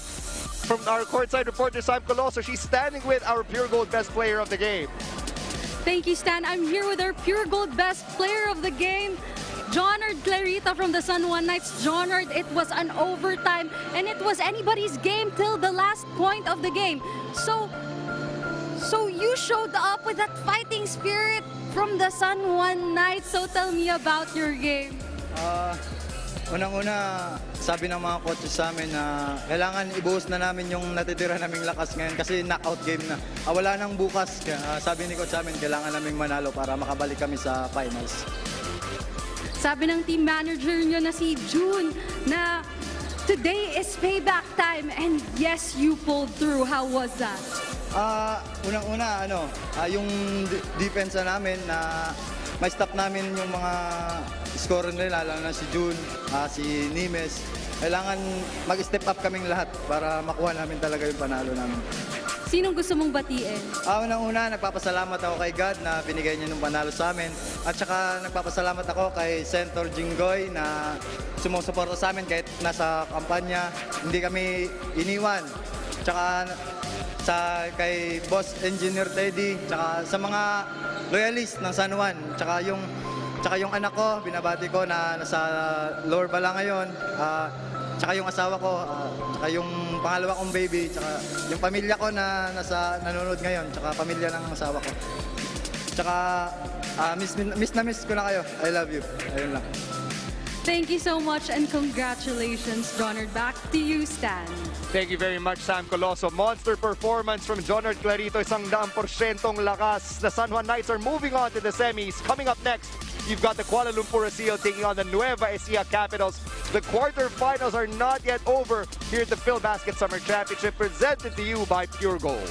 from our courtside reporter, Sam Coloso. She's standing with our Puregold best player of the game. Thank you, Stan. I'm here with our Puregold best player of the game, Jonard Clarita from the San Juan Knights. Jonard, it was an overtime and it was anybody's game till the last point of the game. So you showed up with that fighting spirit from the San Juan Knights. So tell me about your game. Unang-una, sabi ng mga coaches sa amin na kailangan ibuhos na namin yung natitira naming lakas ngayon kasi knockout game na. Wala nang bukas. Sabi ni coach sa amin, kailangan naming manalo para makabalik kami sa finals. Sabi ng team manager nyo na si June na today is payback time and yes, you pulled through. How was that? Unang-una, yung defense namin na may stop namin yung mga scorer nila, lalo na si June, si Nimes. Kailangan mag-step up kaming lahat para makuha namin talaga yung panalo namin. Sinong gusto mong batiin? Unang-una, nagpapasalamat ako kay God na binigay niya ng panalo sa amin. At saka nagpapasalamat ako kay Senator Jinggoy na sumusuporta sa amin kahit nasa kampanya. Hindi kami iniwan. Tsaka kay Boss Engineer Teddy, tsaka sa mga loyalist ng San Juan, tsaka yung anak ko, binabati ko na nasa lower bala ngayon, tsaka yung asawa ko, tsaka yung pangalawa kong baby, tsaka yung pamilya ko na nanonood ngayon, tsaka pamilya ng asawa ko. Tsaka miss ko na kayo. I love you. Ayun lang. Thank you so much and congratulations, Jonard. Back to you, Stan. Thank you very much, Sam Coloso. Monster performance from Jonard Clarito. 100% lakas. The San Juan Knights are moving on to the semis. Coming up next, you've got the Kuala Lumpur Asil taking on the Nueva Ecija Capitals. The quarterfinals are not yet over here at the Filbasket Summer Championship, presented to you by Puregold.